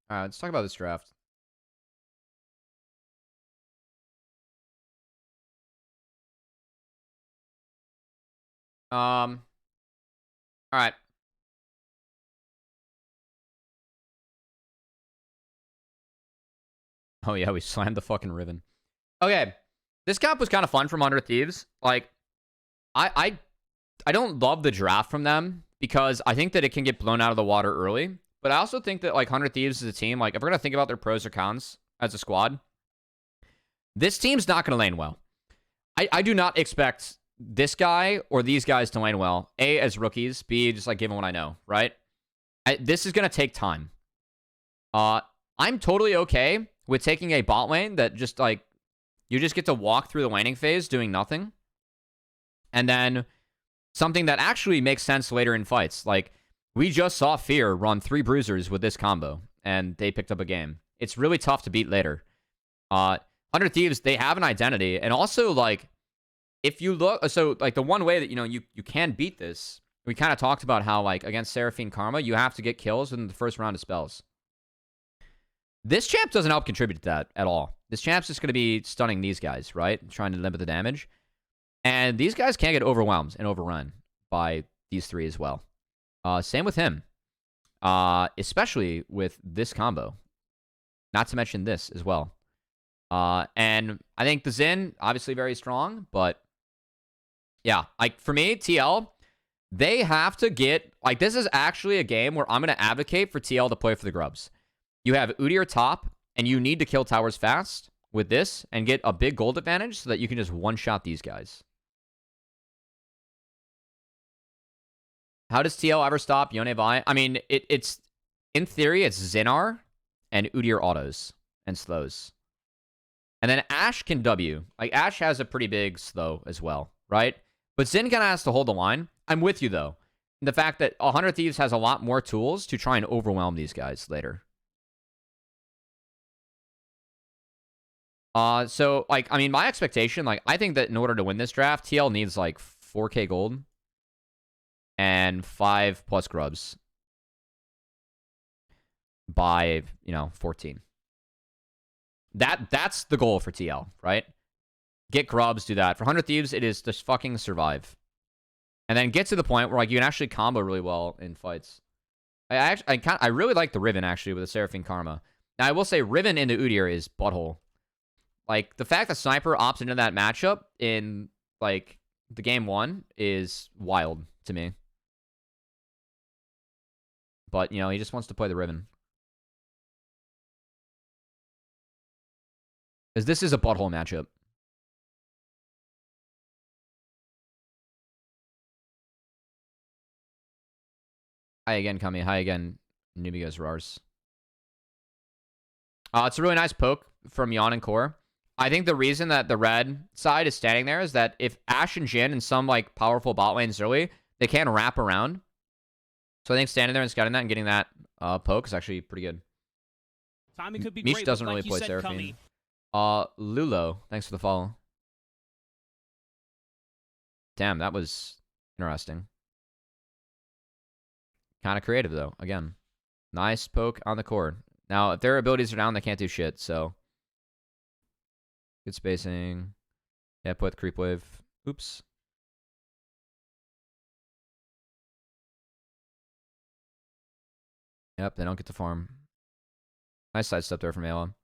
All right, let's talk about this draft. All right. Oh yeah, we slammed the fucking Riven. Okay, this comp was kind of fun from Under Thieves. Like, I I I don't love the draft from them because I think that it can get blown out of the water early. But I also think that like 100 Thieves as a team, like if we're gonna think about their pros or cons as a squad, this team's not gonna lane well. I do not expect this guy or these guys to lane well. A, as rookies. B, just like given what I know, right? This is gonna take time. I'm totally okay with taking a bot lane that just like you just get to walk through the laning phase doing nothing. And then something that actually makes sense later in fights. Like, we just saw Fear run 3 bruisers with this combo, and they picked up a game. It's really tough to beat later. 100 Thieves, they have an identity. And also, like, if you look... So, like, the one way that, you can beat this, we kind of talked about how, like, against Seraphine Karma, you have to get kills within the first round of spells. This champ doesn't help contribute to that at all. This champ's just going to be stunning these guys, right? Trying to limit the damage. And these guys can get overwhelmed and overrun by these 3 as well. Same with him. Especially with this combo. Not to mention this as well. And I think the Xin, obviously very strong, but yeah, like for me, TL, they have to get, like this is actually a game where I'm going to advocate for TL to play for the grubs. You have Udyr top, and you need to kill towers fast with this and get a big gold advantage so that you can just one-shot these guys. How does TL ever stop Yone Vi? I mean, it's in theory, it's Xenar and Udyr autos and slows. And then Ashe can W. Like, Ashe has a pretty big slow as well, right? But Xin kind of has to hold the line. I'm with you, though. The fact that 100 Thieves has a lot more tools to try and overwhelm these guys later. So, like, I mean, my expectation, like, I think that in order to win this draft, TL needs, like, 4k gold and 5+ grubs by, 14. That's the goal for TL, right? Get grubs, do that. For 100 Thieves, it is just fucking survive. And then get to the point where like you can actually combo really well in fights. I really like the Riven, actually, with the Seraphine Karma. Now, I will say Riven into Udyr is butthole. Like, the fact that Sniper opts into that matchup in, like, the game 1 is wild to me. But, he just wants to play the Riven. Because this is a butthole matchup. Hi again, Cubby. Hi again, Nubigas Rars. It's a really nice poke from Yon and Core. I think the reason that the red side is standing there is that if Ashe and Jhin and some like powerful bot lanes early, they can wrap around. So I think standing there and scouting that and getting that poke is actually pretty good. Timing could be Meech great, doesn't like really play said, Seraphine. Cubby. Lulo, thanks for the follow. Damn, that was interesting. Kind of creative, though. Again, nice poke on the core. Now, if their abilities are down, they can't do shit, so. Good spacing. Yeah, put creep wave. Oops. Yep, they don't get to farm. Nice sidestep there from Ayla.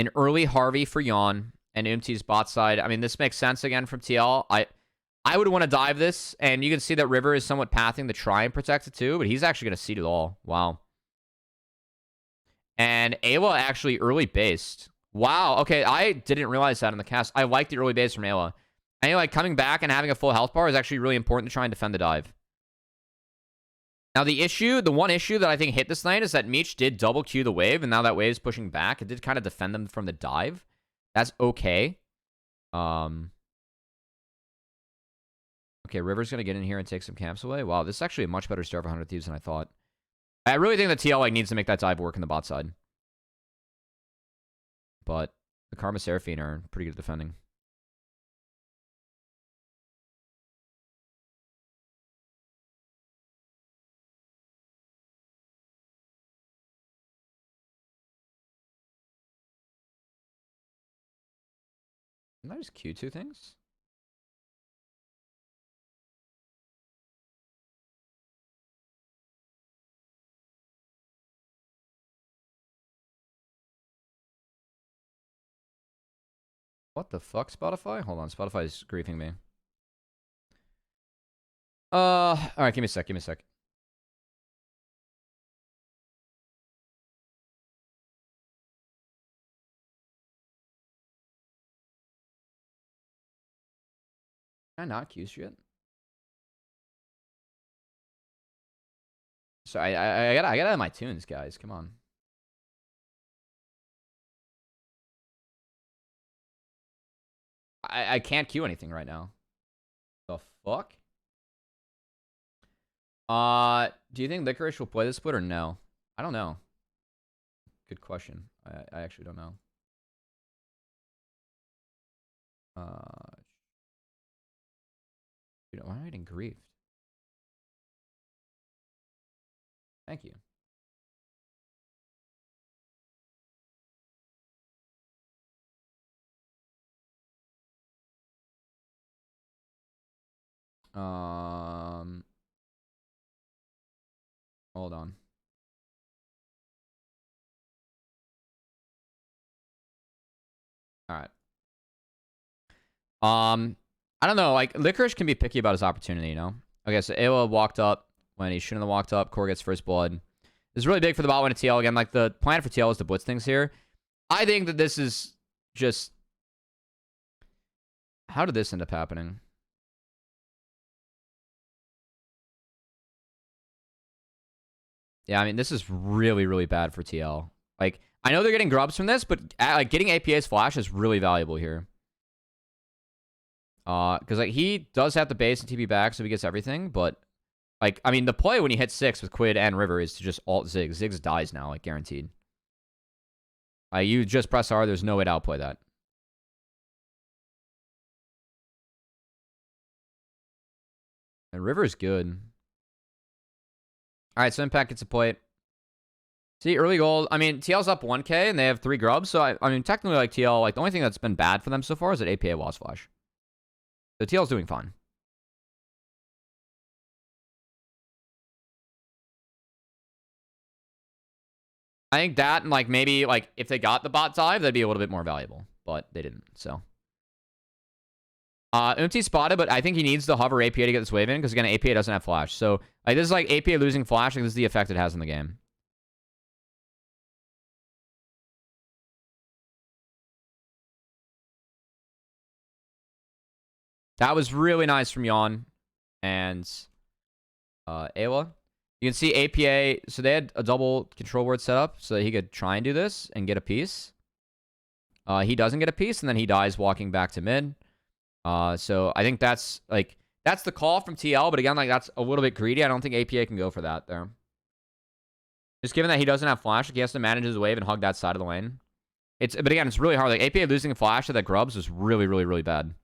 An early Harvey for Yawn and Umt's bot side. I mean, this makes sense again from TL. I would want to dive this, and you can see that River is somewhat pathing to try and protect it too, but he's actually going to seed it all. Wow. And Ayla actually early based. Wow. Okay, I didn't realize that in the cast. I like the early base from Ayla. And like coming back and having a full health bar is actually really important to try and defend the dive. Now the one issue that I think hit this lane is that Meech did double Q the wave, and now that wave is pushing back. It did kind of defend them from the dive. That's okay. Okay, River's going to get in here and take some camps away. Wow, this is actually a much better start for 100 Thieves than I thought. I really think that TL needs to make that dive work in the bot side. But the Karma Seraphine are pretty good at defending. Can I just Q2 things? What the fuck, Spotify? Hold on, Spotify's griefing me. Alright, give me a sec, give me a sec. Can I not Q shit? So I gotta have my tunes, guys. Come on. I can't Q anything right now. The fuck? Do you think Licorice will play this split or no? I don't know. Good question. I actually don't know. Dude, why am I getting griefed? Thank you. Hold on. All right. I don't know. Like, Licorice can be picky about his opportunity, you know? Okay, so Ayla walked up when he shouldn't have walked up. Core gets first blood. This is really big for the bot lane of TL. Again, like, the plan for TL is to blitz things here. I think that this is just... How did this end up happening? Yeah, I mean, this is really, really bad for TL. Like, I know they're getting grubs from this, but like getting APA's flash is really valuable here. Because like he does have the base and TP back, so he gets everything. But like, I mean, the play when he hits 6 with Quid and River is to just alt Ziggs. Ziggs dies now, like guaranteed. You just press R. There's no way to outplay that. And River is good. All right, so Impact gets a plate. See, early gold. I mean, TL's up 1k and they have 3 grubs. So, I mean, technically, like, TL, like, the only thing that's been bad for them so far is that APA lost flash. So, TL's doing fine. I think that and, like, maybe, like, if they got the bot dive, that'd be a little bit more valuable. But they didn't, so. Umti spotted, but I think he needs the hover APA to get this wave in because, again, APA doesn't have flash. So, like, this is, like, APA losing flash. Like, this is the effect it has in the game. That was really nice from Yon and Ayla. You can see APA, so they had a double control word set up so that he could try and do this and get a piece. He doesn't get a piece, and then he dies walking back to mid. So I think that's, like, that's the call from TL, but again, like, that's a little bit greedy. I don't think APA can go for that there. Just given that he doesn't have flash, like, he has to manage his wave and hug that side of the lane. But again, it's really hard. Like, APA losing flash to that grubs was really, really, really bad.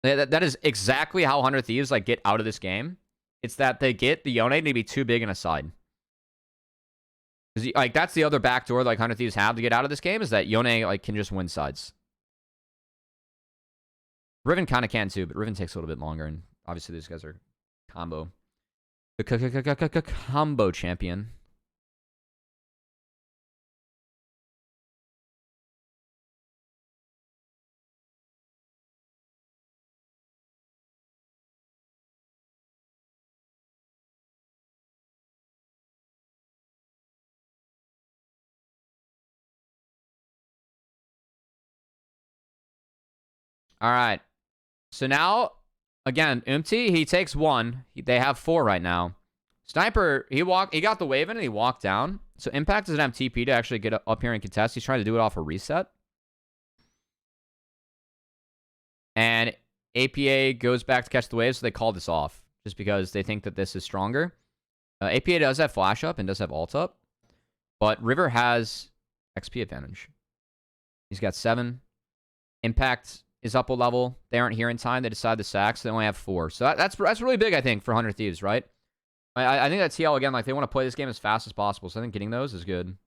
That is exactly how 100 Thieves, like, get out of this game. It's that they get the Yone to be too big in a side. Like, that's the other backdoor like 100 Thieves have to get out of this game, is that Yone, like, can just win sides. Riven kind of can too, but Riven takes a little bit longer, and obviously these guys are combo. The combo champion. All right. So now, again, Umti, he takes 1. They have 4 right now. Sniper, he got the wave in and he walked down. So Impact doesn't have TP to actually get up here and contest. He's trying to do it off a reset. And APA goes back to catch the wave, so they call this off. Just because they think that this is stronger. APA does have flash up and does have ult up. But River has XP advantage. He's got 7. Impact is up a level. They aren't here in time. They decide to sack, so they only have 4. So that's really big, I think, for 100 Thieves, right? I think that TL, again, like, they want to play this game as fast as possible, so I think getting those is good.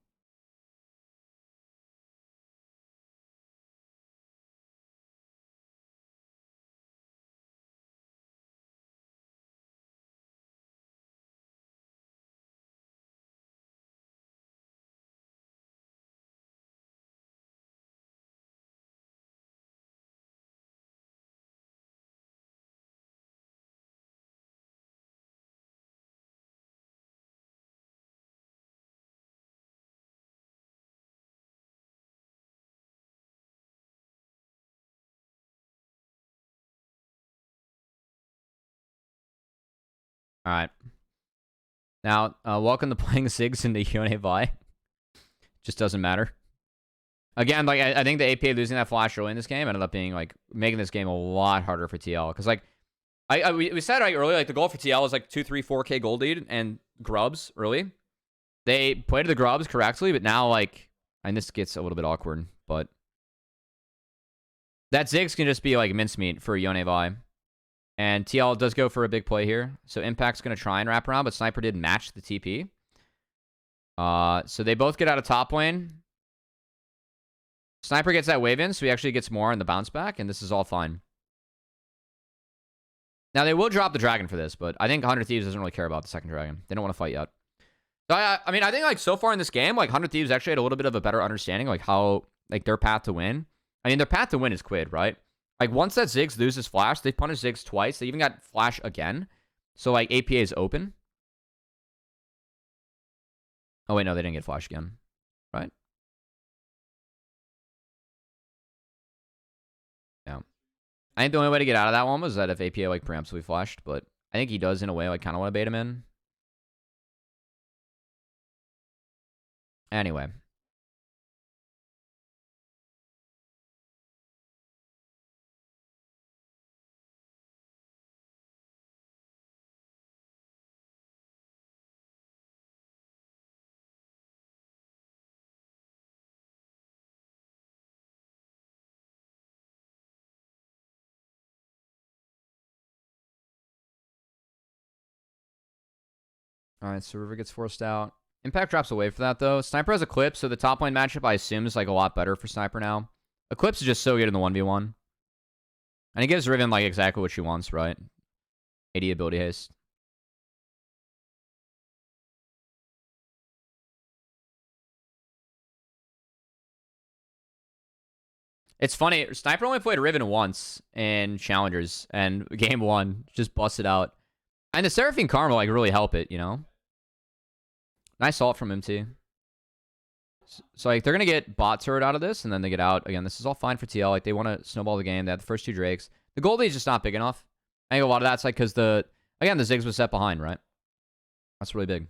All right. Now, welcome to playing Ziggs into Yone Vi. Just doesn't matter. Again, like, I think the APA losing that flash early in this game ended up being, like, making this game a lot harder for TL. Because, like, we said like earlier, like, the goal for TL was, like, 2, 3, 4K gold lead and grubs early. They played the grubs correctly, but now, like, and this gets a little bit awkward, but that Ziggs can just be, like, mincemeat for Yone Vi. And TL does go for a big play here. So Impact's going to try and wrap around, but Sniper did match the TP. So they both get out of top lane. Sniper gets that wave in, so he actually gets more in the bounce back, and this is all fine. Now, they will drop the dragon for this, but I think 100 Thieves doesn't really care about the second dragon. They don't want to fight yet. So, I mean, I think, like, so far in this game, like, 100 Thieves actually had a little bit of a better understanding, like, how, like, their path to win. I mean, their path to win is Quid, right? Like, once that Ziggs loses Flash, they punish Ziggs twice. They even got Flash again. So, like, APA is open. Oh, wait, no, they didn't get Flash again. Right? Yeah. I think the only way to get out of that one was that if APA, like, preemptively flashed. But I think he does, in a way, like, kind of want to bait him in. Anyway. Alright, so River gets forced out. Impact drops away for that, though. Sniper has Eclipse, so the top lane matchup, I assume, is, like, a lot better for Sniper now. Eclipse is just so good in the 1v1. And it gives Riven, like, exactly what she wants, right? 80 ability haste. It's funny, Sniper only played Riven once in Challengers, and game 1 just busted out. And the Seraphine Karma, like, really help it, you know? Nice ult from MT. So, like, they're going to get bot turret out of this, and then they get out. Again, this is all fine for TL. Like, they want to snowball the game. They have the first 2 Drakes. The gold lead is just not big enough. I think a lot of that's, like, because the Ziggs was set behind, right? That's really big.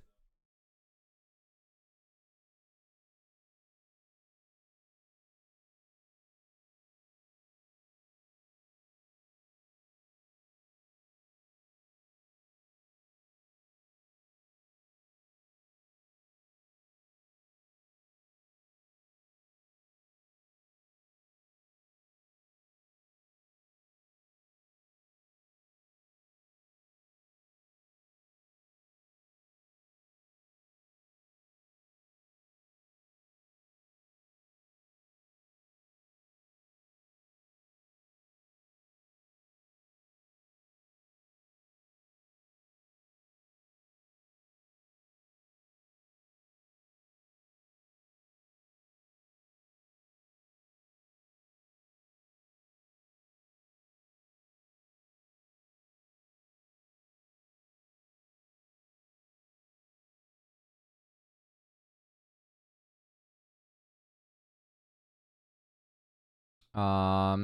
I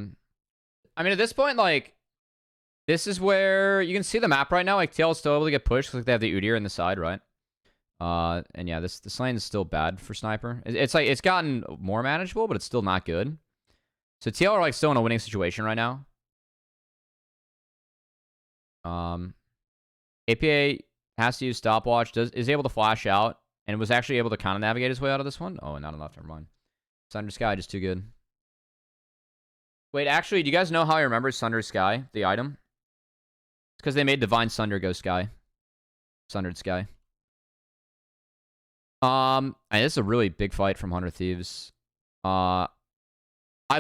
mean, at this point, like, this is where you can see the map right now. Like, TL is still able to get pushed because, like, they have the Udyr in the side, right? And yeah, this lane is still bad for Sniper. It's like, it's gotten more manageable, but it's still not good. So TL are, like, still in a winning situation right now. APA has to use stopwatch, is able to flash out, and was actually able to kind of navigate his way out of this one. Oh, not enough, never mind. Sunder Sky, just too good. Wait, actually, do you guys know how I remember Sunder Sky, the item? It's because they made Divine Sunder go Sky. Sundered Sky. And this is a really big fight from 100 Thieves. I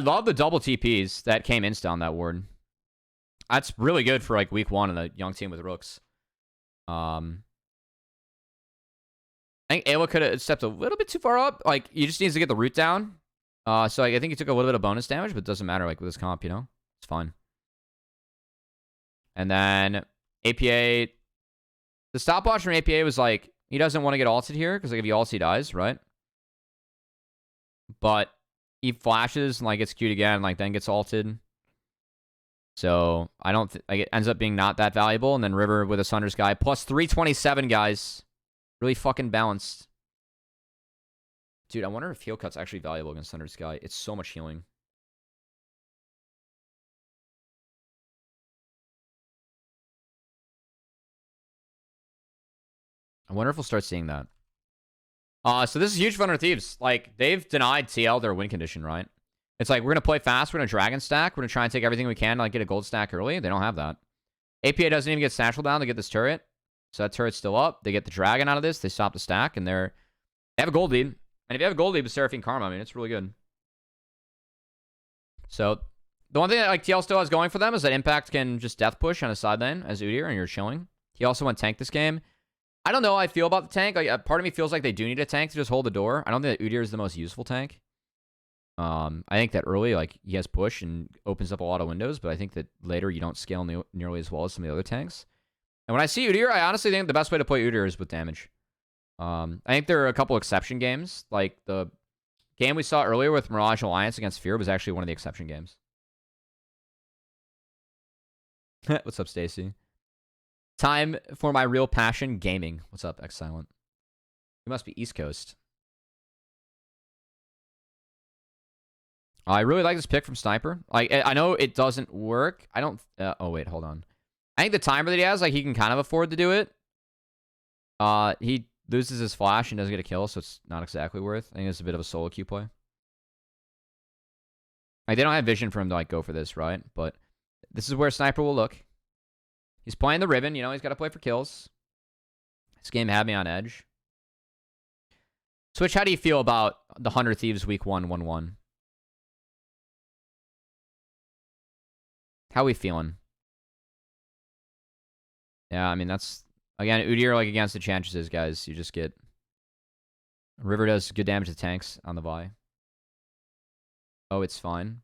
love the double TPs that came insta on that ward. That's really good for, like, week 1 in a young team with rooks. I think Ayla could have stepped a little bit too far up. Like, he just needs to get the root down. So like, I think he took a little bit of bonus damage, but it doesn't matter, like, with his comp, you know? It's fine. And then APA... The stopwatch from APA was like, he doesn't want to get ulted here, because, like, if he ults, he dies, right? But he flashes and, like, gets queued again, and, like, then gets ulted. So I don't think it ends up being not that valuable. And then River with a Sunder's guy plus 327, guys. Really fucking balanced. Dude, I wonder if heal cut's actually valuable against Sunder's guy. It's so much healing. I wonder if we'll start seeing that. So this is huge for Under Thieves. Like, they've denied TL their win condition, right? It's like, we're going to play fast. We're going to Dragon stack. We're going to try and take everything we can to like, get a gold stack early. They don't have that. APA doesn't even get Satchel down to get this turret. So that turret's still up. They get the Dragon out of this. They stop the stack, and they have a gold lead. And if you have a gold lead with Seraphine Karma, I mean, it's really good. So the one thing that like TL still has going for them is that Impact can just death push on a side lane as Udyr, and you're chilling. He also went tank this game. I don't know how I feel about the tank. Like, part of me feels like they do need a tank to just hold the door. I don't think that Udyr is the most useful tank. I think that early, like, he has push and opens up a lot of windows, but I think that later you don't scale nearly as well as some of the other tanks. And when I see Udyr, I honestly think the best way to play Udyr is with damage. I think there are a couple exception games. Like, the game we saw earlier with Mirage Alliance against Fear was actually one of the exception games. What's up, Stacy? Time for my real passion, gaming. What's up, X Silent? You must be East Coast. I really like this pick from Sniper. Like, I know it doesn't work. I don't... oh, wait, hold on. I think the timer that he has, like, he can kind of afford to do it. He loses his flash and doesn't get a kill, so it's not exactly worth. I think it's a bit of a solo queue play. Like, they don't have vision for him to, like, go for this, right? But this is where Sniper will look. He's playing the Riven. You know, he's got to play for kills. This game had me on edge. Switch, how do you feel about the 100 Thieves week 1-1-1? How we feeling? Yeah, I mean, that's... Again, Udyr, like, against the Enchanstresses, guys. You just get... River does good damage to tanks on the Vi. Oh, it's fine.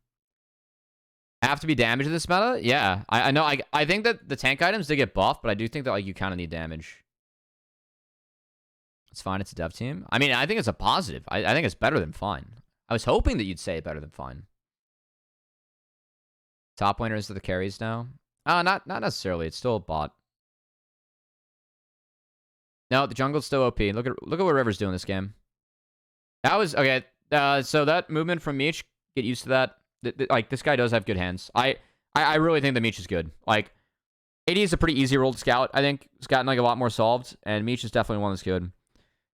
Have to be damage in this meta? Yeah. I know. I think that the tank items, they get buffed, but I do think that, like, you kind of need damage. It's fine. It's a dev team. I mean, I think it's a positive. I think it's better than fine. I was hoping that you'd say better than fine. Top laners are the carries now. Not necessarily. It's still a bot. No, the jungle's still OP. Look at what River's doing this game. That was okay. So that movement from Meech, get used to that. Like, this guy does have good hands. I really think that Meech is good. Like, AD is a pretty easy role to scout. I think it's gotten like a lot more solved, and Meech is definitely one that's good.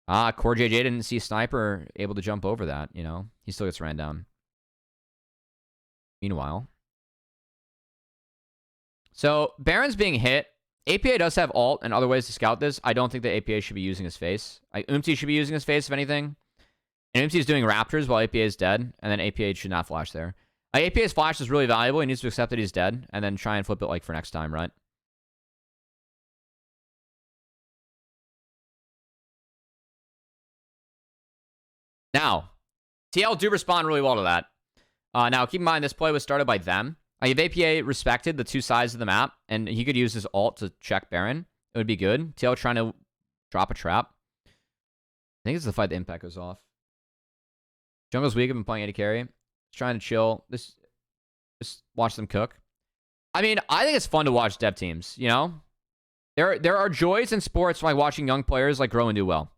Core JJ didn't see Sniper able to jump over that. You know, he still gets ran down. Meanwhile, so Baron's being hit. APA does have ult and other ways to scout this. I don't think that APA should be using his face. Like, Umti should be using his face, if anything. And Umti is doing Raptors while APA is dead, and then APA should not flash there. Like, APA's flash is really valuable. He needs to accept that he's dead, and then try and flip it, like, for next time, right? Now, TL do respond really well to that. Now, keep in mind, this play was started by them. If APA respected the two sides of the map, and he could use his ult to check Baron, it would be good. TL trying to drop a trap. I think it's the fight the impact goes off. Jungle's weak. I've been playing AD carry. Just trying to chill. Just watch them cook. I mean, I think it's fun to watch dev teams, you know? There are joys in sports like watching young players like grow and do well.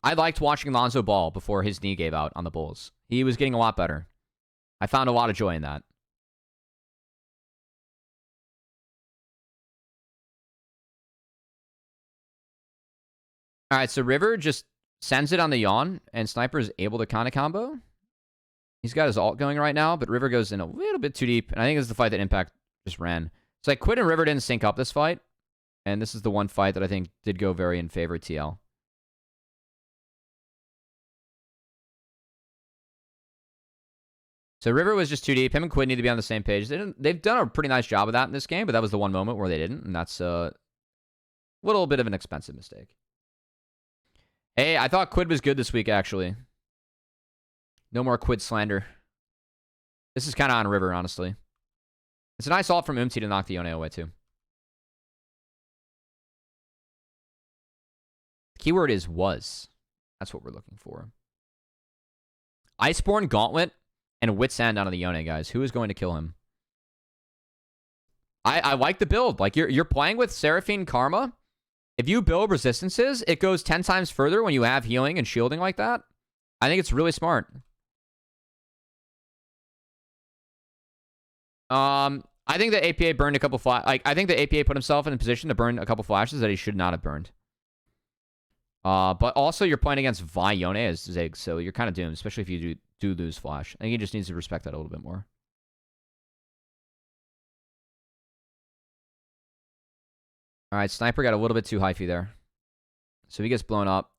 I liked watching Lonzo Ball before his knee gave out on the Bulls. He was getting a lot better. I found a lot of joy in that. All right, so River just sends it on the Yawn, and Sniper is able to kind of combo. He's got his ult going right now, but River goes in a little bit too deep, and I think this is the fight that Impact just ran. So like, Quid and River didn't sync up this fight, and this is the one fight that I think did go very in favor of TL. So River was just too deep. Him and Quid need to be on the same page. They've done a pretty nice job of that in this game, but that was the one moment where they didn't, and that's a little bit of an expensive mistake. Hey, I thought Quid was good this week, actually. No more Quid slander. This is kind of on River, honestly. It's a nice ult from Umti to knock the Yone away, too. The keyword is was. That's what we're looking for. Iceborne Gauntlet and Wit's End onto the Yone, guys. Who is going to kill him? I like the build. Like, you're playing with Seraphine Karma. If you build resistances, it goes 10 times further when you have healing and shielding like that. I think it's really smart. I think the APA burned a couple flash. Like, I think the APA put himself in a position to burn a couple flashes that he should not have burned. But also you're playing against Vi Yone as Zig, so you're kind of doomed, especially if you do lose flash. I think he just needs to respect that a little bit more. All right, Sniper got a little bit too hyphy there. So he gets blown up.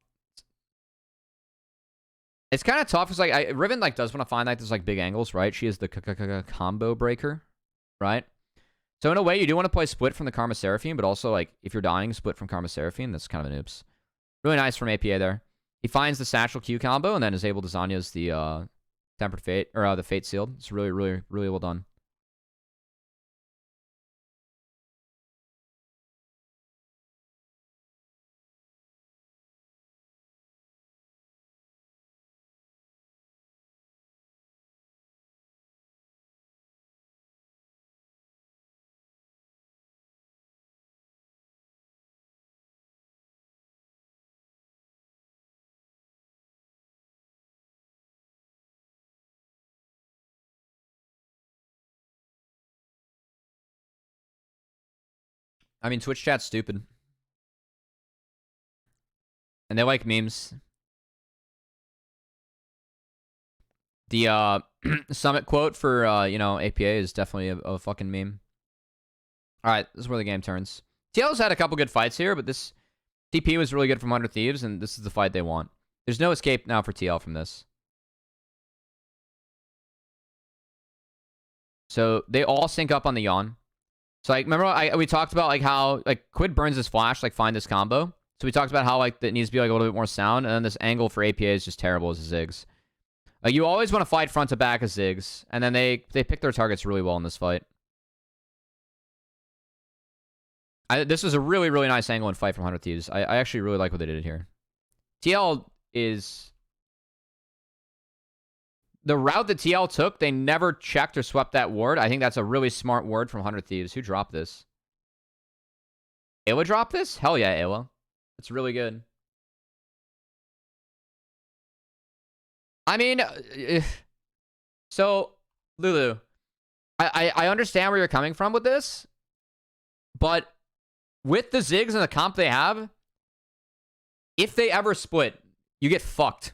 It's kind of tough because like Riven like does want to find like those like big angles, right? She is the combo breaker, right? So in a way, you do want to play split from the Karma Seraphine, but also like if you're dying, split from Karma Seraphine. That's kind of an oops. Really nice from APA there. He finds the Satchel Q combo and then is able to Zanya's the Tempered Fate or the Fate Sealed. It's really, really, really well done. I mean, Twitch chat's stupid. And they like memes. The summit quote for, APA is definitely a fucking meme. All right, this is where the game turns. TL's had a couple good fights here, but this TP was really good from Under Thieves, and this is the fight they want. There's no escape now for TL from this. So they all sync up on the Yawn. So like, remember we talked about like how like Quid burns his flash, like find this combo. So we talked about how like it needs to be like a little bit more sound, and then this angle for APA is just terrible as a Ziggs. Like you always want to fight front to back as Ziggs, and then they pick their targets really well in this fight. This was a really, really nice angle and fight from 100 Thieves. I actually really like what they did here. TL is... The route that TL took, they never checked or swept that ward. I think that's a really smart ward from 100 Thieves. Who dropped this? Ayla dropped this? Hell yeah, Ayla. That's really good. I mean... So, Lulu, I understand where you're coming from with this, but with the Ziggs and the comp they have, if they ever split, you get fucked.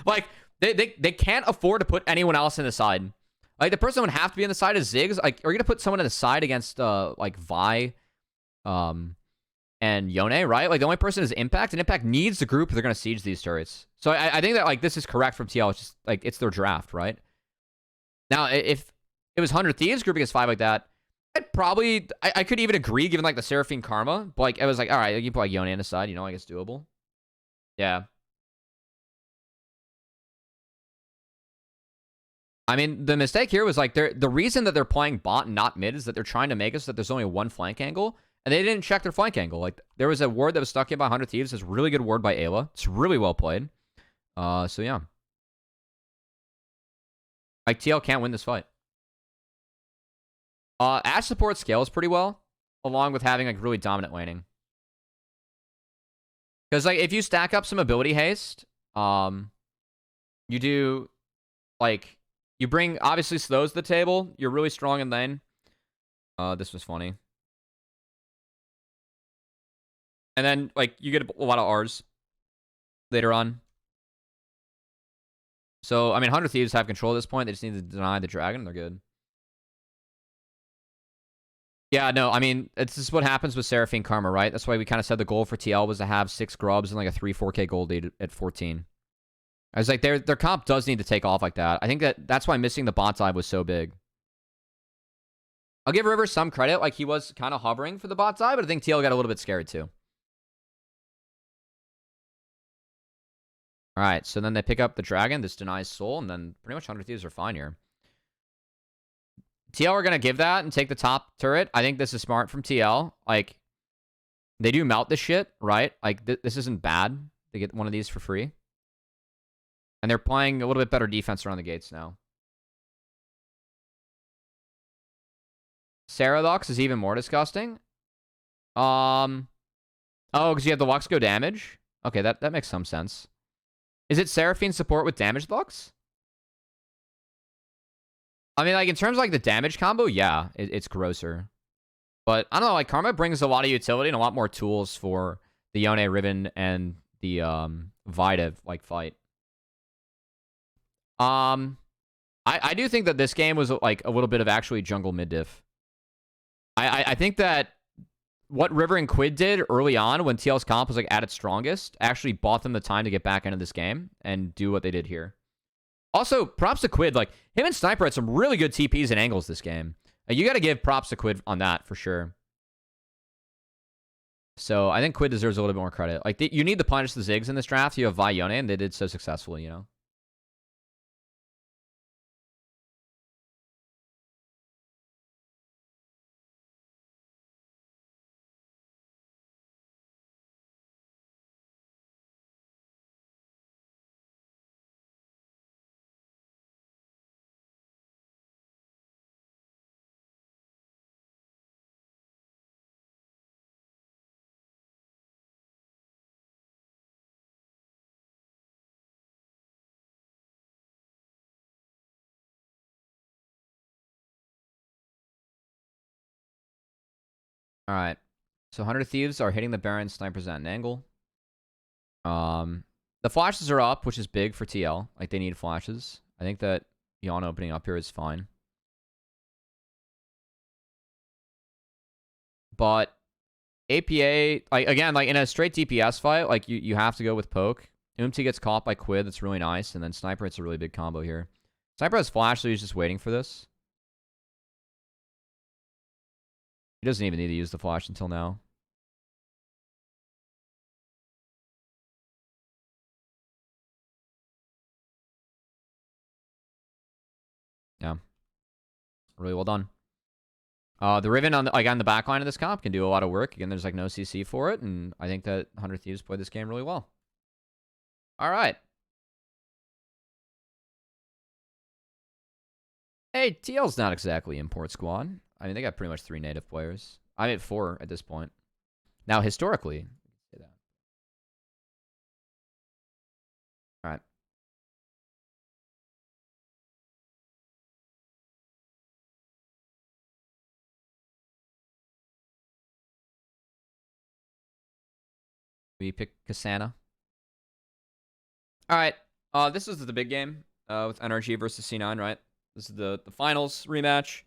Like, they can't afford to put anyone else in the side. Like, the person would have to be on the side of Ziggs. Like, are you going to put someone in the side against, like, Vi and Yone, right? Like, the only person is Impact, and Impact needs the group if they're going to siege these turrets. So I think that, like, this is correct from TL. It's just, like, it's their draft, right? Now, if it was 100 Thieves group against 5 like that, I could even agree given, like, the Seraphine Karma. But, like, it was like, all right, you put, like, Yone on the side, like, it's doable. Yeah. I mean, the mistake here was, like, the reason that they're playing bot and not mid is that they're trying to make us that there's only one flank angle, and they didn't check their flank angle. Like, there was a ward that was stuck in by 100 Thieves. It's a really good ward by Ayla. It's really well played. So, yeah. Like, TL can't win this fight. Ashe support scales pretty well, along with having, like, really dominant laning. Because, like, if you stack up some ability haste, you do, like... You bring, obviously, slows to the table. You're really strong in lane. This was funny. And then, like, you get a lot of Rs later on. So, I mean, 100 Thieves have control at this point. They just need to deny the dragon. They're good. Yeah, no, I mean, this is what happens with Seraphine Karma, right? That's why we kind of said the goal for TL was to have 6 grubs and, like, a 4K gold lead at 14. I was like, their comp does need to take off like that. I think that's why missing the bot side was so big. I'll give River some credit. Like, he was kind of hovering for the bot side, but I think TL got a little bit scared too. All right, so then they pick up the dragon. This denies soul, and then pretty much 100 Thieves are fine here. TL are going to give that and take the top turret. I think this is smart from TL. Like, they do melt this shit, right? Like, this isn't bad to get one of these for free. And they're playing a little bit better defense around the gates now. Cerilux is even more disgusting. Oh, because you have the Lux go damage? Okay, that makes some sense. Is it Seraphine support with damage Lux? I mean, like, in terms of, like, the damage combo, yeah, it's grosser. But, I don't know, like, Karma brings a lot of utility and a lot more tools for the Yone, Riven, and the, Vi to, like, fight. I do think that this game was, like, a little bit of actually jungle mid-diff. I think that what River and Quid did early on when TL's comp was, like, at its strongest actually bought them the time to get back into this game and do what they did here. Also, props to Quid. Like, him and Sniper had some really good TPs and angles this game. You got to give props to Quid on that, for sure. So, I think Quid deserves a little bit more credit. Like, you need to punish the Ziggs in this draft. You have Vi Yone, and they did so successfully, you know? All right. So 100 Thieves are hitting the Baron. Snipers at an angle. The flashes are up, which is big for TL. Like, they need flashes. I think that Yana opening up here is fine. But APA, like, again, like, in a straight DPS fight, like, you have to go with poke. Umti gets caught by Quid. That's really nice. And then Sniper hits a really big combo here. Sniper has flash, so he's just waiting for this. He doesn't even need to use the flash until now. Yeah. Really well done. The Riven on the back line of this comp can do a lot of work. Again, there's like no CC for it, and I think that 100 Thieves played this game really well. All right. Hey, TL's not exactly import squad. I mean, they got pretty much 3 native players. I mean, 4 at this point. Now, historically, say that. All right. We pick Kasana. All right. This is the big game with NRG versus C9, right? This is the finals rematch.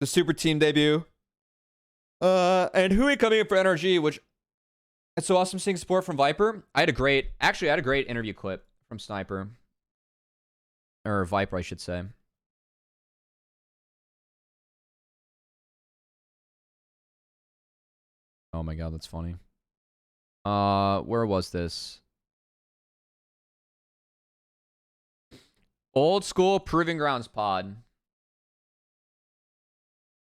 The super team debut. And Hui coming in for NRG, which it's so awesome seeing support from Viper. I had a great interview clip from Sniper. Or Viper, I should say. Oh my god, that's funny. Where was this? Old school Proving Grounds pod.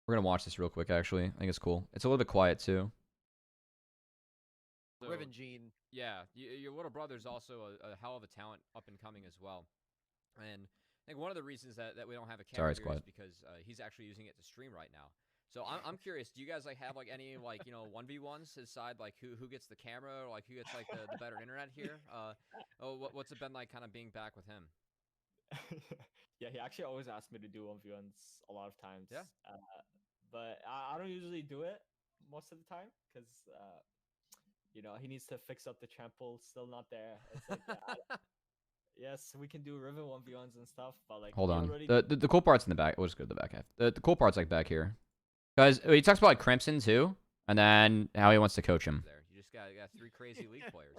We're gonna watch this real quick, actually. I think it's cool. It's a little bit quiet, too. So, Riven Gene. Yeah, your little brother's also a hell of a talent up and coming as well. And I think one of the reasons that we don't have a camera here is because he's actually using it to stream right now. So I'm curious, do you guys like have like any like, you know, 1v1s decide like who gets the camera, or like who gets like the better internet here? What's it been like kind of being back with him? Yeah, he actually always asked me to do 1v1s a lot of times. Yeah. But I don't usually do it most of the time because you know, he needs to fix up the trample. Still not there. It's like, yes, we can do Riven 1v1s and stuff, but like, hold on. The cool part's in the back. We'll just go to the back half. The cool part's like back here. Because he talks about like Crimson too, and then how he wants to coach him. There, you just got 3 crazy league players.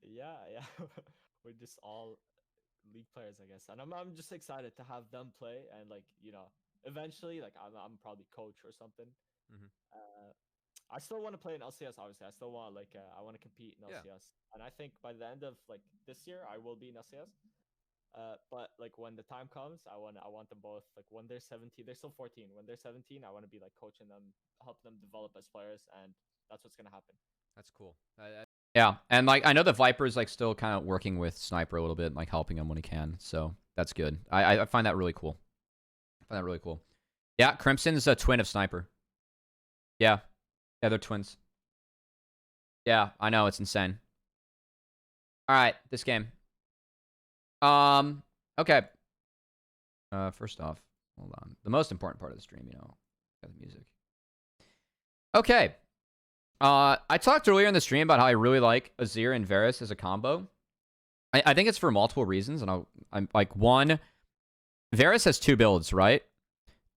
Yeah. We're just all league players, I guess, and I'm just excited to have them play, and like, you know, eventually, like I'm probably coach or something. I still want to play in LCS, obviously. I still want like I want to compete in LCS, and I think by the end of like this year, I will be in LCS. But like when the time comes, I want them both. Like when they're 17, they're still 14. When they're 17, I want to be like coaching them, help them develop as players, and that's what's gonna happen. That's cool. Yeah, and like I know the Viper is like still kind of working with Sniper a little bit, like helping him when he can. So that's good. I find that really cool. Yeah, Yeah, Crimson's a twin of Sniper. Yeah. Yeah, they're twins. Yeah, I know. It's insane. All right, this game. Okay. First off, hold on. The most important part of the stream, got the music. Okay. I talked earlier in the stream about how I really like Azir and Varus as a combo. I think it's for multiple reasons, and I'm like, one, Varus has 2 builds, right?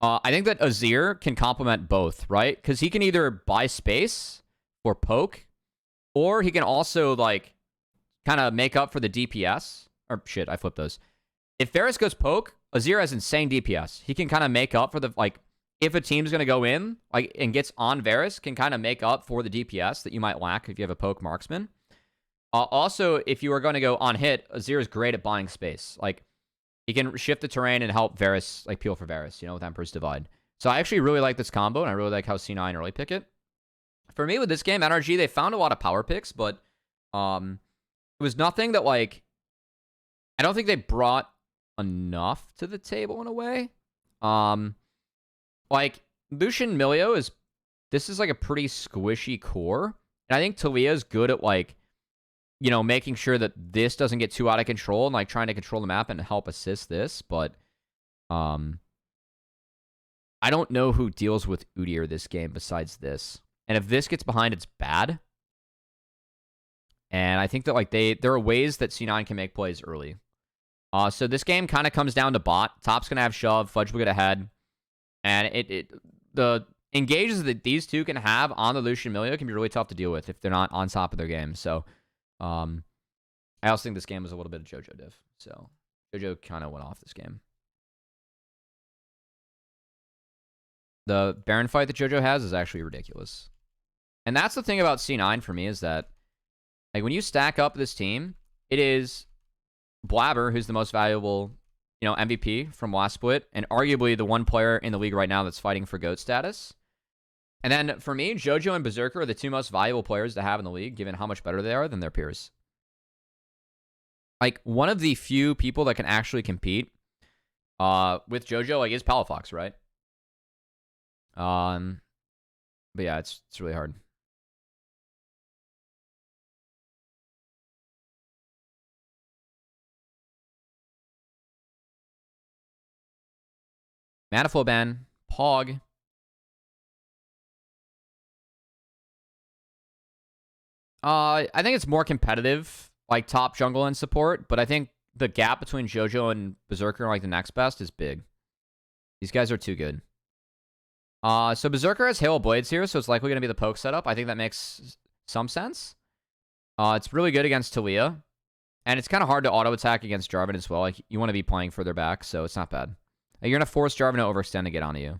I think that Azir can complement both, right? Because he can either buy space or poke, or he can also like kind of make up for the DPS. Or shit, I flipped those. If Varus goes poke, Azir has insane DPS. He can kind of make up for the like if a team's gonna go in like and gets on Varus, can kind of make up for the DPS that you might lack if you have a poke marksman. Also, if you are going to go on hit, Azir is great at buying space. Like he can shift the terrain and help Varus like peel for Varus, with Emperor's Divide. So I actually really like this combo, and I really like how C9 early pick it. For me with this game, NRG, they found a lot of power picks, but it was nothing that like I don't think they brought enough to the table in a way. Like Lucian Milio this is like a pretty squishy core. And I think Talia is good at like, making sure that this doesn't get too out of control and like trying to control the map and help assist this. But I don't know who deals with Udyr this game besides this. And if this gets behind, it's bad. And I think that like there are ways that C9 can make plays early. So this game kind of comes down to bot. Top's going to have shove. Fudge will get ahead. And the engages that these two can have on the Lucian Milio can be really tough to deal with if they're not on top of their game. So I also think this game was a little bit of JoJo diff. So JoJo kind of went off this game. The Baron fight that JoJo has is actually ridiculous. And that's the thing about C9 for me is that like when you stack up this team, it is Blabber, who's the most valuable, MVP from last split, and arguably the one player in the league right now that's fighting for GOAT status. And then for me, JoJo and Berserker are the 2 most valuable players to have in the league, given how much better they are than their peers. Like one of the few people that can actually compete with JoJo like is Palafox, right? But yeah, it's really hard. Manaflow ban. Pog. I think it's more competitive, like top jungle and support, but I think the gap between JoJo and Berserker, like the next best, is big. These guys are too good. So Berserker has Hail of Blades here, so it's likely going to be the poke setup. I think that makes some sense. It's really good against Talia. And it's kind of hard to auto-attack against Jarvan as well. Like, you want to be playing further back, so it's not bad. You're going to force Jarvan to overextend to get onto you.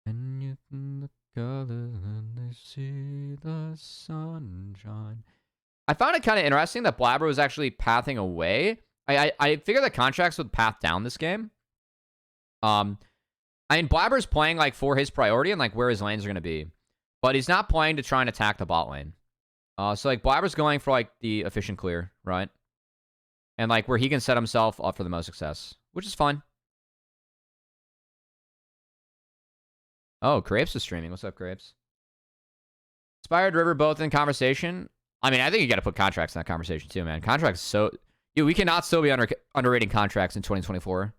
And you look and they see the sunshine. I found it kind of interesting that Blabber was actually pathing away. I figured that contracts would path down this game. I mean, Blabber's playing like for his priority and like where his lanes are going to be. But he's not playing to try and attack the bot lane. So like Blabber's going for like the efficient clear, right? And like where he can set himself up for the most success, which is fine. Oh, Crepes is streaming. What's up, Crepes? Inspired River both in conversation. I mean, I think you got to put contracts in that conversation too, man. Contracts so... Dude, we cannot still be underrating contracts in 2024.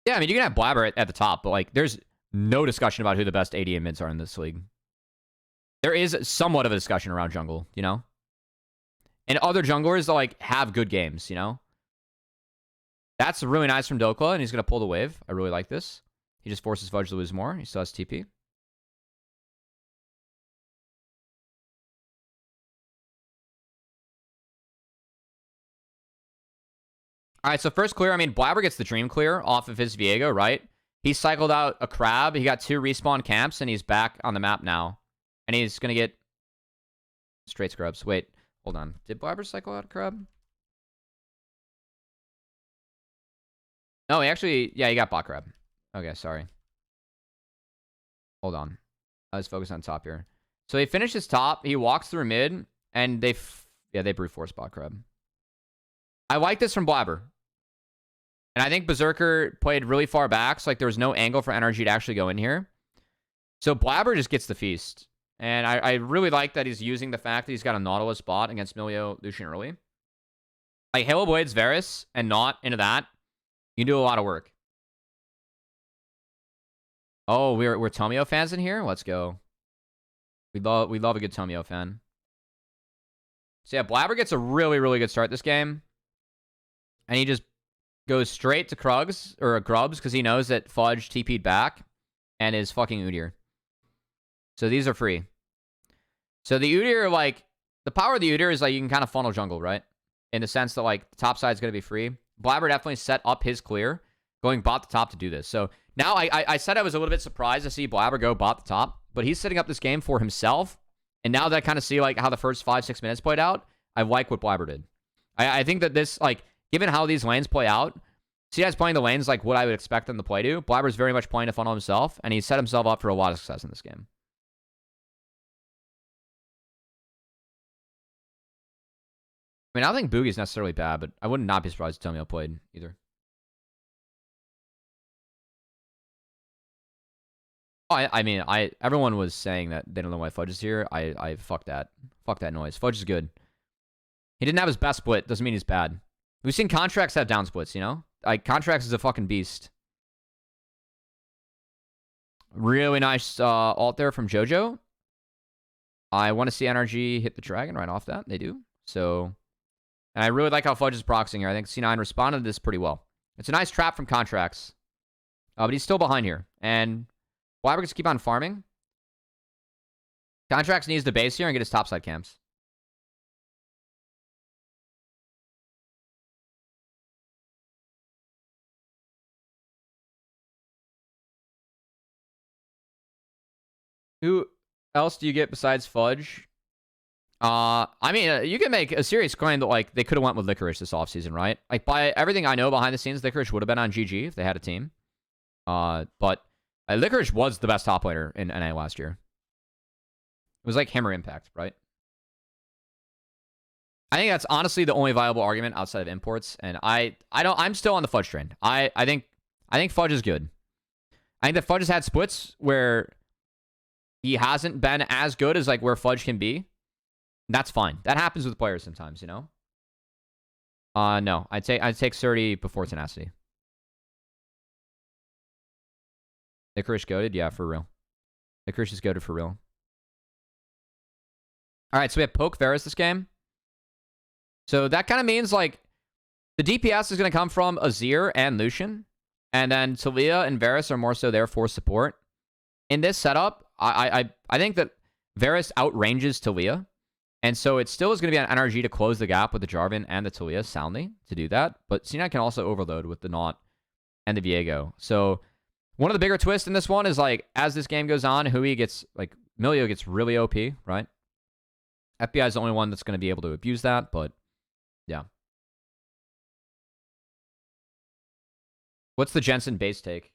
Yeah, I mean, you can have Blabber at the top, but like there's no discussion about who the best AD and mids are in this league. There is somewhat of a discussion around jungle, And other junglers that like have good games, That's really nice from Dokla, and he's going to pull the wave. I really like this. He just forces Fudge to lose more. He still has TP. All right, so first clear, I mean, Blabber gets the dream clear off of his Viego, right? He cycled out a crab. He got 2 respawn camps, and he's back on the map now. And he's going to get straight scrubs. Wait, hold on. Did Blabber cycle out a crab? No, he actually... Yeah, he got bot crab. Okay, sorry. Hold on. I was focused on top here. So he finishes top. He walks through mid, and they brute force bot crab. I like this from Blabber. And I think Berserker played really far back, so like there was no angle for NRG to actually go in here. So Blabber just gets the feast. And I really like that he's using the fact that he's got a Nautilus bot against Milio Lucian early. Like Halo Blades Varus and not into that, you can do a lot of work. Oh, we're Tomio fans in here? Let's go. We love a good Tomio fan. So yeah, Blabber gets a really, really good start this game. And he just goes straight to Grubs because he knows that Fudge TP'd back and is fucking Udyr. So these are free. So the Udyr, like, the power of the Udyr is like you can kind of funnel jungle, right? In the sense that like the top side is going to be free. Blabber definitely set up his clear, going bot to top to do this. So now I said I was a little bit surprised to see Blabber go bot to top, but he's setting up this game for himself. And now that I kind of see like how the first 5-6 minutes played out, I like what Blabber did. I think that this, like, given how these lanes play out, CI's playing the lanes like what I would expect them to play to. Blabber's very much playing to funnel himself, and he set himself up for a lot of success in this game. I mean, I don't think Boogie's necessarily bad, but I would not be surprised if Tomio played either. Oh, I mean, everyone was saying that they don't know why Fudge is here. I fuck that. Fuck that noise. Fudge is good. He didn't have his best split. Doesn't mean he's bad. We've seen Contracts have down splits, you know? Like, Contracts is a fucking beast. Really nice ult there from JoJo. I want to see NRG hit the dragon right off that. They do. So, and I really like how Fudge is proxying here. I think C9 responded to this pretty well. It's a nice trap from Contracts. But he's still behind here. And Blabber gets to keep on farming. Contracts needs to base here and get his topside camps. Who else do you get besides Fudge? I mean, you can make a serious claim that like they could have went with Licorice this offseason, right? Like by everything I know behind the scenes, Licorice would have been on GG if they had a team. But Licorice was the best top laner in NA last year. It was like Hammer Impact, right? I think that's honestly the only viable argument outside of imports, and I'm still on the Fudge train. I think Fudge is good. I think that Fudge has had splits where he hasn't been as good as like where Fudge can be. That's fine. That happens with players sometimes, you know? No. I'd take 30 before Tenacity. Licorice goated? Yeah, for real. Licorice is goated for real. Alright, so we have Poke Varus this game. So that kind of means like the DPS is going to come from Azir and Lucian. And then Talia and Varus are more so there for support. In this setup, I think that Varus outranges Talia. And so it still is going to be an NRG to close the gap with the Jarvan and the Talia soundly to do that. But C9 can also overload with the Naut and the Viego. So one of the bigger twists in this one is like as this game goes on, Hui gets like Milio gets really OP, right? FBI is the only one that's going to be able to abuse that, but yeah. What's the Jensen base take?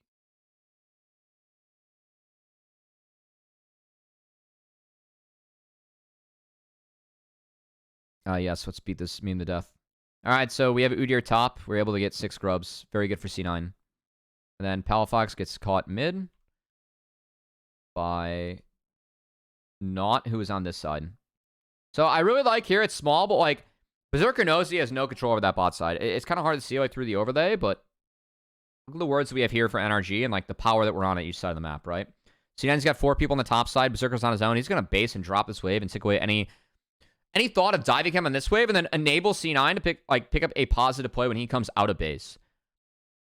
Yes, let's beat this meme to death. Alright, so we have Udyr top. We're able to get 6 grubs. Very good for C9. And then Palafox gets caught mid by Naut, who is on this side. So I really like here, it's small, but like Berserker knows he has no control over that bot side. It's kind of hard to see like through the overlay, but look at the words we have here for NRG and like the power that we're on at each side of the map, right? C9's got 4 people on the top side. Berserker's on his own. He's going to base and drop this wave and take away any thought of diving him on this wave and then enable C9 to pick up a positive play when he comes out of base.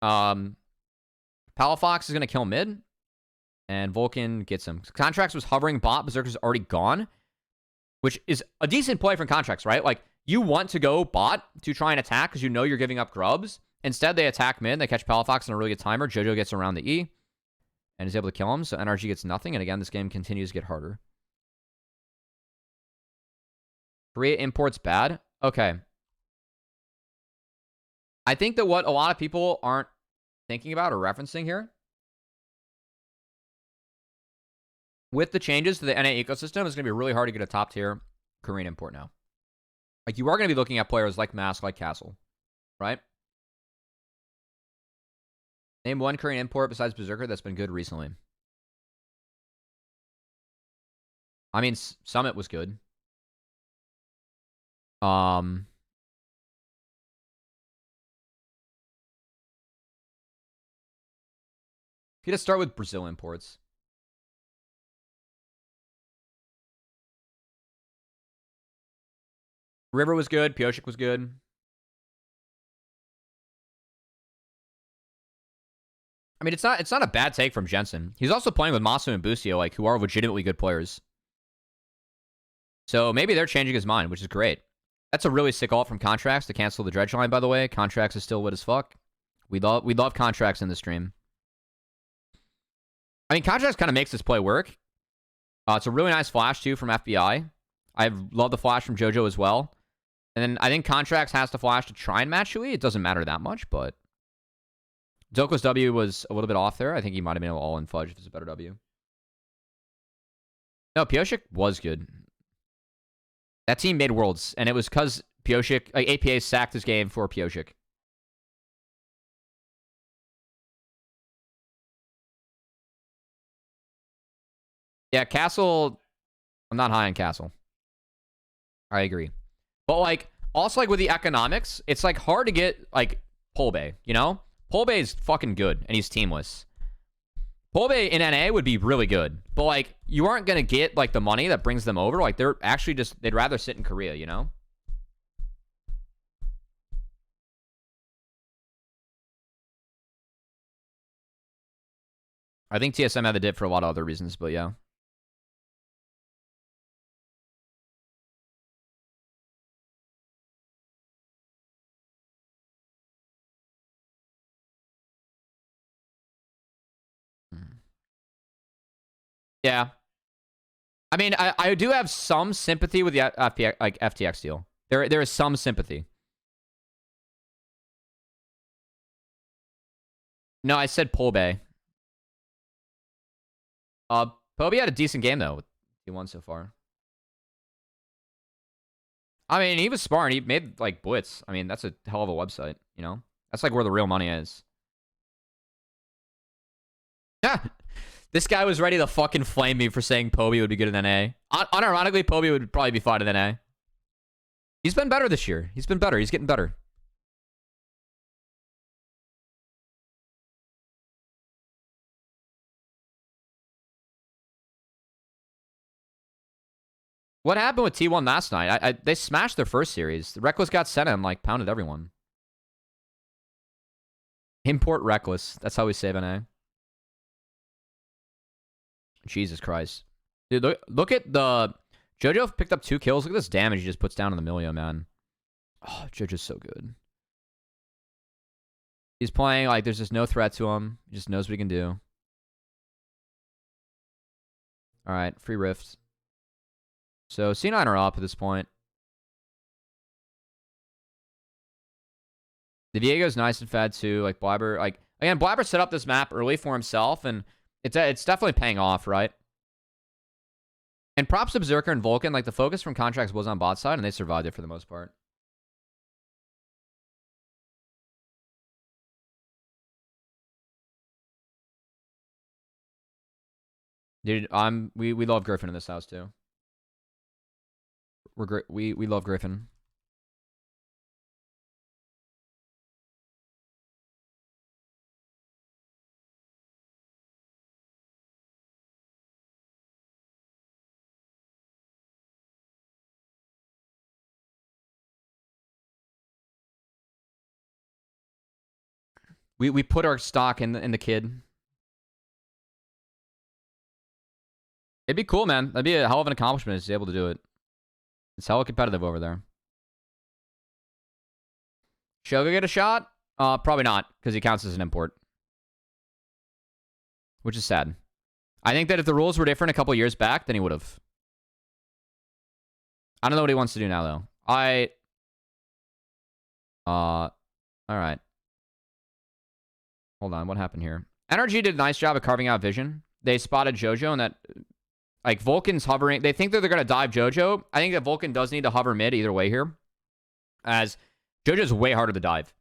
Palafox is going to kill mid. And Vulcan gets him. Contracts was hovering bot. Berserker's already gone. Which is a decent play from Contracts, right? Like, you want to go bot to try and attack because you know you're giving up grubs. Instead, they attack mid. They catch Palafox on a really good timer. JoJo gets around the E. And is able to kill him. So NRG gets nothing. And again, this game continues to get harder. Korea imports bad. Okay. I think that what a lot of people aren't thinking about or referencing here, with the changes to the NA ecosystem, it's going to be really hard to get a top tier Korean import now. Like, you are going to be looking at players like Mask, like Castle. right? Name one Korean import besides Berserker that's been good recently. I mean, Summit was good. You gotta start with Brazil imports. River was good. Pioshik was good. I mean, it's not a bad take from Jensen. He's also playing with Masu and Busio, like, who are legitimately good players. So maybe they're changing his mind, which is great. That's a really sick ult from Contracts to cancel the dredge line, by the way. Contracts is still lit as fuck. We love Contracts in the stream. I mean, Contracts kind of makes this play work. It's a really nice flash, too, from FBI. I love the flash from JoJo as well. And then I think Contracts has to flash to try and match Shui. It doesn't matter that much, but... Zoko's W was a little bit off there. I think he might have been able to all-in fudge if it's a better W. No, Pioshik was good. That team made worlds, and it was because Pioshik... Like, APA sacked his game for Pioshik. Yeah, Castle... I'm not high on Castle. I agree. But, like, also, like, with the economics, it's, like, hard to get, like, Polbey, you know? Polbey is fucking good, and he's teamless. Polbey in NA would be really good. But, like, you aren't going to get, like, the money that brings them over. Like, they're actually just... They'd rather sit in Korea, you know? I think TSM had the dip for a lot of other reasons, but yeah. Yeah. I mean, I do have some sympathy with the FTX deal. There is some sympathy. No, I said Polbey. Poby had a decent game, though. He won so far. I mean, he was smart. He made, like, Blitz. I mean, that's a hell of a website, you know? That's, like, where the real money is. Yeah. This guy was ready to fucking flame me for saying Poby would be good in NA. Unironically, Poby would probably be fine in NA. He's been better this year. He's been better. He's getting better. What happened with T1 last night? They smashed their first series. The Reckless got sent and, like, pounded everyone. Import Reckless. That's how we save NA. Jesus Christ. Dude, look at the... JoJo picked up 2 kills. Look at this damage he just puts down in the Milio, man. Oh, JoJo's so good. He's playing like there's just no threat to him. He just knows what he can do. Alright, free rift. So C9 are up at this point. The Diego's nice and fed too. Like Blabber, like again, Blabber set up this map early for himself, and it's definitely paying off, right? And props to Berserker and Vulcan. Like the focus from Contracts was on bot side, and they survived it for the most part. Dude, we love Griffin in this house too. We love Griffin. We put our stock in the kid. It'd be cool, man. That'd be a hell of an accomplishment if he's able to do it. It's hella competitive over there. Shoga get a shot? Probably not, because he counts as an import. Which is sad. I think that if the rules were different a couple years back, then he would have. I don't know what he wants to do now, though. Alright. Hold on, what happened here? NRG did a nice job of carving out vision. They spotted JoJo, and that... Like, Vulcan's hovering. They think that they're going to dive JoJo. I think that Vulcan does need to hover mid either way here. As JoJo's way harder to dive.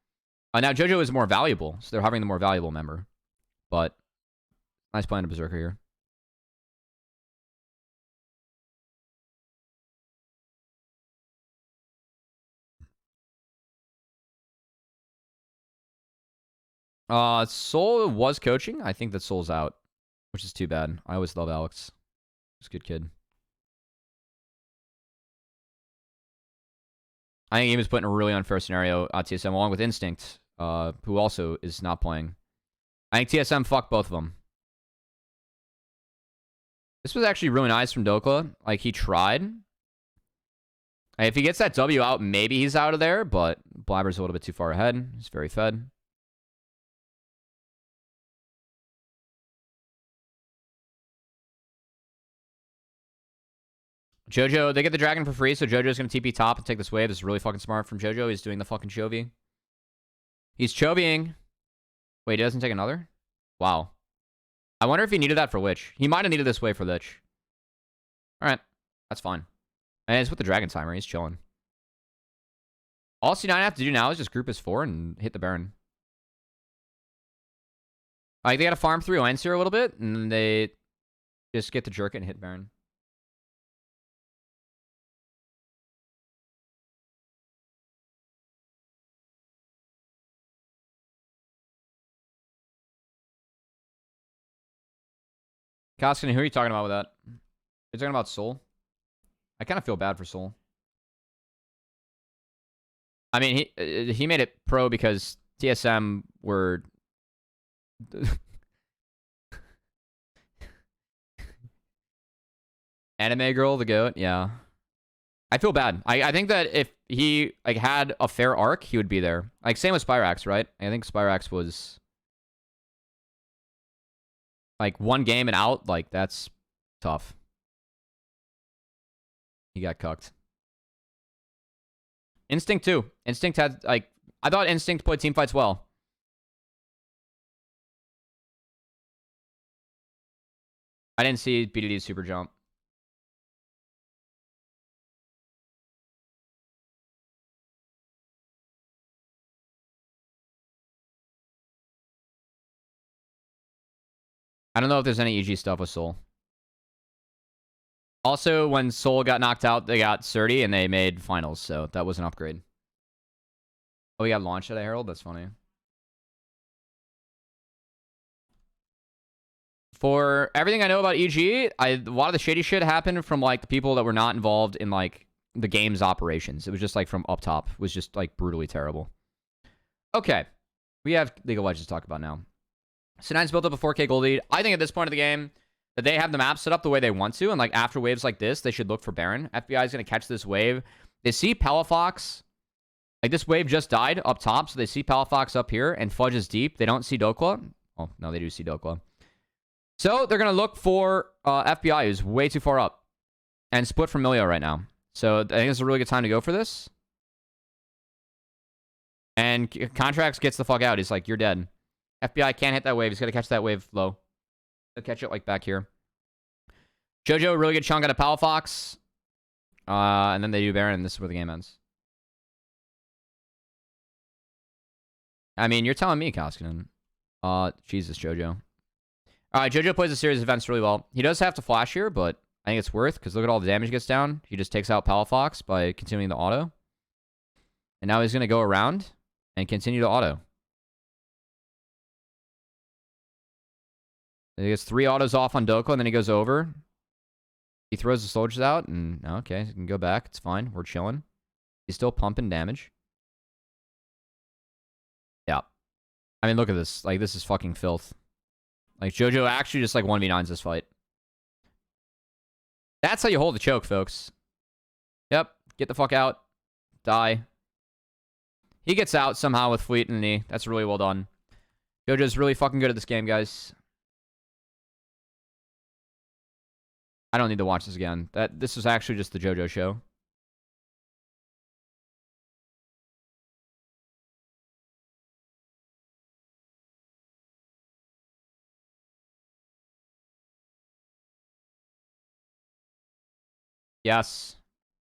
Now JoJo is more valuable, so they're having the more valuable member. But nice playing a Berserker here. Soul was coaching. I think that Soul's out, which is too bad. I always love Alex. He's a good kid. I think he was put in a really unfair scenario at TSM, along with Instinct, who also is not playing. I think TSM fucked both of them. This was actually really nice from Dokla. Like, he tried. If he gets that W out, maybe he's out of there, but Blabber's a little bit too far ahead. He's very fed. Jojo, they get the dragon for free, so Jojo's going to TP top and take this wave. This is really fucking smart from Jojo. He's doing the fucking Chovy. He's Chovying. Wait, he doesn't take another? Wow. I wonder if he needed that for Lich. He might have needed this wave for Lich. Alright. That's fine. And it's with the dragon timer. He's chilling. All C9 have to do now is just group his 4 and hit the Baron. Like, they got to farm 3 lands here a little bit, and then they just get to jerk it and hit Baron. Koskinen, who are you talking about with that? You're talking about Soul? I kind of feel bad for Soul. I mean, he made it pro because TSM were... Anime girl, the goat? Yeah. I feel bad. I think that if he like had a fair arc, he would be there. Like, same with Spyrax, right? I think Spyrax was... like, one game and out, like, that's tough. He got cucked. Instinct, too. Instinct had, like... I thought Instinct played team fights well. I didn't see BDD's super jump. I don't know if there's any EG stuff with Soul. Also, when Soul got knocked out, they got Surdy and they made finals, so that was an upgrade. Oh, we got launched at a Herald? That's funny. For everything I know about EG, a lot of the shady shit happened from, like, the people that were not involved in, like, the game's operations. It was just, like, from up top. It was just, like, brutally terrible. Okay. We have League of Legends to talk about now. C9's built up a 4K gold lead. I think at this point of the game that they have the map set up the way they want to, and like after waves like this, they should look for Baron. FBI is going to catch this wave. They see Palafox. Like, this wave just died up top, so they see Palafox up here, and Fudge is deep. They don't see Dokla. Oh, no, they do see Dokla. So they're going to look for FBI, who's way too far up, and split from Milio right now. So I think it's a really good time to go for this. And Contracts gets the fuck out. He's like, you're dead. FBI can't hit that wave. He's got to catch that wave low. He'll catch it, like, back here. Jojo, really good chunk out of Palafox. And then they do Baron, and this is where the game ends. I mean, you're telling me, Koskinen. Jesus, Jojo. Alright, Jojo plays a series of events really well. He does have to flash here, but I think it's worth, because look at all the damage he gets down. He just takes out Palafox by continuing the auto. And now he's going to go around and continue to auto. He gets 3 autos off on Dokla, and then he goes over. He throws the soldiers out, and okay, he can go back. It's fine. We're chilling. He's still pumping damage. Yeah. I mean, look at this. Like, this is fucking filth. Like, Jojo actually just, like, 1v9s this fight. That's how you hold the choke, folks. Yep. Get the fuck out. Die. He gets out somehow with Fleet and a knee. That's really well done. Jojo's really fucking good at this game, guys. I don't need to watch this again. This is actually just the JoJo show. Yes.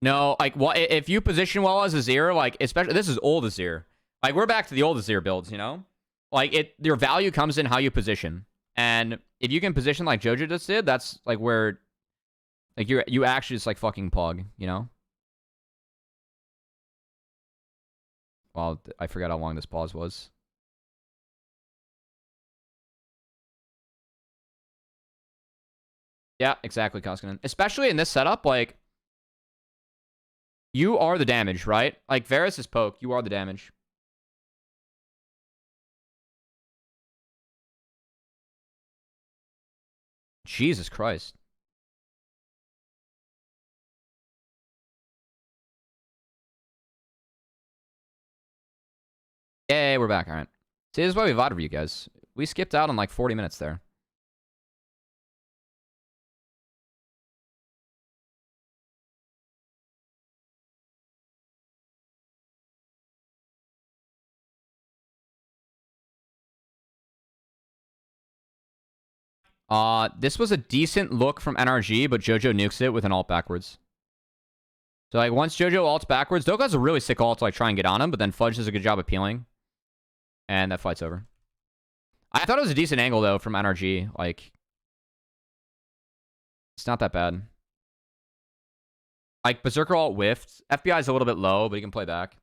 No, like, what if you position well as Azir, like, especially this is old Azir. Like, we're back to the old Azir builds, you know? Like, your value comes in how you position. And if you can position like JoJo just did, that's, like, where... Like, you actually just, like, fucking pog, you know? Well, I forgot how long this pause was. Yeah, exactly, Koskinen. Especially in this setup, like... You are the damage, right? Like, Varus is poke. You are the damage. Jesus Christ. Yay, we're back. All right. See, this is why we VoD for you guys. We skipped out on like 40 minutes there. This was a decent look from NRG, but JoJo nukes it with an ult backwards. So, like, once JoJo ults backwards, Doka has a really sick ult to, like, try and get on him, but then Fudge does a good job of peeling. And that fight's over. I thought it was a decent angle, though, from NRG. Like, it's not that bad. Like, Berserker ult whiffed. FBI is a little bit low, but he can play back.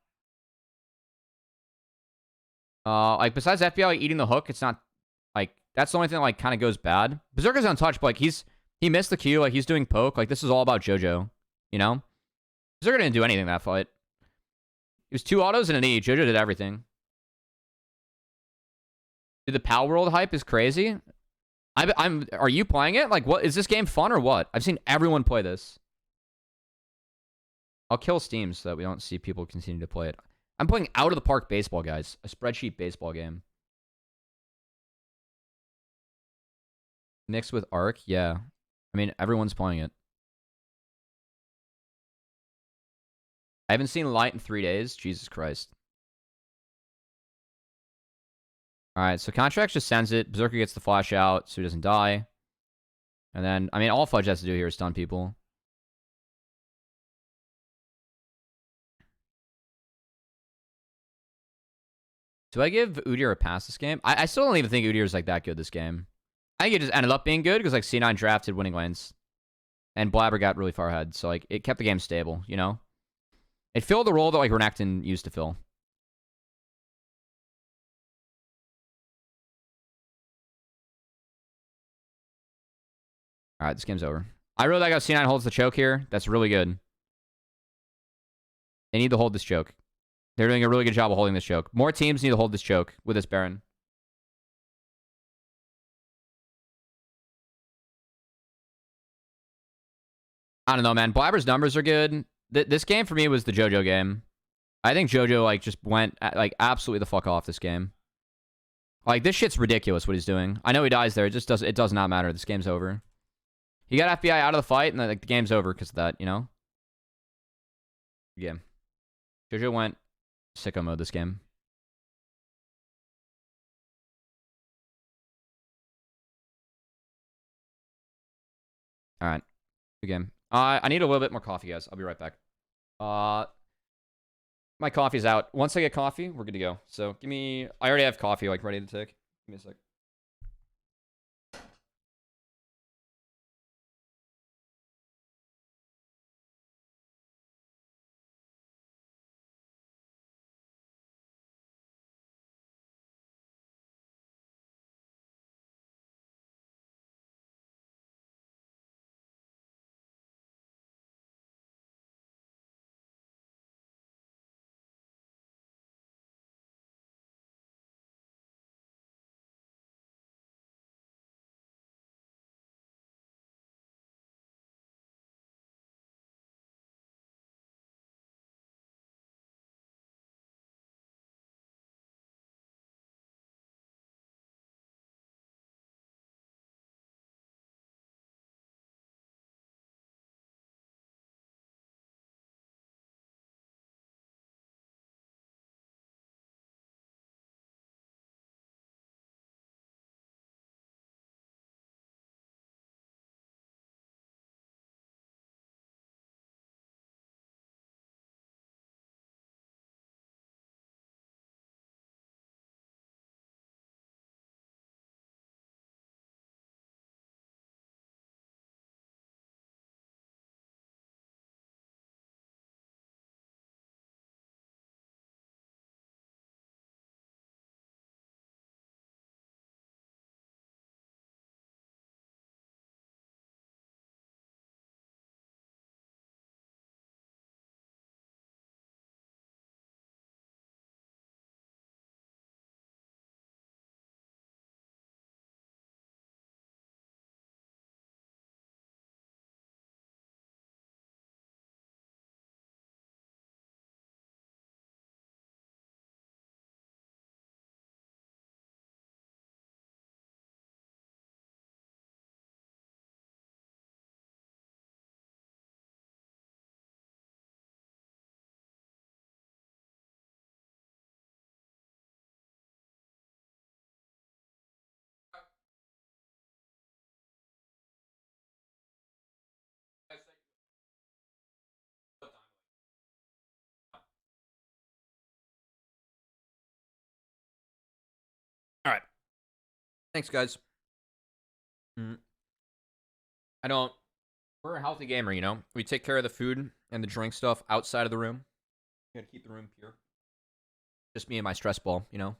Like, besides FBI eating the hook, it's not, like, that's the only thing that, like, kind of goes bad. Berserker's untouched, but, like, he missed the Q. Like, he's doing poke. Like, this is all about JoJo, you know? Berserker didn't do anything that fight. It was 2 autos and an E. JoJo did everything. Dude, the Pal World hype is crazy. Are you playing it? Like, what is this game fun or what? I've seen everyone play this. I'll kill Steam so that we don't see people continue to play it. I'm playing Out of the Park Baseball, guys. A spreadsheet baseball game. Mixed with Arc? Yeah. I mean, everyone's playing it. I haven't seen Light in 3 days. Jesus Christ. Alright, so Contracts just sends it. Berserker gets the flash out so he doesn't die. And then, I mean, all Fudge has to do here is stun people. Do I give Udyr a pass this game? I still don't even think Udyr is like that good this game. I think it just ended up being good because like C9 drafted winning lanes. And Blabber got really far ahead. So like it kept the game stable, you know? It filled the role that like Renekton used to fill. Alright, this game's over. I really like how C9 holds the choke here. That's really good. They need to hold this choke. They're doing a really good job of holding this choke. More teams need to hold this choke with this Baron. I don't know, man. Blabber's numbers are good. This game for me was the JoJo game. I think JoJo like just went like absolutely the fuck off this game. Like this shit's ridiculous what he's doing. I know he dies there. It does not matter. This game's over. He got FBI out of the fight and then, like the game's over because of that, you know? Yeah. JoJo went sicko mode this game. Alright. Good game. I need a little bit more coffee, guys. I'll be right back. My coffee's out. Once I get coffee, we're good to go. So give me... I already have coffee, like, ready to take. Give me a sec. Thanks, guys. I don't... We're a healthy gamer, you know? We take care of the food and the drink stuff outside of the room. We gotta keep the room pure. Just me and my stress ball, you know?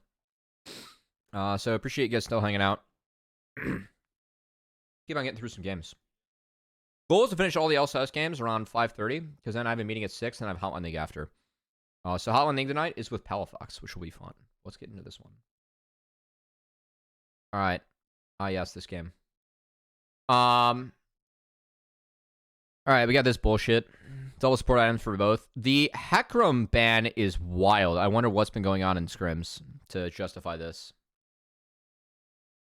So appreciate you guys still hanging out. Keep on getting through some games. Goal is to finish all the LCS games around 5:30, because then I have a meeting at 6 and I have Hotline League after. So Hotline League tonight is with Palafox, which will be fun. Let's get into this one. Alright. Yes, this game. Alright, we got this bullshit. Double support items for both. The Hecarim ban is wild. I wonder what's been going on in scrims to justify this.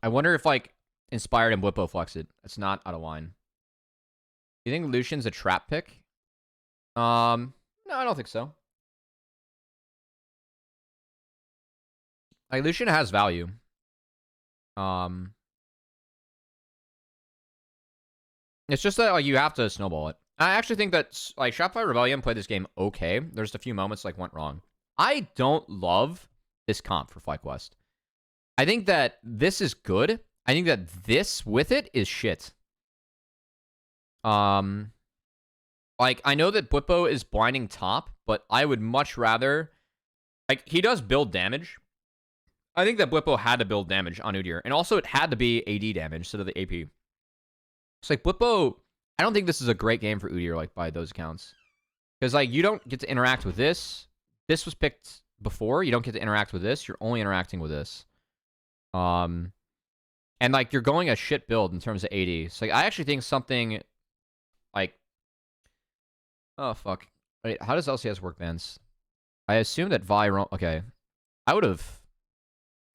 I wonder if, like, Inspired and Whippo flex it. It's not out of line. Do you think Lucian's a trap pick? No, I don't think so. Like, Lucian has value. It's just that, like, you have to snowball it. I actually think that, like, Shopify Rebellion played this game okay. There's a few moments, like, went wrong. I don't love this comp for FlyQuest. I think that this is good. I think that this with it is shit. Like, I know that Bwipo is blinding top, but I would much rather... Like, he does build damage. I think that Bwipo had to build damage on Udyr. And also, it had to be AD damage instead of the AP. It's like, Bwipo... I don't think this is a great game for Udyr, like, by those accounts. Because, like, you don't get to interact with this. This was picked before. You don't get to interact with this. You're only interacting with this. And, like, you're going a shit build in terms of AD. So, like, I actually think something... Like... Oh, fuck. Wait, how does LCS work, bans? I assume that Vi... Okay. I would have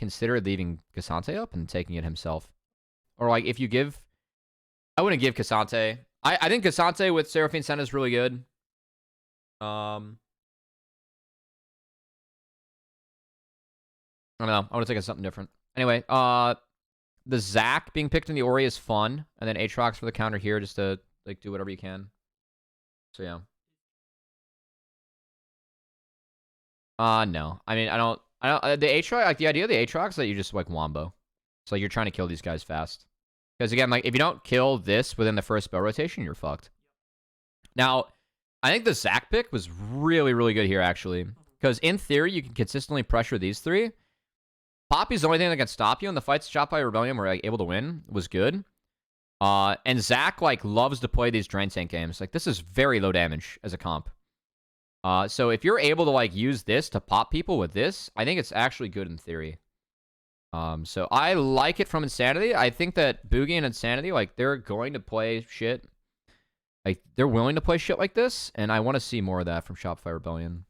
considered leaving Cassante up and taking it himself. Or, like, if you give... I wouldn't give Cassante. I think Cassante with Seraphine Senna is really good. I don't know. I want to take something different. Anyway, the Zac being picked in the Ori is fun. And then Aatrox for the counter here just to, like, do whatever you can. So, yeah. No. I mean, I don't... the Aatrox, like, the idea of the Aatrox is that you just, like, wombo. So, like, you're trying to kill these guys fast. Because, again, like, if you don't kill this within the first spell rotation, you're fucked. Now, I think the Zac pick was really, really good here, actually. Because, in theory, you can consistently pressure these three. Poppy's the only thing that can stop you, and the fights Shopify Rebellion were, like, able to win was good. And Zac, like, loves to play these Drain Tank games. Like, this is very low damage as a comp. So if you're able to, like, use this to pop people with this, I think it's actually good in theory. So I like it from Insanity. I think that Boogie and Insanity, like, they're going to play shit. Like, they're willing to play shit like this, and I want to see more of that from Shopify Rebellion.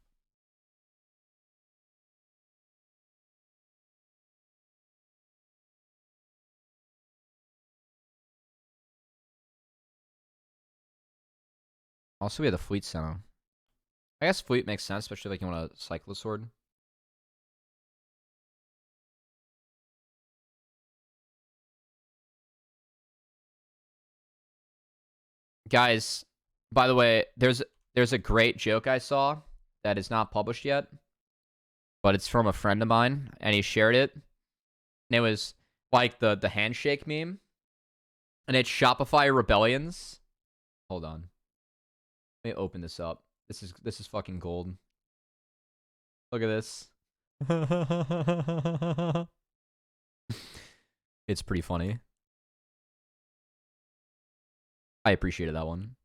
Also, we have the Fleet Center. I guess Fleet makes sense, especially like you want a Cyclosword. Guys, by the way, there's a great joke I saw that is not published yet, but it's from a friend of mine, and he shared it. And it was like the handshake meme, and it's Shopify Rebellions. Hold on, let me open this up. This is fucking gold. Look at this. It's pretty funny. I appreciated that one.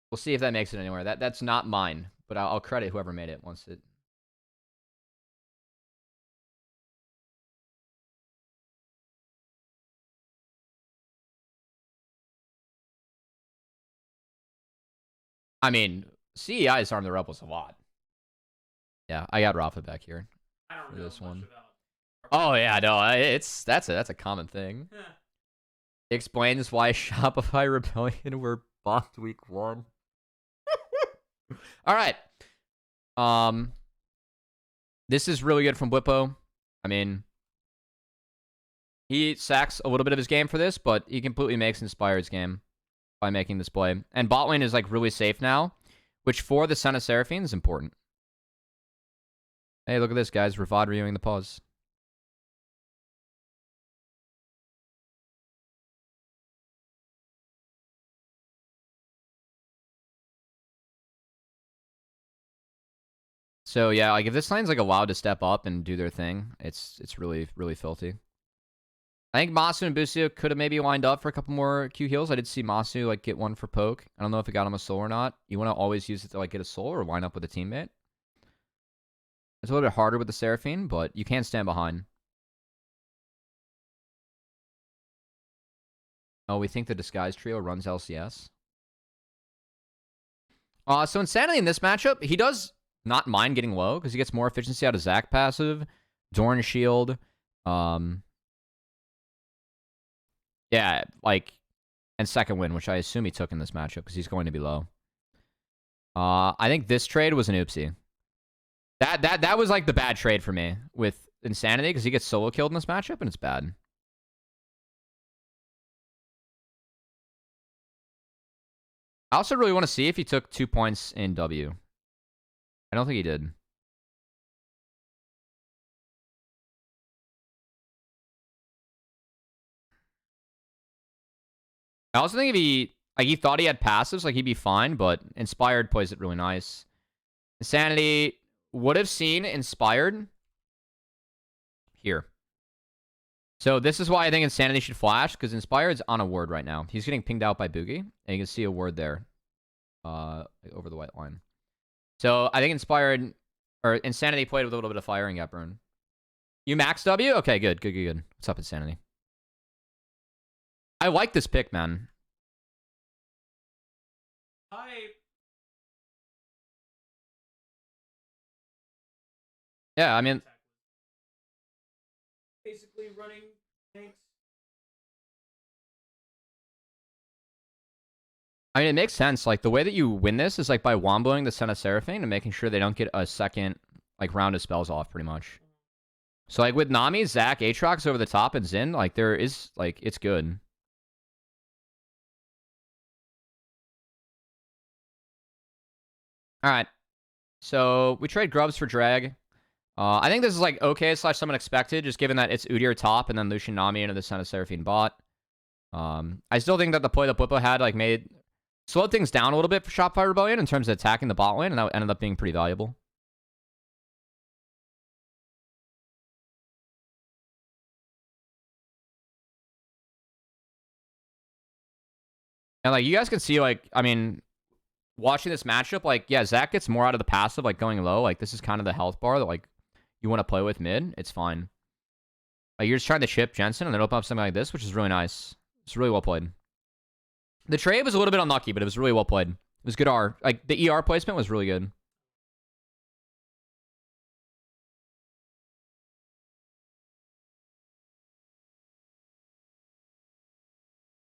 We'll see if that makes it anywhere. That's not mine, but I'll credit whoever made it once it... I mean, CEI's Arm the Rebels a lot. Yeah, I got Rafa back here. I don't for know this much one. about. Oh yeah, no, that's a common thing. It explains why Shopify Rebellion were bombed week 1. All right. This is really good from Bwipo. I mean, he sacks a little bit of his game for this, but he completely makes Inspired's game by making this play. And bot lane is, like, really safe now, which for the Senna Seraphine is important. Hey, look at this, guys. We're VoD reviewing the pause. So yeah, like if this lane's like allowed to step up and do their thing, it's really, really filthy. I think Masu and Busio could have maybe lined up for a couple more Q heals. I did see Masu like get one for poke. I don't know if it got him a soul or not. You want to always use it to like get a soul or line up with a teammate. It's a little bit harder with the Seraphine, but you can't stand behind. Oh, we think the Disguise Trio runs LCS. So Insanity in this matchup, he does not mind getting low because he gets more efficiency out of Zac passive, Dorn Shield. Yeah, like, and second win, which I assume he took in this matchup because he's going to be low. I think this trade was an oopsie. That was like the bad trade for me with Insanity because he gets solo killed in this matchup and it's bad. I also really want to see if he took 2 points in W. I don't think he did. I also think if he thought he had passives, like he'd be fine, but Inspired plays it really nice. Insanity would have seen Inspired here. So this is why I think Insanity should flash, because Inspired's on a ward right now. He's getting pinged out by Boogie, and you can see a ward there. Over the white line. So I think Inspired, or Insanity played with a little bit of fire and got burned. You max W? Okay, good. What's up, Insanity? I like this pick, man. Yeah, I mean, Basically running tanks. it makes sense. Like, the way that you win this is, like, by womboing the Son of Seraphine and making sure they don't get a second, like, round of spells off, pretty much. So, like, with Nami, Zac, Aatrox over the top, and Xin, like, there is, like, it's good. Alright. So, we trade Grubs for Drag. I think this is, like, okay / somewhat expected, just given that it's Udyr top and then Lucian Nami into the Son of Seraphine bot. I still think that the play that Blippo had, like, slowed things down a little bit for Shopify Rebellion in terms of attacking the bot lane, and that ended up being pretty valuable. And, like, you guys can see, like, I mean, watching this matchup, like, yeah, Zac gets more out of the passive, like, going low. Like, this is kind of the health bar that, like, you want to play with mid. It's fine. Like, you're just trying to chip Jensen and then open up something like this, which is really nice. It's really well played. The trade was a little bit unlucky, but it was really well played. It was good R. Like, the ER placement was really good.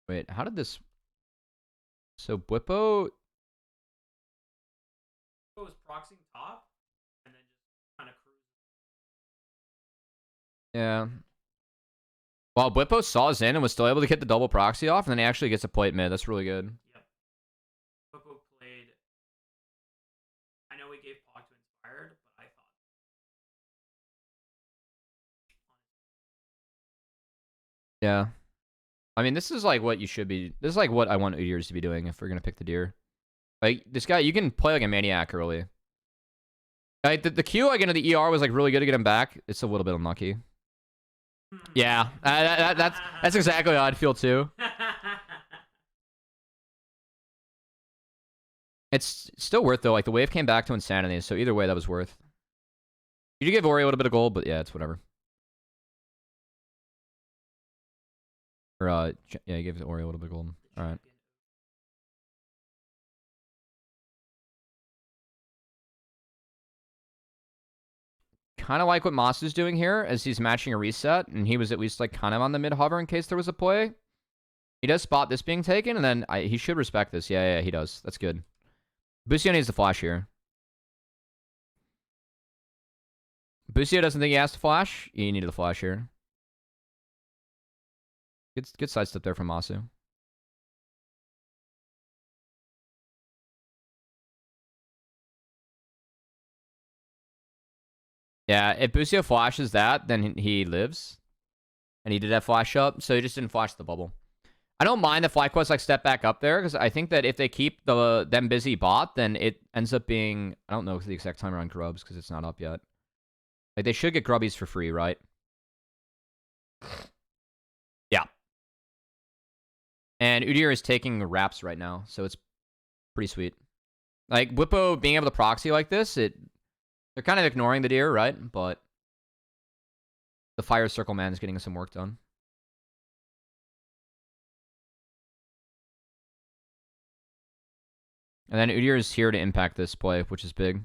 Wait, how did this... So, Blippo... Was proxying top, and then just kind of cruise. Yeah. Well, Blippo saw Xin and was still able to get the double proxy off, and then he actually gets a plate mid. That's really good. Yep. Poco played. I know we gave Pog to Inspired, but I thought. Yeah. I mean, this is like what you should be... This is like what I want Udyrs to be doing if we're going to pick the deer. Like, this guy, you can play like a maniac early. Like, the Q, like, into the ER was like really good to get him back. It's a little bit unlucky. Yeah, that's exactly how I'd feel too. It's still worth though. Like, the wave came back to Insanity, so either way, that was worth. You did give Ori a little bit of gold, but yeah, it's whatever. Or yeah, you gave Ori a little bit of gold. All right. Kind of like what Moss is doing here, as he's matching a reset, and he was at least like kind of on the mid hover in case there was a play. He does spot this being taken, and then he should respect this. Yeah, he does. That's good. Busio needs to flash here. Busio doesn't think he has to flash. He needed the flash here. Good sidestep there from Masu. Yeah, if Busio flashes that, then he lives. And he did have flash up, so he just didn't flash the bubble. I don't mind the FlyQuest like step back up there, because I think that if they keep them busy bot, then it ends up being... I don't know the exact timer on Grubs, because it's not up yet. Like, they should get Grubbies for free, right? Yeah. And Udyr is taking wraps right now, so it's pretty sweet. Like, Whippo being able to proxy like this, they're kind of ignoring the deer, right? But the Fire Circle man is getting some work done. And then Udyr is here to impact this play, which is big.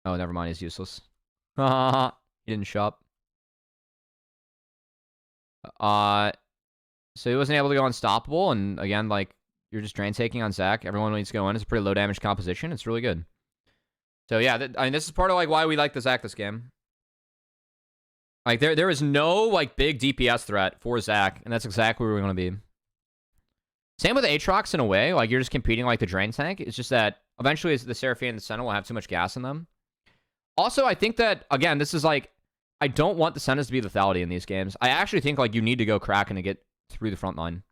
Oh, never mind. He's useless. He didn't shop. So he wasn't able to go unstoppable. And again, like, you're just drain taking on Zach. Everyone needs to go in. It's a pretty low damage composition. It's really good. So yeah, I mean, this is part of like why we like the Zach this game. Like, there is no like big DPS threat for Zach, and that's exactly where we want to be. Same with Aatrox in a way. Like, you're just competing like the drain tank. It's just that eventually the Seraphine and the Senna will have too much gas in them. Also, I think that, again, this is like, I don't want the Sennas to be lethality in these games. I actually think like you need to go Kraken to get through the front line.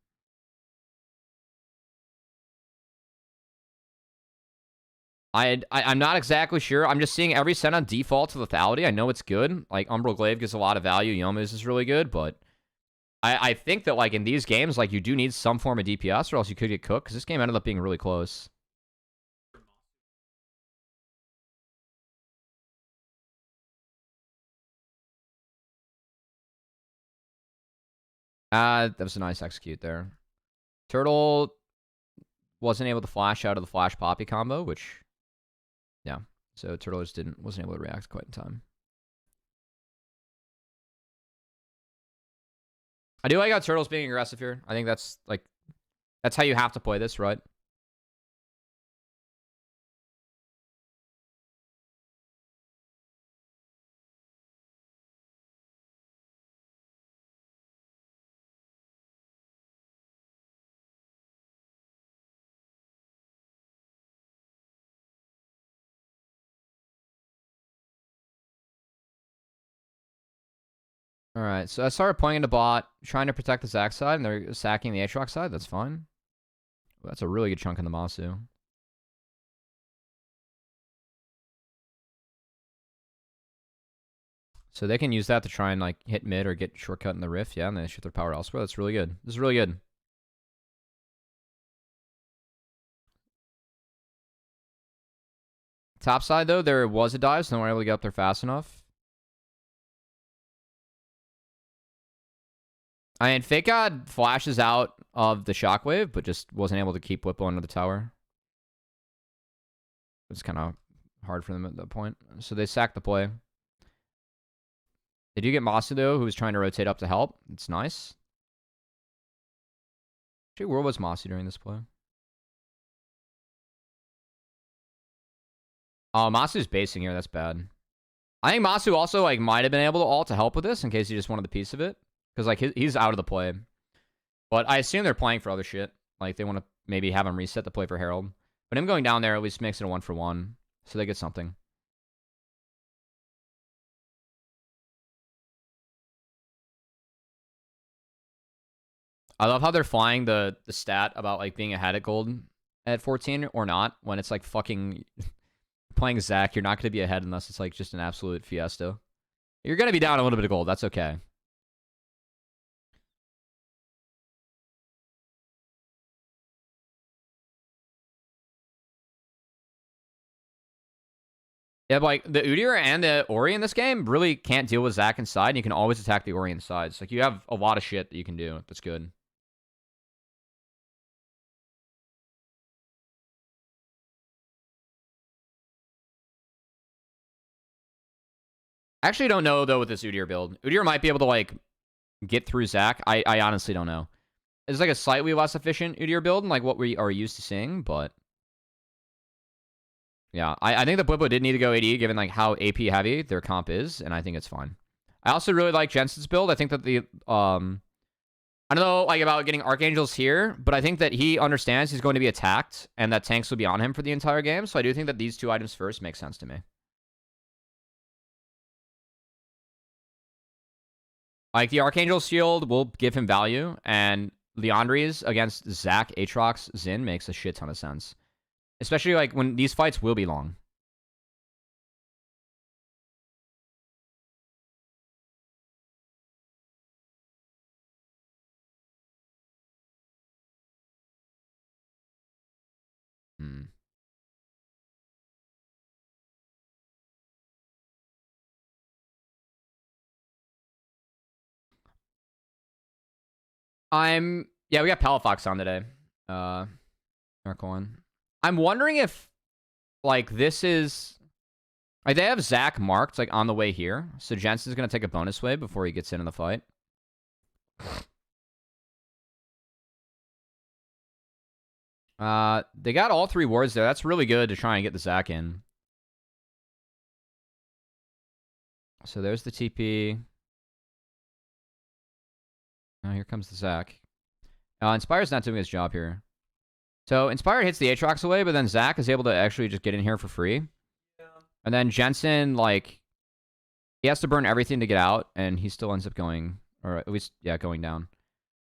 I'm not exactly sure. I'm just seeing every Senna default to lethality. I know it's good. Like, Umbral Glaive gives a lot of value. Yomu's is really good, but I think that, like, in these games, like, you do need some form of DPS or else you could get cooked, because this game ended up being really close. That was a nice execute there. Turtle wasn't able to flash out of the Flash Poppy combo, which, yeah. So Turtle just wasn't able to react quite in time. I do like how Turtle's being aggressive here. I think that's how you have to play this, right? Alright, so I started playing into bot, trying to protect the Zac side, and they're sacking the Aatrox side. That's fine. Well, that's a really good chunk in the Masu. So they can use that to try and like hit mid or get shortcut in the Rift, yeah, and they shift their power elsewhere. That's really good. This is really good. Top side, though, there was a dive, so they weren't able to get up there fast enough. I mean, Fake God flashes out of the Shockwave, but just wasn't able to keep Whippo under the tower. It's kind of hard for them at that point. So they sack the play. They do get Masu, though, who was trying to rotate up to help. It's nice. Actually, where was Masu during this play? Oh, Masu's basing here. That's bad. I think Masu also like might have been able to ult to help with this in case he just wanted the piece of it. Because like he's out of the play. But I assume they're playing for other shit. Like they want to maybe have him reset the play for Herald. But him going down there at least makes it a 1-for-1. So they get something. I love how they're flying the stat about like being ahead at gold at 14 or not. When it's like fucking playing Zac, you're not going to be ahead unless it's like just an absolute fiesta. You're going to be down a little bit of gold. That's okay. Yeah, but like the Udyr and the Ori in this game really can't deal with Zac inside, and you can always attack the Ori inside. So like you have a lot of shit that you can do. That's good. I actually don't know though with this Udyr build. Udyr might be able to like get through Zac. I honestly don't know. It's like a slightly less efficient Udyr build than like what we are used to seeing, but yeah, I think the Blippo did need to go AD given like how AP heavy their comp is, and I think it's fine. I also really like Jensen's build. I think that the I don't know like about getting Archangels here, but I think that he understands he's going to be attacked and that tanks will be on him for the entire game. So I do think that these two items first make sense to me. Like, the Archangel Shield will give him value, and Leandri's against Zac, Aatrox, Xin makes a shit ton of sense. Especially, like, when these fights will be long. Hmm. Yeah, we got Palafox on today. Narcoin. I'm wondering if, like, this is... Like, they have Zac marked, like, on the way here. So Jensen's going to take a bonus wave before he gets into the fight. They got all 3 wards there. That's really good to try and get the Zac in. So there's the TP. Oh, here comes the Zac. Inspire's not doing his job here. So Inspire hits the Aatrox away, but then Zac is able to actually just get in here for free. Yeah. And then Jensen, like, he has to burn everything to get out, and he still ends up going, or at least, yeah, going down.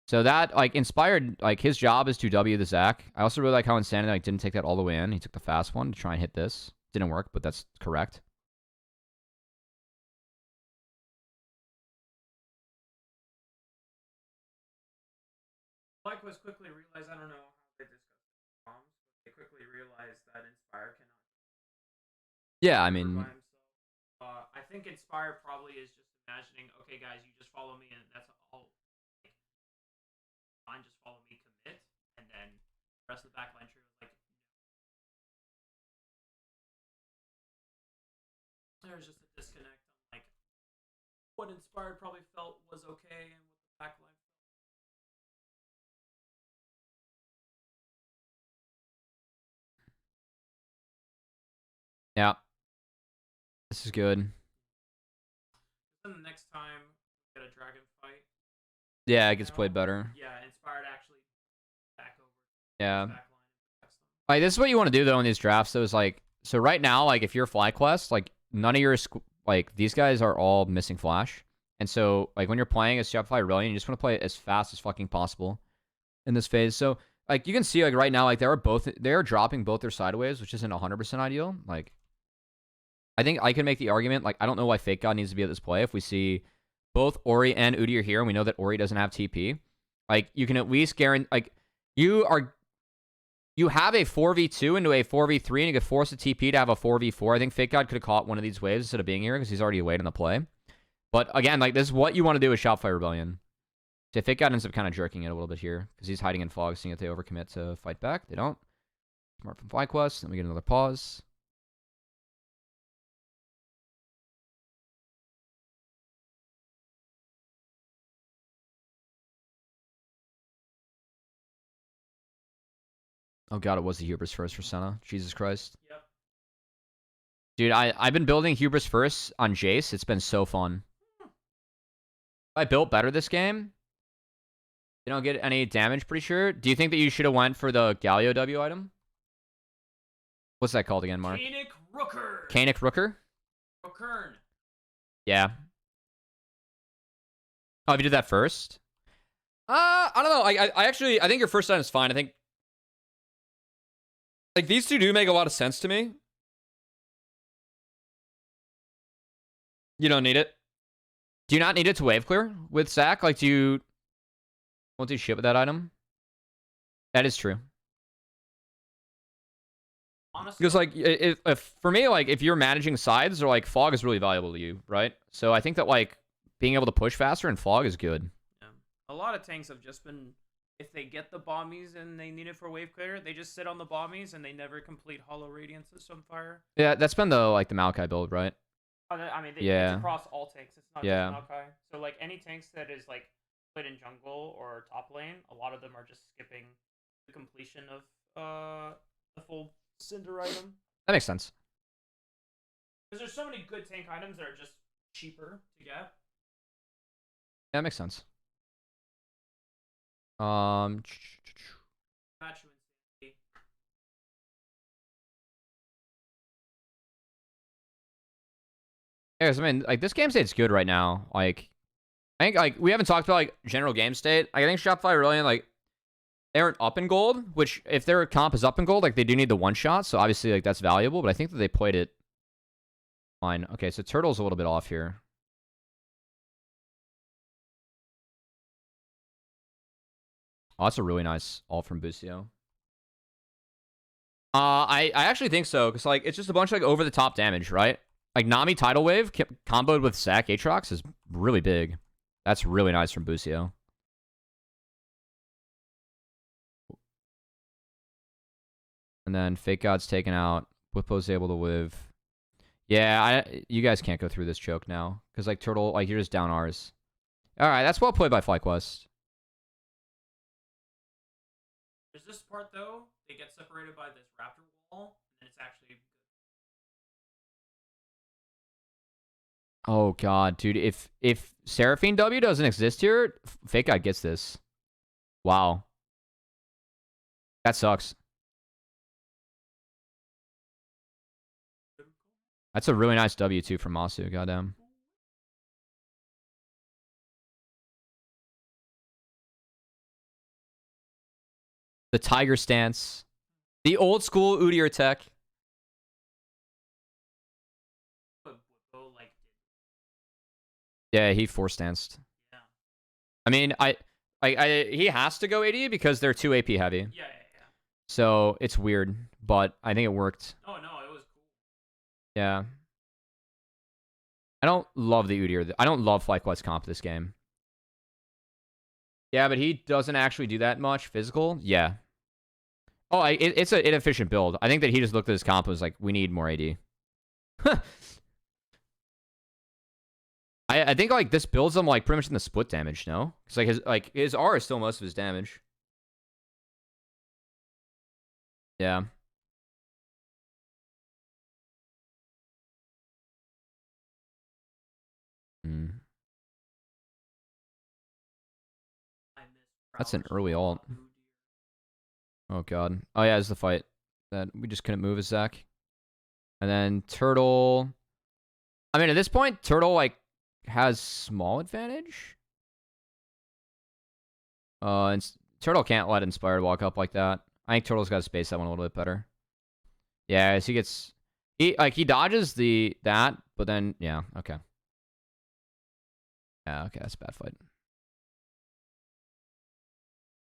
So that, like, Inspired, like, his job is to W the Zac. I also really like how Insanity, like, didn't take that all the way in. He took the fast one to try and hit this. Didn't work, but that's correct. Likewise, quickly realized, I don't know how they discussed bombs, but they quickly realized that Inspire cannot Yeah, I cover mean, by himself. I think Inspire probably is just imagining, okay, guys, you just follow me, and that's all. Like, fine, just follow me, commit, and then the rest of the backline trio is like, there's just a disconnect on like what Inspired probably felt was okay and what the backline. yeah. This is good. Then the next time we get a dragon fight. Yeah, it gets played better. Yeah, Inspired actually back over. Yeah. Backline. Like, this is what you want to do, though, in these drafts. So it's like, so right now, like, if you're FlyQuest, like, none of your, like, these guys are all missing Flash. And so, like, when you're playing as Shopify Aurelion, you just want to play it as fast as fucking possible in this phase. So, like, you can see, like, right now, like, they're dropping both their sideways, which isn't 100% ideal. Like, I think I can make the argument, like, I don't know why Fake God needs to be at this play. If we see both Ori and Udi are here, and we know that Ori doesn't have TP, like, you can at least guarantee, like, you have a 4v2 into a 4v3, and you could force a TP to have a 4v4. I think Fake God could have caught one of these waves instead of being here, because he's already away in the play. But, again, like, this is what you want to do with Shopify Rebellion. So Fake God ends up kind of jerking it a little bit here, because he's hiding in fog, seeing if they overcommit to fight back. They don't. Smart from FlyQuest. Then we get another pause. Oh god, it was the Hubris first for Senna. Jesus Christ. Yep. Dude, I've been building Hubris first on Jace. It's been so fun. I built better this game. You don't get any damage, pretty sure. Do you think that you should have went for the Galio W item? What's that called again, Mark? Kaenic Rooker. Kaenic Rooker? Rookern. Yeah. Oh, if you did that first? I don't know. I think your first item is fine. I think, like, these two do make a lot of sense to me. You don't need it. Do you not need it to wave clear with Zac? Like, do you won't do shit with that item? That is true. Honestly, Because, like, if for me, like, if you're managing sides, or, like, fog is really valuable to you, right? So I think that, like, being able to push faster in fog is good. yeah. A lot of tanks have just been, if they get the bombies and they need it for wave clear, they just sit on the bombies and they never complete Hollow Radiance of Sunfire. Yeah, that's been the, like, the Maokai build, right? I mean, Yeah. it's across all tanks. It's not Yeah. just Maokai. So, like, any tanks that is, like, played in jungle or top lane, a lot of them are just skipping the completion of the full Cinder item. That makes sense. Because there's so many good tank items that are just cheaper to get. Yeah, that makes sense. Match you insanity. Yeah, 'cause, I mean, like, this game state's good right now. Like, I think like we haven't talked about like general game state. I think Shopify really like they aren't up in gold, which if their comp is up in gold, like they do need the one shot, so obviously like that's valuable, but I think that they played it fine. Okay, so Turtle's a little bit off here. Oh, that's a really nice ult from Busio. I actually think so, because like it's just a bunch of like over the top damage, right? Like Nami Tidal Wave comboed with Zac Aatrox is really big. That's really nice from Busio. And then Fake God's taken out. Whippo's able to live. Yeah, you guys can't go through this choke now. Because, like, Turtle, like, you're just down ours. Alright, that's well played by FlyQuest. There's this part, though. They get separated by this raptor wall, and it's actually good. Oh, God, dude. If Seraphine W doesn't exist here, Fake God gets this. Wow. That sucks. That's a really nice W, too, from Masu. Goddamn. The Tiger Stance. The old school Udyr tech. Yeah, he force stanced. Yeah. I mean, he has to go AD because they're too AP heavy. Yeah. So it's weird, but I think it worked. Oh, no, it was cool. Yeah. I don't love the Udyr. I don't love FlyQuest comp this game. Yeah, but he doesn't actually do that much physical. Yeah. Oh, it's an inefficient build. I think that he just looked at his comp and was like, we need more AD. I think like this builds him like pretty much in the split damage, no? Because like his R is still most of his damage. Yeah. That's an early ult. Oh god. Oh yeah, it's the fight that we just couldn't move as Zac. And then Turtle. I mean, at this point, Turtle like has small advantage. And Turtle can't let Inspired walk up like that. I think Turtle's got to space that one a little bit better. Yeah, as he gets he dodges that, but then yeah, okay. Yeah, okay, that's a bad fight.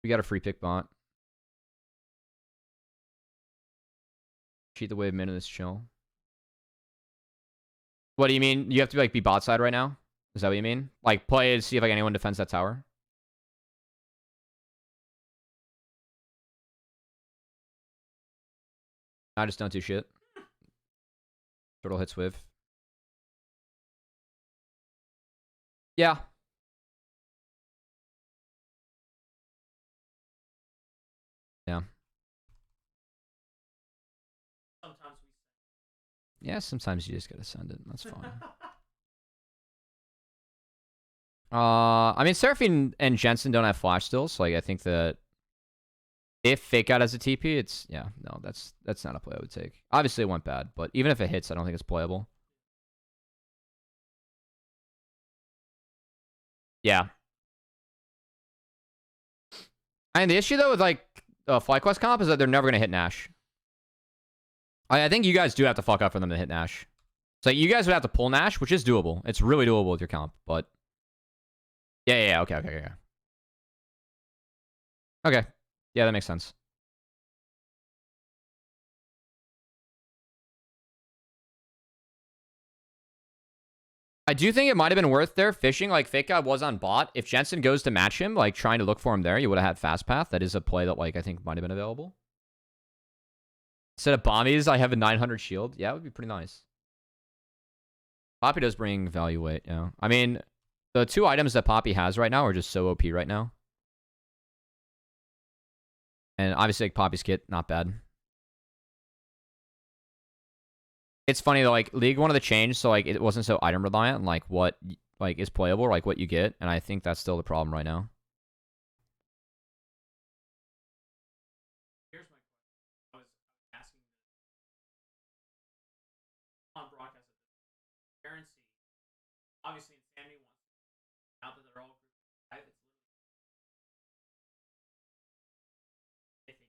We got a free pick bot. Cheat the wave minute is chill. What do you mean? You have to like be bot side right now? Is that what you mean? Like play to see if like anyone defends that tower? I just don't do shit. Turtle hits with. Yeah. Yeah. Yeah, sometimes you just gotta send it. That's fine. I mean, Seraphine and Jensen don't have flash still, so like I think that if Fake Out has a TP, it's yeah, no, that's not a play I would take. Obviously, it went bad, but even if it hits, I don't think it's playable. Yeah. And the issue though with like FlyQuest comp is that they're never gonna hit Nash. I think you guys do have to fuck up for them to hit Nash. So you guys would have to pull Nash, which is doable. It's really doable with your comp, but yeah, okay. Okay. Yeah, that makes sense. I do think it might have been worth there fishing. Like, Fake Guy was on bot. If Jensen goes to match him, like, trying to look for him there, you would have had Fast Path. That is a play that, like, I think might have been available. Instead of Bombies, I have a 900 shield. Yeah, it would be pretty nice. Poppy does bring value weight, yeah. I mean, the two items that Poppy has right now are just so OP right now. And obviously, like, Poppy's kit, not bad. It's funny though, like League wanted to change, so like it wasn't so item reliant on like what like is playable or like what you get, and I think that's still the problem right now. Here's my question. I was asking on broadcast. Transparency. Obviously, Insanity wants now that they're all group 5, it's if they don't.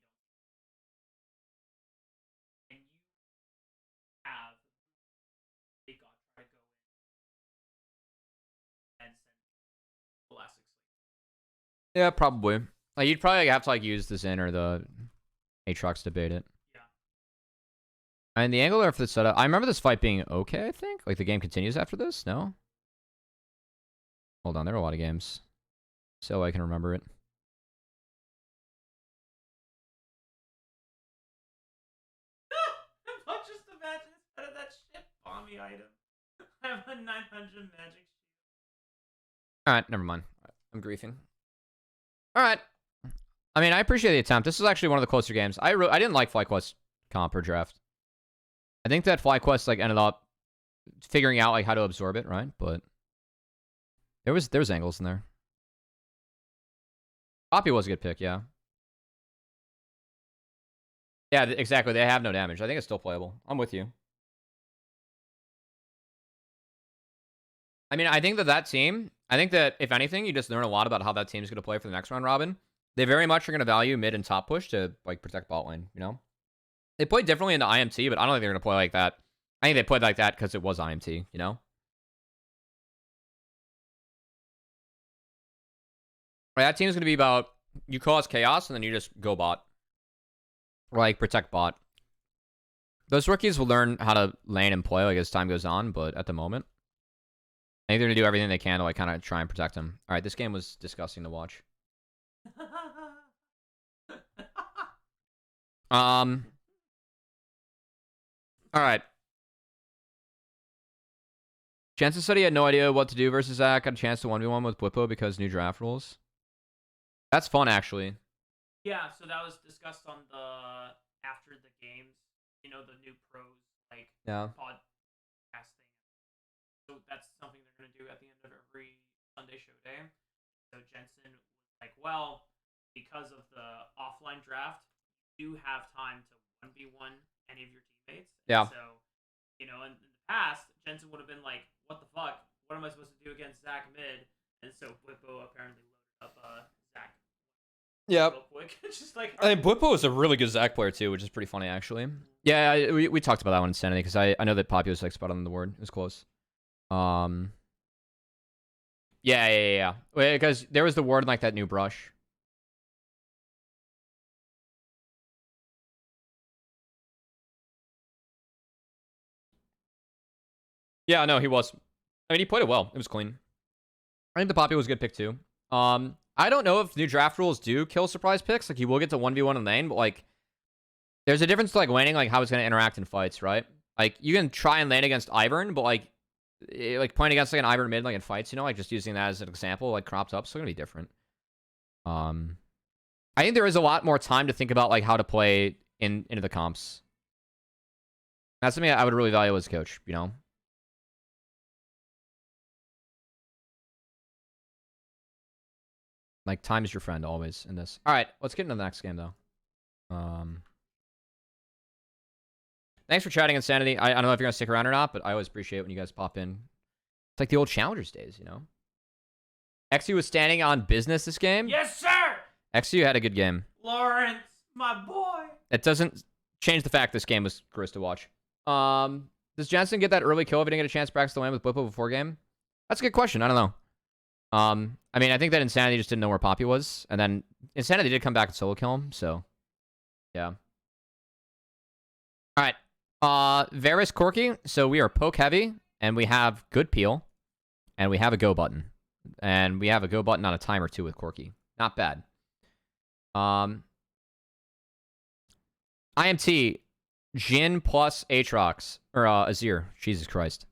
And you have they got try to go in and send Elastic Sleep. Yeah, probably. Like, you'd probably have to like use the Zen or the Aatrox to bait it. Yeah. And the angle there for the setup, I remember this fight being okay, I think. Like, the game continues after this? No? Hold on, there are a lot of games. So I can remember it. But just imagine instead of that shit bomby item, I have a 900 magic shield. Alright, never mind. I'm griefing. Alright. I mean, I appreciate the attempt. This is actually one of the closer games. I didn't like FlyQuest comp or draft. I think that FlyQuest like ended up figuring out like how to absorb it, right? But there was angles in there. Poppy was a good pick, yeah. Yeah, exactly. They have no damage. I think it's still playable. I'm with you. I mean, I think that team, I think that if anything, you just learn a lot about how that team is going to play for the next round robin. They very much are going to value mid and top push to like protect bot lane, you know? They played differently in the IMT, but I don't think they're going to play like that. I think they played like that because it was IMT, you know? Right, that team is going to be about, you cause chaos and then you just go bot. Or like protect bot. Those rookies will learn how to lane and play like as time goes on, but at the moment, I think they're going to do everything they can to like kind of try and protect him. All right, this game was disgusting to watch. All right. Jensen said he had no idea what to do versus Zach. Got a chance to 1v1 with Blippo because new draft rules. That's fun, actually. Yeah, so that was discussed on the after the games. You know, the new pros like podcast thing. So that's something they're gonna do at the end of every Sunday show day. So Jensen was like, well, because of the offline draft, you do have time to 1v1 any of your teammates. Yeah. So, you know, in the past, Jensen would have been like, what the fuck? What am I supposed to do against Zach mid? And so Blippo apparently loaded up Zach. Yeah. Real quick. Just like, I mean, Blippo is a really good Zach player too, which is pretty funny actually. Yeah, we talked about that one in Sanity because I know that Poppy was like spot on the word. It was close. Yeah. Because there was the word in like that new brush. Yeah, no, he was. I mean, he played it well. It was clean. I think the Poppy was a good pick too. I don't know if new draft rules do kill surprise picks. Like, he will get to 1v1 in lane, but like, there's a difference to like laning, like how it's going to interact in fights, right? Like, you can try and lane against Ivern, but like playing against like an Ivern mid, like in fights, you know, like just using that as an example, like cropped up, so it's going to be different. I think there is a lot more time to think about like how to play into the comps. That's something I would really value as a coach, you know? Like, time is your friend always in this. All right, let's get into the next game, though. Thanks for chatting, Insanity. I don't know if you're going to stick around or not, but I always appreciate when you guys pop in. It's like the old Challengers days, you know? XU was standing on business this game. yes, sir! XU had a good game. Lawrence, my boy. It doesn't change the fact this game was gross to watch. Does Jensen get that early kill if he didn't get a chance to practice the land with Blippo before game? That's a good question. I don't know. I mean, I think that Insanity just didn't know where Poppy was, and then Insanity did come back and solo kill him, so yeah. All right, Varus Corki. So we are poke heavy, and we have good peel, and we have a go button, and we have a go button on a timer too with Corki. Not bad. IMT Jhin plus Aatrox or Azir. Jesus Christ.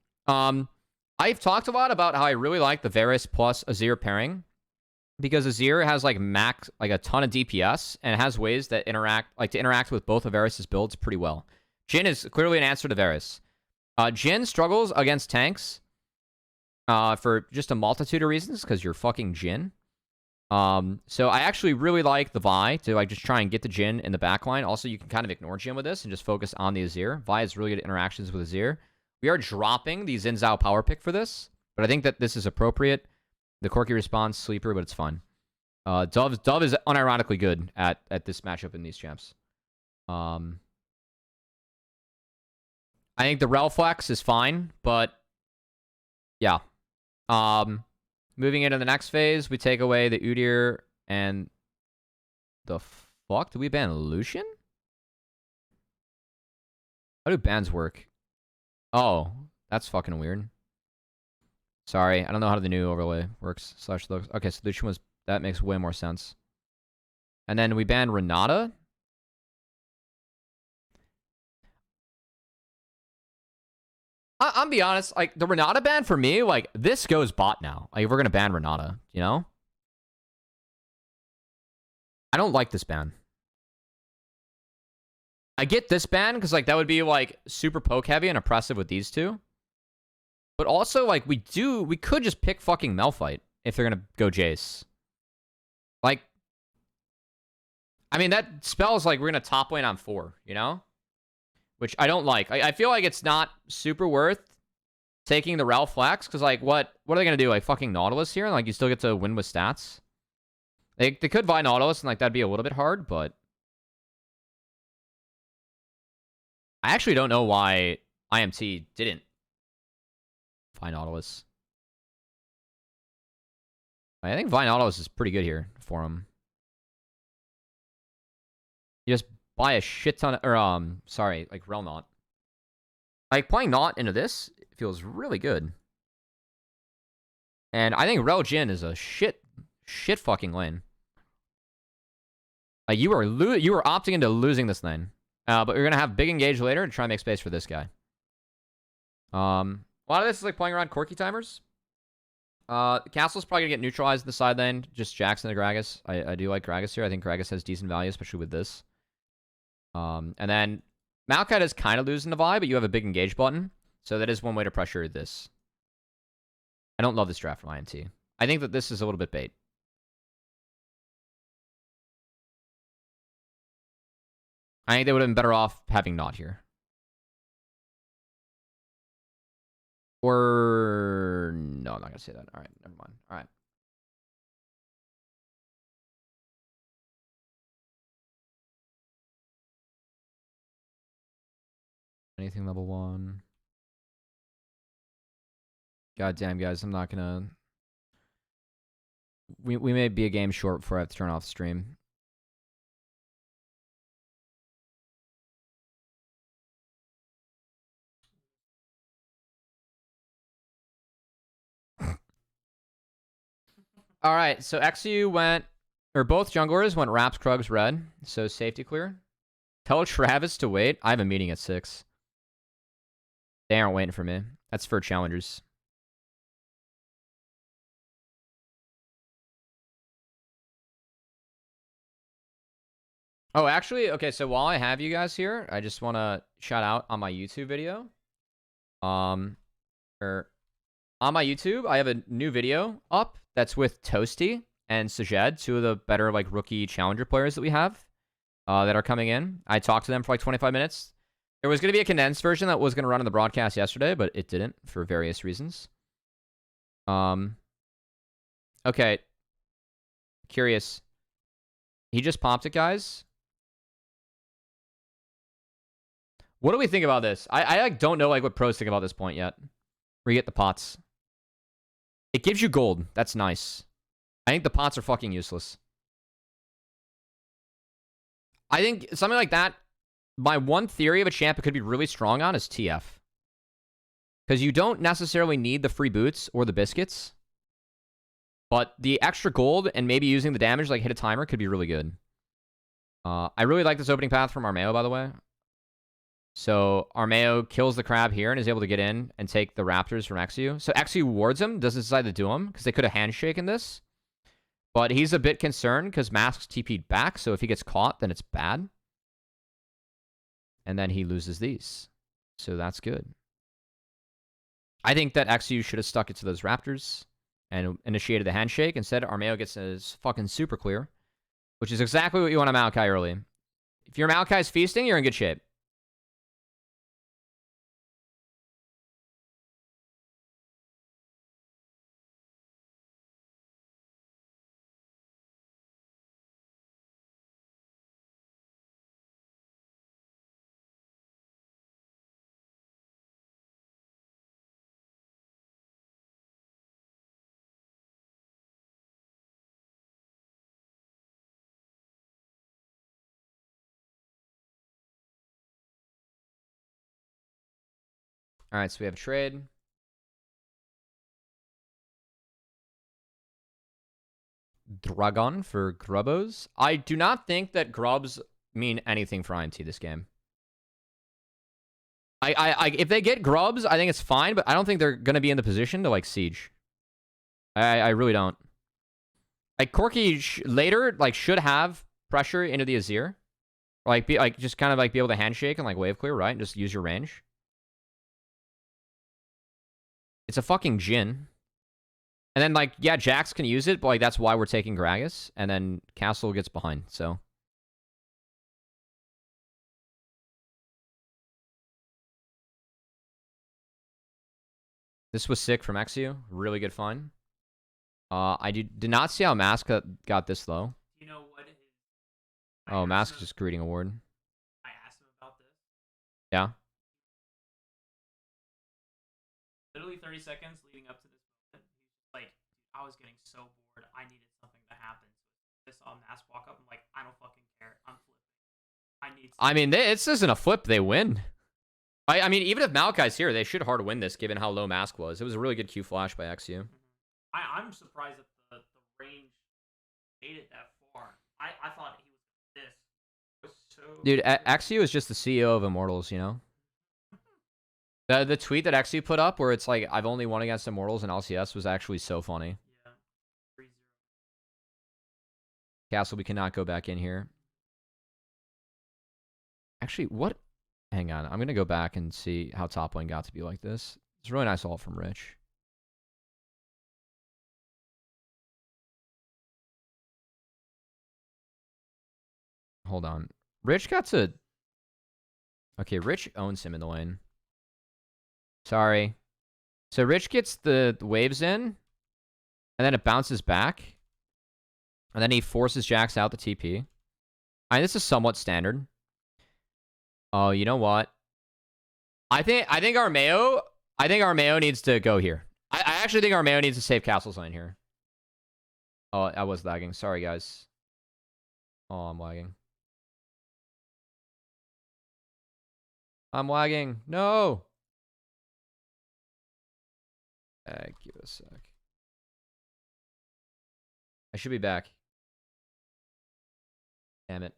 I've talked a lot about how I really like the Varus plus Azir pairing because Azir has like a ton of DPS and has ways that interact with both of Varus's builds pretty well. Jhin is clearly an answer to Varus. Jhin struggles against tanks for just a multitude of reasons because you're fucking Jhin. So I actually really like the Vi to like just try and get the Jhin in the backline. Also, you can kind of ignore Jhin with this and just focus on the Azir. Vi has really good interactions with Azir. We are dropping the Xin Zhao power pick for this, but I think that this is appropriate. The Corki response, sleeper, but it's fine. Dove is unironically good at this matchup in these champs. I think the Rel Flex is fine, but yeah. Moving into the next phase, we take away the Udyr and the fuck? Did we ban Lucian? How do bans work? Oh, that's fucking weird. Sorry, I don't know how the new overlay works. Slash looks. Okay, so Lucian was... That makes way more sense. And then we banned Renata. I'm be honest, like, the Renata ban for me, like, this goes bot now. Like, we're gonna ban Renata, you know? I don't like this ban. I get this ban, because, like, that would be, like, super poke heavy and oppressive with these two. But also, like, we could just pick fucking Malphite if they're gonna go Jace. Like, I mean, that spells like we're gonna top lane on 4, you know? Which I don't like. I feel like it's not super worth taking the Rel Flex, because, like, what are they gonna do? Like, fucking Nautilus here? And, like, you still get to win with stats? They could buy Nautilus, and, like, that'd be a little bit hard, but... I actually don't know why IMT didn't buy Nautilus. I think Vi Nautilus is pretty good here for him. You just buy a shit ton of... Or, sorry, like, Rel Naut. Like, playing Naut into this feels really good. And I think Rel Jhin is a shit fucking lane. Like, you are opting into losing this lane. But you're going to have big engage later to try and make space for this guy. A lot of this is, like, playing around Corki timers. Castle's probably going to get neutralized in the side lane. Just Jackson and Gragas. I do like Gragas here. I think Gragas has decent value, especially with this. And then Malphite is kind of losing the vibe, but you have a big engage button. So that is one way to pressure this. I don't love this draft from INT. I think that this is a little bit bait. I think they would have been better off having Naut here. Or... No, I'm not going to say that. All right, never mind. All right. Anything level 1? God damn, guys, I'm not going to... We may be a game short before I have to turn off the stream. All right, so XU went, or both junglers went Raps, Krugs, red, so safety clear. Tell Travis to wait. I have a meeting at 6. They aren't waiting for me. That's for challengers. Oh, actually, okay, so while I have you guys here, I just want to shout out on my YouTube video. On my YouTube, I have a new video up that's with Toasty and Sajed, 2 of the better, like, rookie challenger players that we have that are coming in. I talked to them for like 25 minutes. There was going to be a condensed version that was going to run on the broadcast yesterday, but it didn't for various reasons. Okay. Curious. He just popped it, guys. What do we think about this? I like, don't know, like, what pros think about this point yet. Where you get the pots. It gives you gold. That's nice. I think the pots are fucking useless. I think something like that, my one theory of a champ it could be really strong on is TF. Because you don't necessarily need the free boots or the biscuits. But the extra gold and maybe using the damage, like hit a timer, could be really good. I really like this opening path from Armeo, by the way. So Armeo kills the crab here and is able to get in and take the raptors from XU. So XU wards him, doesn't decide to do him, because they could have handshaken this. But he's a bit concerned because Mask's TP'd back, so if he gets caught, then it's bad. And then he loses these. So that's good. I think that XU should have stuck it to those raptors and initiated the handshake. Instead, Armeo gets his fucking super clear, which is exactly what you want on Maokai early. If your Maokai's feasting, you're in good shape. All right, so we have trade. Dragon for Grubbos. I do not think that Grubs mean anything for IMT this game. If they get Grubs, I think it's fine, but I don't think they're gonna be in the position to like siege. I really don't. Like Corki later like should have pressure into the Azir, like be like just kind of like be able to handshake and like wave clear, right, and just use your range. It's a fucking Jhin. And then, like, yeah, Jax can use it, but, like, that's why we're taking Gragas. And then Castle gets behind, so. This was sick from Exu. Really good find. I did not see how Mask got this low. You know what? Oh, Mask just greeting a ward. I asked him about this. Yeah. Literally 30 seconds leading up to this moment, he was like, I was getting so bored. I needed something to happen. So I saw Mask walk up. I'm like, I don't fucking care. I'm flipping. I mean, this isn't a flip. They win. I mean, even if Maokai's here, they should hard win this, given how low Mask was. It was a really good Q flash by XU. I'm surprised that the range made it that far. I thought he was this. It was so Dude, XU is just the CEO of Immortals, you know? The tweet that XU put up where it's like, I've only won against Immortals in LCS was actually so funny. Yeah. 3-0. Castle, we cannot go back in here. Actually, what? Hang on. I'm going to go back and see how top lane got to be like this. It's a really nice ult from Rich. Hold on. Rich got to... Okay, Rich owns him in the lane. Sorry. So Rich gets the waves in, and then it bounces back. And then he forces Jax out the TP. I mean, this is somewhat standard. Oh, you know what? I think Armeo needs to go here. I actually think Armeo needs to save Castle's lane here. Oh, I was lagging. Sorry, guys. Oh, I'm lagging. I'm lagging. No! Give it a sec. I should be back. Damn it.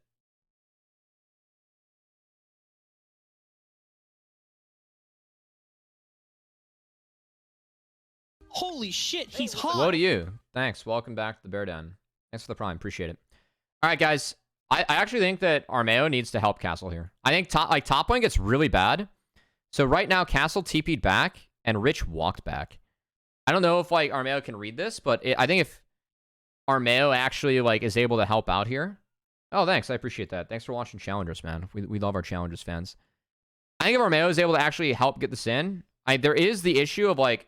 Holy shit, he's hot. Hello to you. Thanks. Welcome back to the Bear Den. Thanks for the prime. Appreciate it. All right, guys. I actually think that Armeo needs to help Castle here. I think top lane gets really bad. So right now, Castle TP'd back and Rich walked back. I don't know if like Armeo can read this, but I think if Armeo actually like is able to help out here. Oh, thanks. I appreciate that. Thanks for watching Challengers, man. We love our Challengers fans. I think if Armeo is able to actually help get this in, there is the issue of like,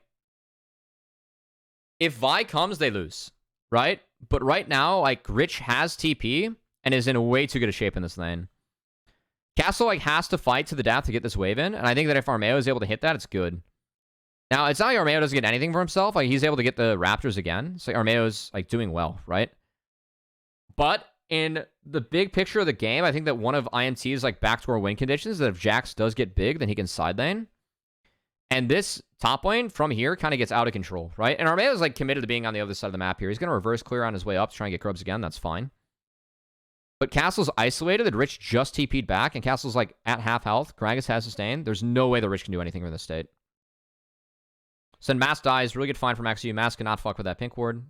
if Vi comes, they lose, right? But right now, like, Rich has TP and is in a way too good a shape in this lane. Castle, like, has to fight to the death to get this wave in, and I think that if Armeo is able to hit that, it's good. Now, it's not like Armeo doesn't get anything for himself. Like, he's able to get the Raptors again. So Armeo's, like, doing well, right? But in the big picture of the game, I think that one of IMT's, like, backdoor win conditions is that if Jax does get big, then he can side lane. And this top lane from here kind of gets out of control, right? And Armeo is like committed to being on the other side of the map here. He's going to reverse clear on his way up to try and get Grubs again. That's fine. But Castle's isolated. The Rich just TP'd back, and Castle's like at half health. Gragas has sustained. There's no way the Rich can do anything in this state. So then Mask dies. Really good find from XU. Mask cannot fuck with that pink ward.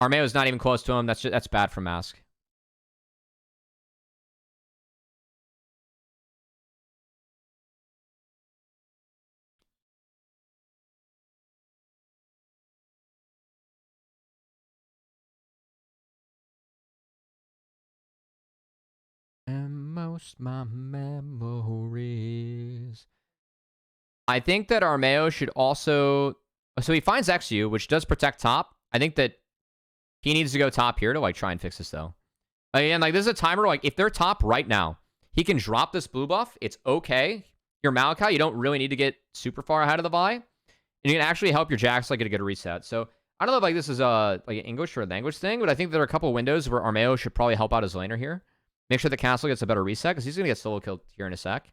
Armeo's not even close to him. That's bad from Mask. And most my memories. I think that Armeo should also... So he finds XU, which does protect top. I think that he needs to go top here to like try and fix this though. Again, like this is a timer. Like if they're top right now, he can drop this blue buff. It's okay. Your Maokai, you don't really need to get super far ahead of the Vi. And you can actually help your Jax like get a good reset. So I don't know if like this is like an English or a language thing, but I think there are a couple windows where Armeo should probably help out his laner here. Make sure the Castle gets a better reset, because he's going to get solo killed here in a sec.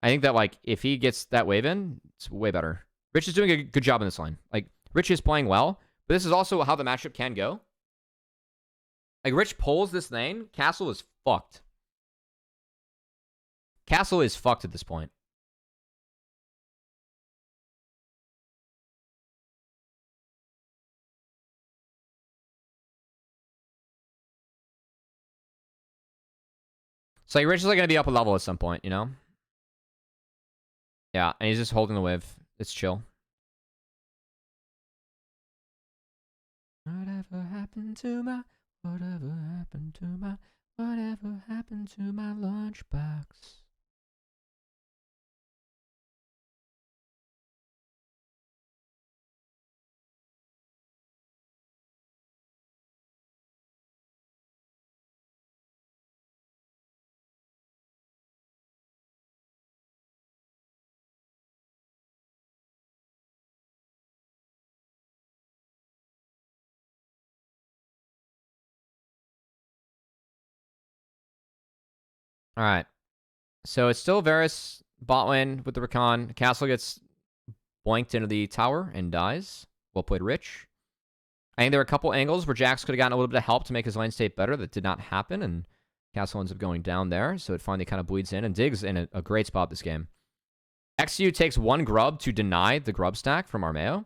I think that, like, if he gets that wave in, it's way better. Rich is doing a good job in this lane. Like, Rich is playing well, but this is also how the matchup can go. Like, Rich pulls this lane, Castle is fucked. Castle is fucked at this point. So, like, Rich is, like, going to be up a level at some point, you know? Yeah, and he's just holding the wave. It's chill. Whatever happened to my... Whatever happened to my... Whatever happened to my lunchbox? All right. So it's still Varus bot lane with the Rakan. Castle gets boinked into the tower and dies. Well played, Rich. I think there are a couple angles where Jax could have gotten a little bit of help to make his lane state better. That did not happen, and Castle ends up going down there. So it finally kind of bleeds in, and Diggs in a great spot this game. XU takes one grub to deny the grub stack from Armeo.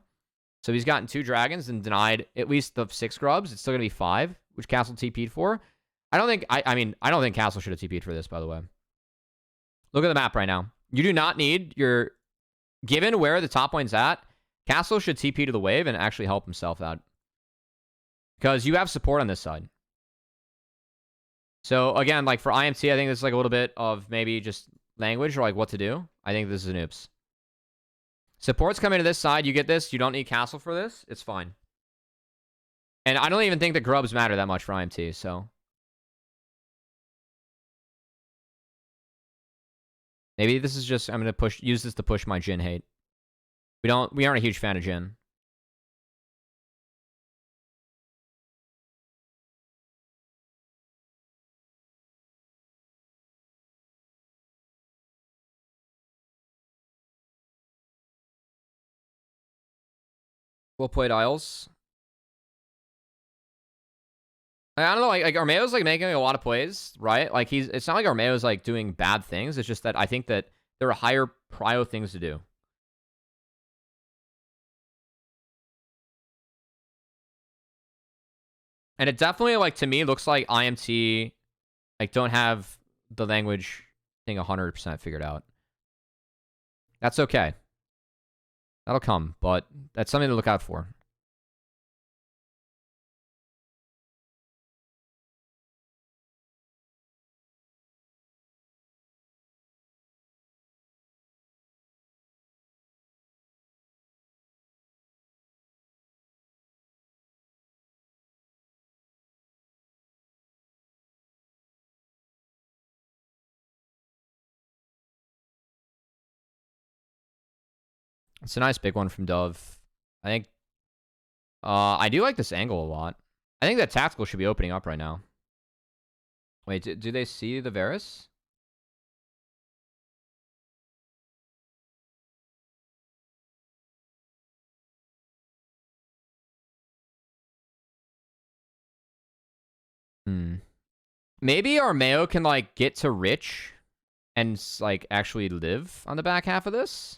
So he's gotten 2 dragons and denied at least the 6 grubs. It's still going to be 5, which Castle TP'd for. I don't think, I mean, I don't think Castle should have TP'd for this, by the way. Look at the map right now. You do not need your... Given where the top lane's at, Castle should TP to the wave and actually help himself out. Because you have support on this side. So, again, like for IMT, I think this is like a little bit of maybe just language or like what to do. I think this is an oops. Support's coming to this side. You get this. You don't need Castle for this. It's fine. And I don't even think the grubs matter that much for IMT, so... Maybe this is just, I'm going to use this to push my Jhin hate. We aren't a huge fan of Jhin. Well played, Isles. I don't know, like Armeo's like making a lot of plays, right? Like it's not like Armeo's like doing bad things. It's just that I think that there are higher prio things to do. And it definitely, like, to me, looks like IMT like don't have the language thing 100% figured out. That's okay. That'll come, but that's something to look out for. It's a nice big one from Dove. I think I do like this angle a lot. I think that tactical should be opening up right now. Wait, do they see the Varus? Maybe Armeo can, like, get to Rich and, like, actually live on the back half of this.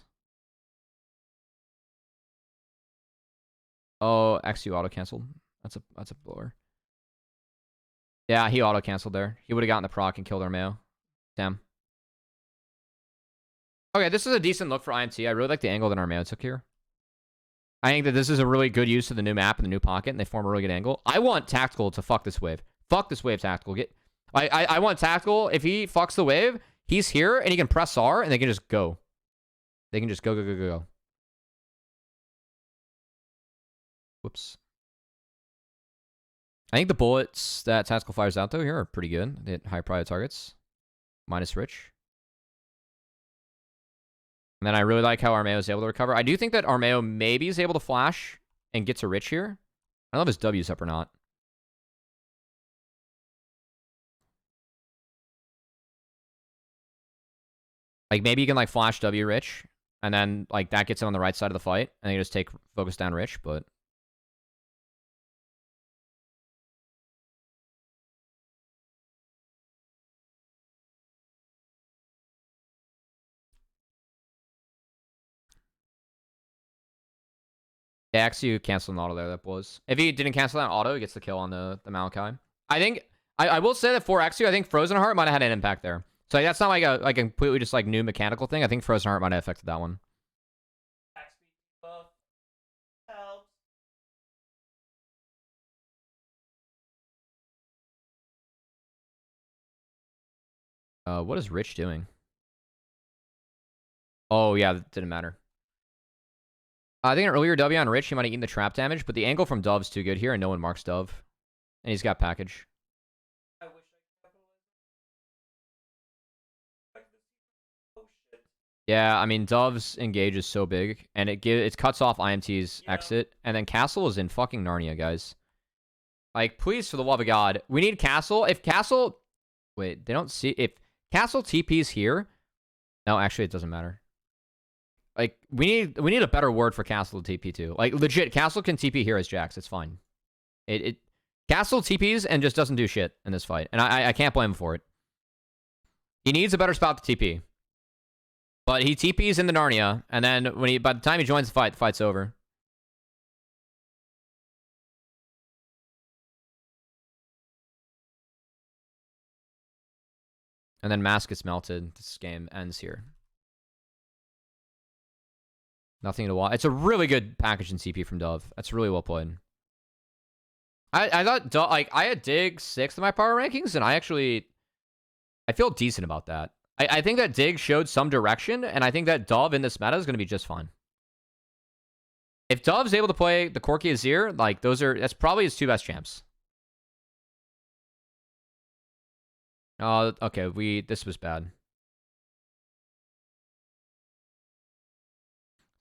Oh, XU auto-canceled. That's a blower. Yeah, he auto-canceled there. He would have gotten the proc and killed Armeo. Damn. Okay, this is a decent look for IMT. I really like the angle that Armeo took here. I think that this is a really good use of the new map and the new pocket, and they form a really good angle. I want Tactical to fuck this wave. Fuck this wave, Tactical. I want Tactical. If he fucks the wave, he's here, and he can press R, and they can just go. They can just go. Whoops. I think the bullets that Tactical fires out, though, here are pretty good. They hit high priority targets. Minus Rich. And then I really like how Armeo is able to recover. I do think that Armeo maybe is able to flash and get to Rich here. I don't know if his W's up or not. Like, maybe you can, like, flash W Rich, and then, like, that gets him on the right side of the fight, and then you just take focus down Rich, but... Yeah, actually, you cancel an auto there, that was. If he didn't cancel that auto, he gets the kill on the Malachi. I think... I will say that for XU, I think Frozen Heart might have had an impact there. So that's not like a completely just, like, new mechanical thing. I think Frozen Heart might have affected that one. What is Rich doing? Oh, yeah, that didn't matter. I think an earlier W on Rich, he might have eaten the trap damage, but the angle from Dove's too good here, and no one marks Dove. And he's got package. Yeah, I mean, Dove's engage is so big, and it cuts off IMT's exit, and then Castle is in fucking Narnia, guys. Like, please, for the love of God, we need Castle. If Castle... Wait, they don't see... If Castle TP's here... No, actually, it doesn't matter. Like, we need a better word for Castle to TP to. Like, legit, Castle can TP here as Jax. It's fine. Castle TPs and just doesn't do shit in this fight. And I can't blame him for it. He needs a better spot to TP. But he TPs in the Narnia, and then by the time he joins the fight's over. And then Mask gets melted. This game ends here. Nothing to watch. It's a really good package in CP from Dove. That's really well played. I thought, like, I had Dig 6th in my power rankings, and I feel decent about that. I think that Dig showed some direction, and I think that Dove in this meta is going to be just fine. If Dove's able to play the Corki Azir, like, that's probably his 2 best champs. Oh, okay, this was bad.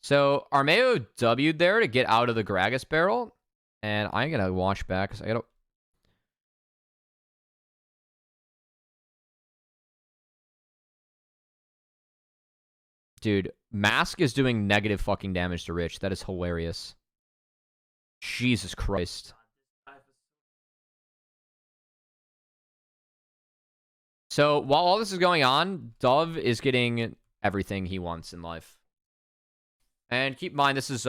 So, Armeo W'd there to get out of the Gragas barrel. And I'm going to watch back because I got to... Dude, Mask is doing negative fucking damage to Rich. That is hilarious. Jesus Christ. So, while all this is going on, Dove is getting everything he wants in life. And keep in mind, this is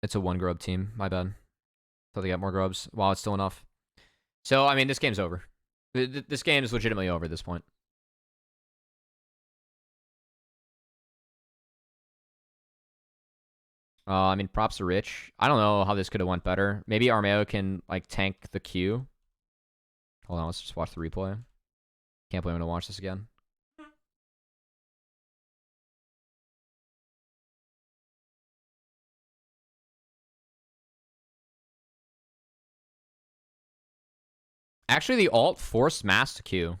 it's a 1-grub team. My bad. Thought they got more grubs. Wow, it's still enough. So, I mean, this game's over. This game is legitimately over at this point. I mean, props to Rich. I don't know how this could have went better. Maybe Armeo can, like, tank the Q. Hold on, let's just watch the replay. Can't believe I'm going to watch this again. Actually, the ult forced Mass to Q.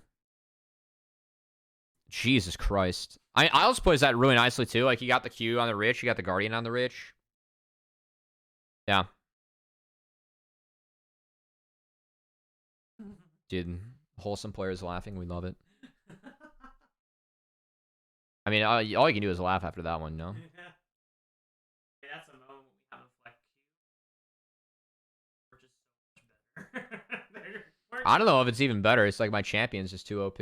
Jesus Christ. Isles plays that really nicely, too. Like, you got the Q on the Rich, you got the Guardian on the Rich. Yeah. Dude, wholesome players laughing. We love it. I mean, all you can do is laugh after that one, no? Yeah, that's a moment we have a flex Q. Which is so much better. I don't know if it's even better. It's like my champion's just too OP.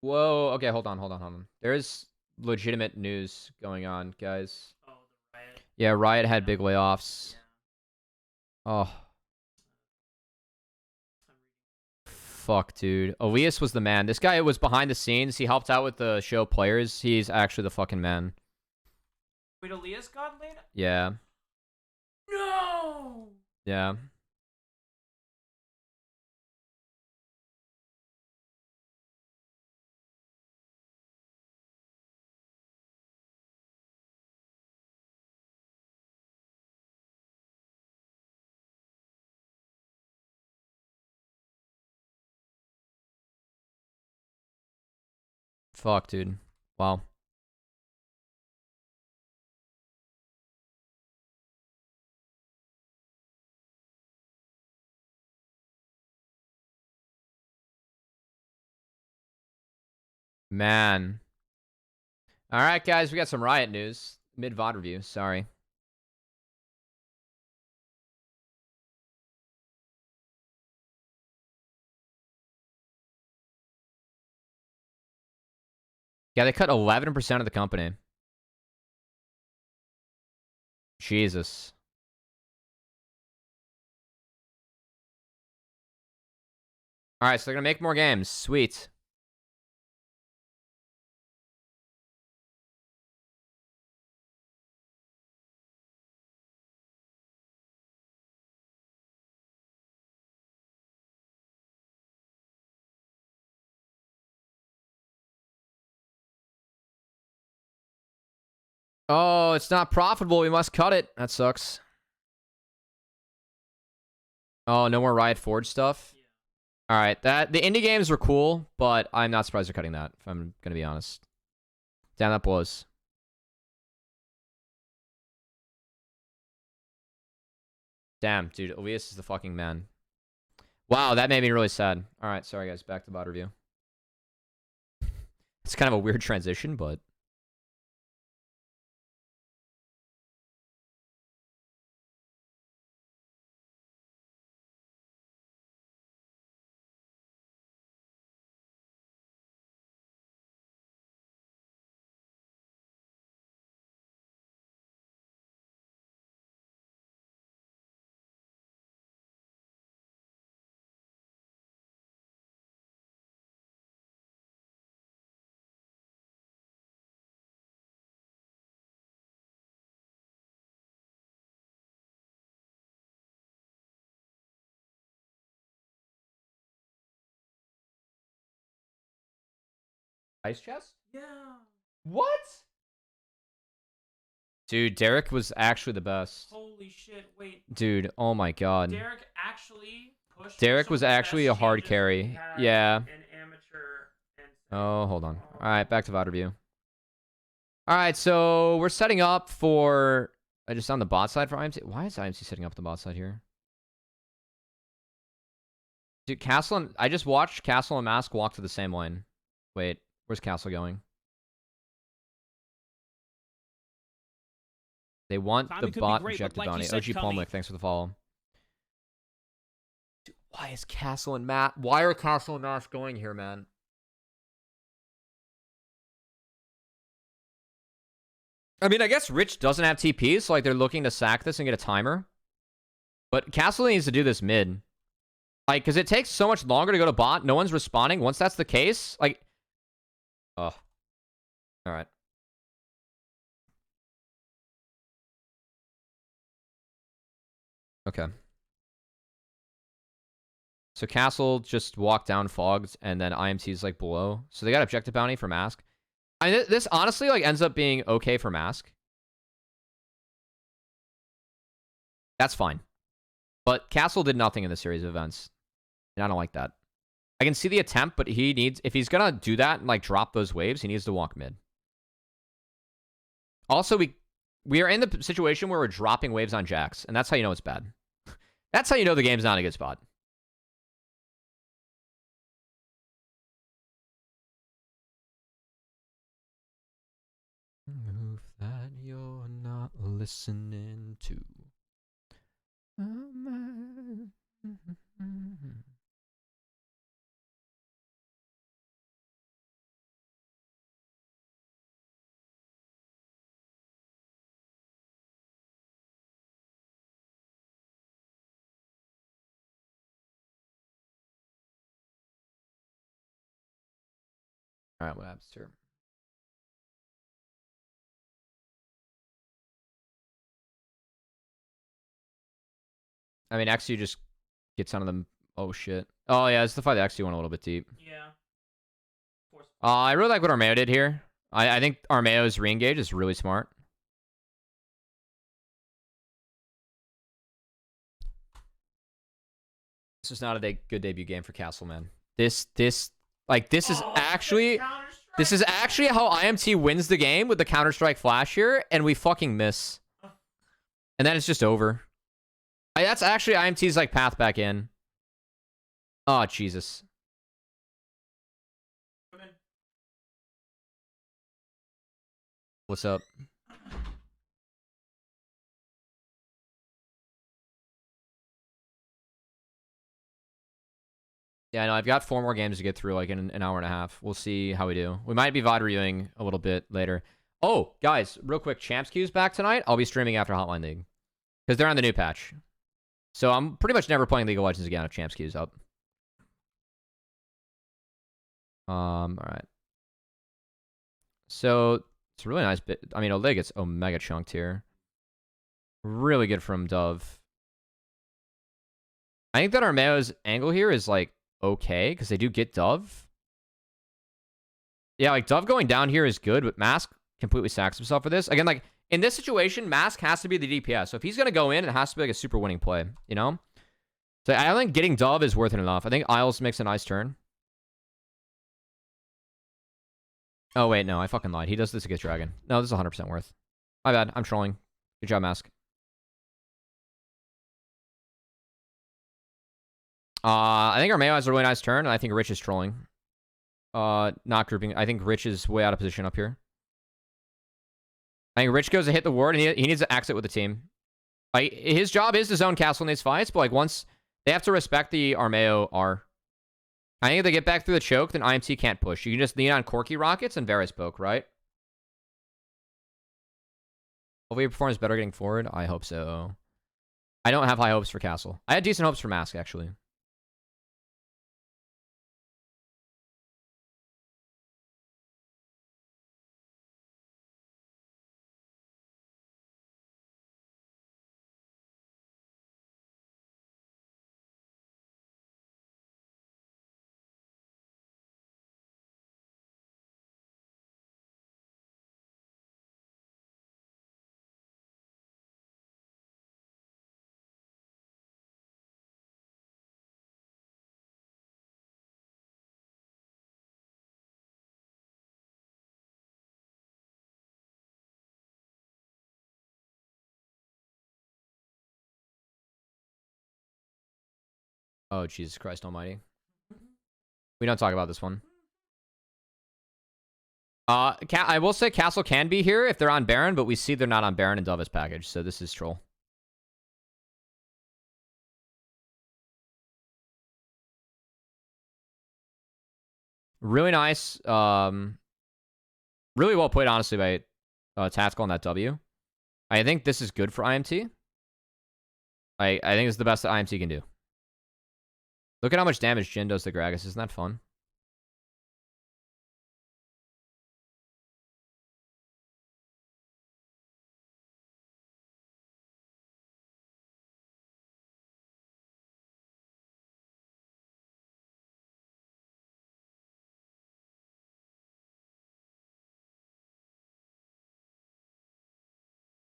Whoa. Okay, hold on. There is legitimate news going on, guys. Oh, the Riot. Yeah, Riot had big layoffs. Yeah. Oh. Fuck, dude. Elias was the man. This guy was behind the scenes. He helped out with the show players. He's actually the fucking man. Wait, Elias got laid? Yeah. No! Yeah. Fuck, dude. Wow. Man. All right, guys, we got some Riot news. Mid VoD review. Sorry. Yeah, they cut 11% of the company. Jesus. All right, so they're gonna make more games. Sweet. Oh, it's not profitable. We must cut it. That sucks. Oh, no more Riot Forge stuff. Yeah. All right, the indie games were cool, but I'm not surprised they're cutting that. If I'm gonna be honest. Damn, that blows. Damn, dude, Elias is the fucking man. Wow, that made me really sad. All right, sorry guys, back to bot review. It's kind of a weird transition, but ice chest? Yeah. What? Dude, Derek was actually the best. Holy shit! Wait. Dude, oh my god. Derek actually pushed. Derek some was of the actually best a hard changes we carry. had Yeah. in amateur and. Oh, hold on. All right, back to VoD review. All right, so we're setting up for just on the bot side for IMC. Why is IMC setting up the bot side here? Dude, Castle and I just watched Castle and Mask walk to the same lane. Wait, where's Castle going? They want Tommy the could be bot great, but objective like you bounty. said, OG Cubby. Palmick, thanks for the follow. Dude, why is Castle and Matt? Why are Castle and Mask going here, man? I mean, I guess Rich doesn't have TP, so like they're looking to sack this and get a timer. But Castle needs to do this mid. Like, because it takes so much longer to go to bot. No one's responding. Once that's the case, like... Oh. Alright. Okay. So Castle just walked down fogged, and then IMT's like below. So they got objective bounty for Mask. I mean, this honestly like ends up being okay for Mask. That's fine. But Castle did nothing in this series of events. And I don't like that. I can see the attempt, but he needs... If he's gonna do that and like drop those waves, he needs to walk mid. Also, we are in the situation where we're dropping waves on Jax, and that's how you know it's bad. That's how you know the game's not a good spot. Move that you're not listening to. All right, what happens here? I mean, XU just gets on them. Oh, shit. Oh, yeah, it's the fight that XU went a little bit deep. Yeah. Of course. I really like what Armeo did here. I think Armeo's re-engage is really smart. This is not a good debut game for Castle, man. This is actually... This is actually how IMT wins the game with the Counter-Strike flash here, and we fucking miss. And then it's just over. That's actually IMT's like path back in. Oh, Jesus. What's up? Yeah, I know. I've got 4 more games to get through, like in an hour and a half. We'll see how we do. We might be VoD reviewing a little bit later. Oh, guys, real quick. Champs Queue's back tonight. I'll be streaming after Hotline League. Because they're on the new patch. So I'm pretty much never playing League of Legends again if Champs Queue's up. Alright. So, it's a really nice bit. I mean, Oleg gets Omega chunked here. Really good from Dove. I think that Armeo's angle here is, like, okay, because they do get Dove. Yeah, like, Dove going down here is good, but Mask completely sacks himself for this. Again, like, in this situation, Mask has to be the DPS. So if he's going to go in, it has to be, like, a super winning play, you know? So I don't think getting Dove is worth it enough. I think Isles makes a nice turn. Oh, wait, no, I fucking lied. He does this against Dragon. No, this is 100% worth. My bad. I'm trolling. Good job, Mask. I think Armeo has a really nice turn, and I think Rich is trolling. Not grouping. I think Rich is way out of position up here. I think Rich goes to hit the ward, and he needs to exit with the team. Like, his job is to zone castle in these fights, but like once they have to respect the Armeo R. I think if they get back through the choke, then IMT can't push. You can just lean on Corky Rockets and Varus poke, right? Hopefully he performs better getting forward. I hope so. I don't have high hopes for Castle. I had decent hopes for Mask, actually. Oh, Jesus Christ almighty. We don't talk about this one. I will say Castle can be here if they're on Baron, but we see they're not on Baron and Dove is package, so this is troll. Really nice. Really well played, honestly, by Tactical on that W. I think this is good for IMT. I think it's the best that IMT can do. Look at how much damage Jin does to Gragas. Isn't that fun?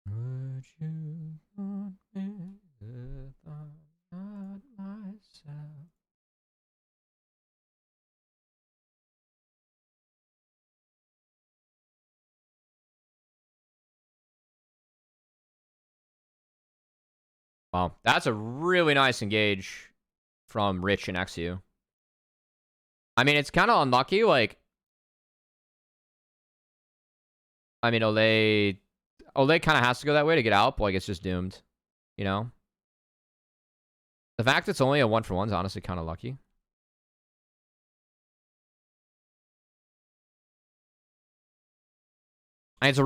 Would you want me if I'm not myself? Wow, that's a really nice engage from Rich and XU. I mean, it's kind of unlucky, like... I mean, Olay kind of has to go that way to get out, but like, it's just doomed. You know? The fact it's only a 1-for-1 is honestly kind of lucky. And it's a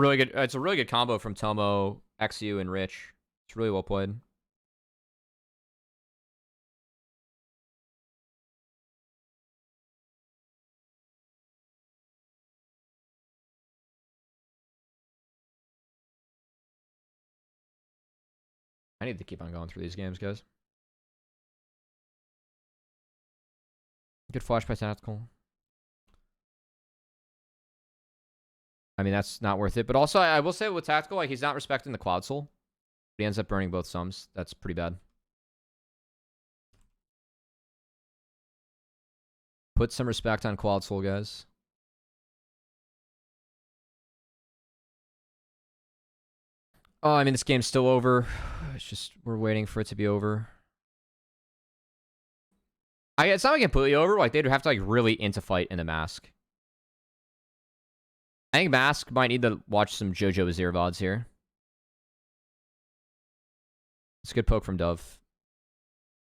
really good combo from Tomo, XU, and Rich. It's really well played. I need to keep on going through these games, guys. Good flash by Tactical. I mean, that's not worth it. But also, I will say with Tactical, like, he's not respecting the Cloud Soul. He ends up burning both sums. That's pretty bad. Put some respect on Cloud Soul, guys. Oh, I mean, this game's still over. It's just, we're waiting for it to be over. It's not like completely over. Like, they'd have to, like, really into fight in the Mask. I think Mask might need to watch some JoJo Azir VoDs here. It's a good poke from Dove.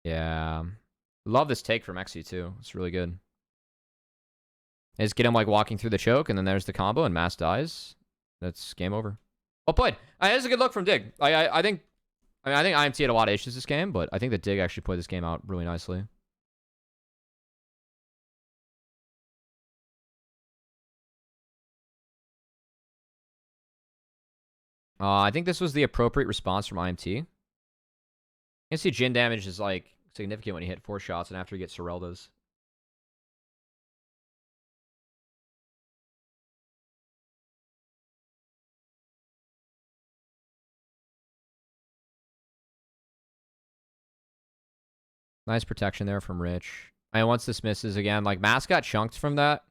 Yeah. Love this take from Exy, too. It's really good. They just get him, like, walking through the choke, and then there's the combo, and Mask dies. That's game over. Well played. That's a good look from Dig. I think IMT had a lot of issues this game, but I think that Dig actually played this game out really nicely. I think this was the appropriate response from IMT. You can see Jhin damage is, like, significant when he hit 4 shots and after he gets Serelda's. Nice protection there from Rich. And once this misses again, like, Mask got chunked from that.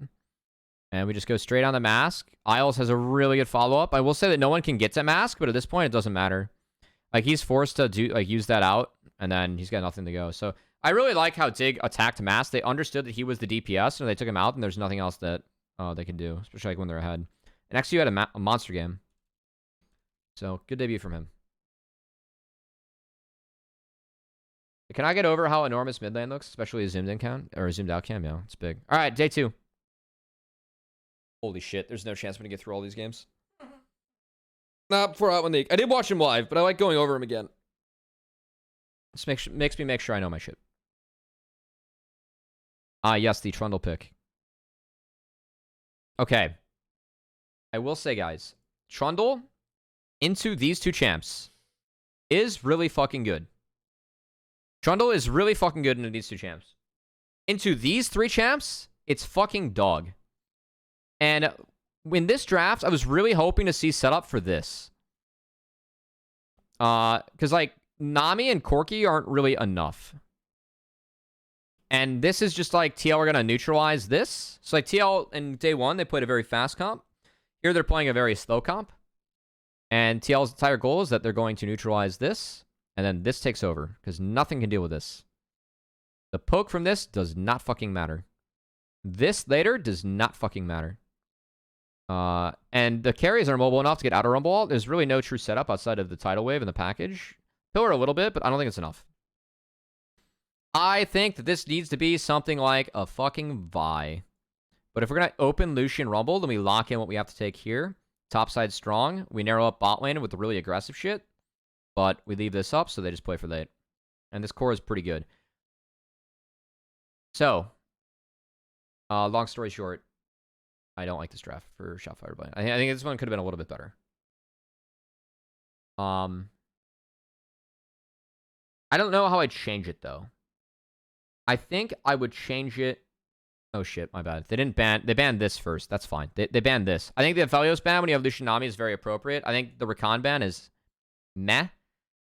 And we just go straight on the Mask. Isles has a really good follow-up. I will say that no one can get to Mask, but at this point, it doesn't matter. Like, he's forced to use that out, and then he's got nothing to go. So, I really like how Dig attacked Mask. They understood that he was the DPS, and they took him out, and there's nothing else that they can do, especially like when they're ahead. And XU had a monster game. So, good debut from him. Can I get over how enormous mid lane looks, especially a zoomed in cam or a zoomed out cam? Yeah, it's big. All right, day 2. Holy shit, there's no chance I'm gonna get through all these games. Nah, before out one league. I did watch him live, but I like going over him again. This makes me make sure I know my shit. Yes, the Trundle pick. Okay. I will say, guys, Trundle into these 2 champs is really fucking good. Trundle is really fucking good into these 2 champs. Into these 3 champs, it's fucking dog. And in this draft, I was really hoping to see setup for this. Because, like, Nami and Corki aren't really enough. And this is just like, TL are going to neutralize this. So, like, TL in day 1, they played a very fast comp. Here, they're playing a very slow comp. And TL's entire goal is that they're going to neutralize this. And then this takes over, because nothing can deal with this. The poke from this does not fucking matter. This later does not fucking matter. And the carries are mobile enough to get out of Rumble. There's really no true setup outside of the tidal wave and the package. Pillar a little bit, but I don't think it's enough. I think that this needs to be something like a fucking Vi. But if we're going to open Lucian Rumble, then we lock in what we have to take here. Topside strong. We narrow up bot lane with the really aggressive shit. But we leave this up, so they just play for late. And this core is pretty good. So, long story short, I don't like this draft for Shotfire Rebellion. I think this one could have been a little bit better. I don't know how I'd change it, though. I think I would change it. Oh, shit, my bad. They banned this first. That's fine. They banned this. I think the Aphelios ban when you have Lucian Nami is very appropriate. I think the Rakan ban is meh.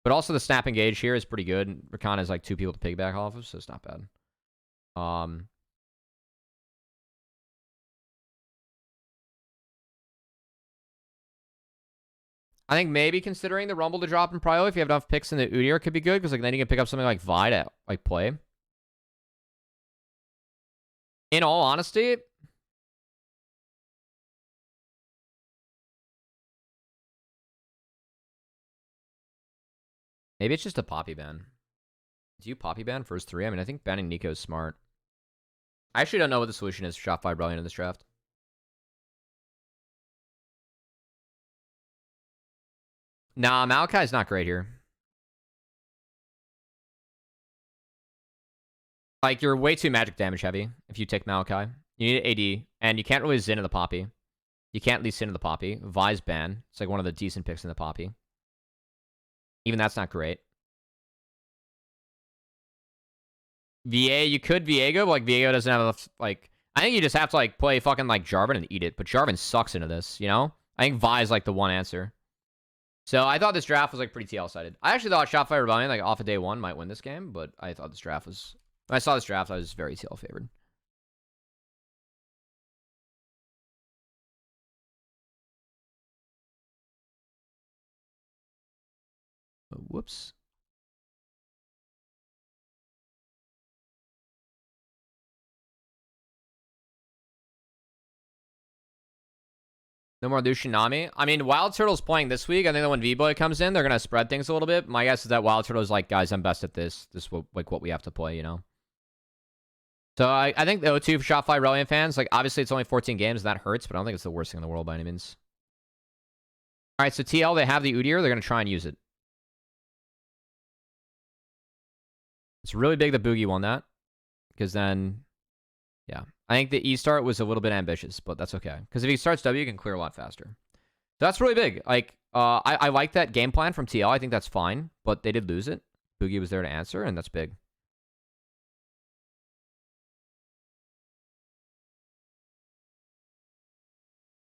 But also the snap engage here is pretty good. Rakan has like 2 people to piggyback off of, so it's not bad. I think maybe considering the Rumble to drop in Prio if you have enough picks in the Udyr could be good, because like then you can pick up something like Vi to like play. In all honesty, maybe it's just a Poppy ban. Do you Poppy ban first 3? I mean, I think banning Nico is smart. I actually don't know what the solution is for Shotfire Brilliant in this draft. Nah, Maokai's not great here. Like, you're way too magic damage heavy if you take Maokai. You need AD, and you can't really Xin in the Poppy. You can't least Xin in the Poppy. Vi's ban. It's like one of the decent picks in the Poppy. Even that's not great. VA, you could Viego, but like Viego doesn't have enough, like, I think you just have to like play fucking like Jarvan and eat it, but Jarvan sucks into this, you know? I think Vi is like the one answer. So I thought this draft was like pretty TL-sided. I actually thought Shotfire Rebellion, like off of day 1, might win this game, but I thought this draft was, when I saw this draft, I was very TL favored. Whoops. No more Lushinami. I mean, Wild Turtle's playing this week. I think that when V-Boy comes in, they're going to spread things a little bit. My guess is that Wild Turtle's like, guys, I'm best at this. This is like what we have to play, you know? So I think the O2 for Shopify Reliant fans, like, obviously it's only 14 games, and that hurts, but I don't think it's the worst thing in the world by any means. All right, so TL, they have the Udyr. They're going to try and use it. It's really big that Boogie won that, because then, yeah. I think the E start was a little bit ambitious, but that's okay. Because if he starts W, you can clear a lot faster. So that's really big. Like, I like that game plan from TL. I think that's fine, but they did lose it. Boogie was there to answer, and that's big.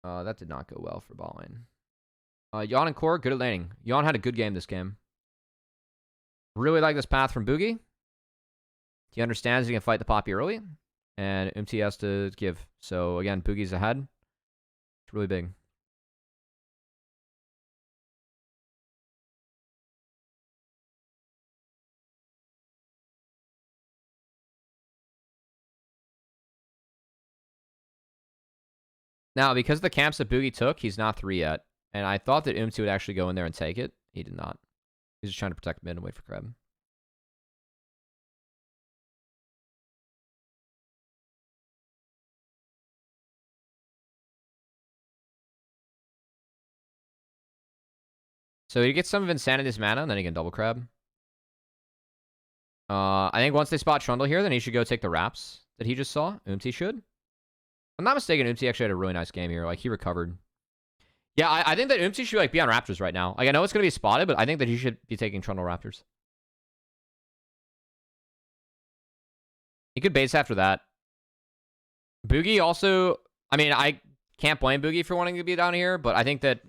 That did not go well for bot lane. Yon and Core, good at laning. Yon had a good game this game. Really like this path from Boogie. He understands he can fight the Poppy early. And MT has to give. So, again, Boogie's ahead. It's really big. Now, because of the camps that Boogie took, he's not 3 yet. And I thought that Umti would actually go in there and take it. He did not. He's just trying to protect mid and wait for Kreb. So he gets some of Insanity's mana, and then he can double Kreb. I think once they spot Trundle here, then he should go take the wraps that he just saw. Umti should. If I'm not mistaken, Umti actually had a really nice game here. Like, he recovered. Yeah, I think that Umti should, like, be on Raptors right now. Like, I know it's going to be spotted, but I think that he should be taking Trundle Raptors. He could base after that. Boogie also... I mean, I can't blame Boogie for wanting to be down here, but I think that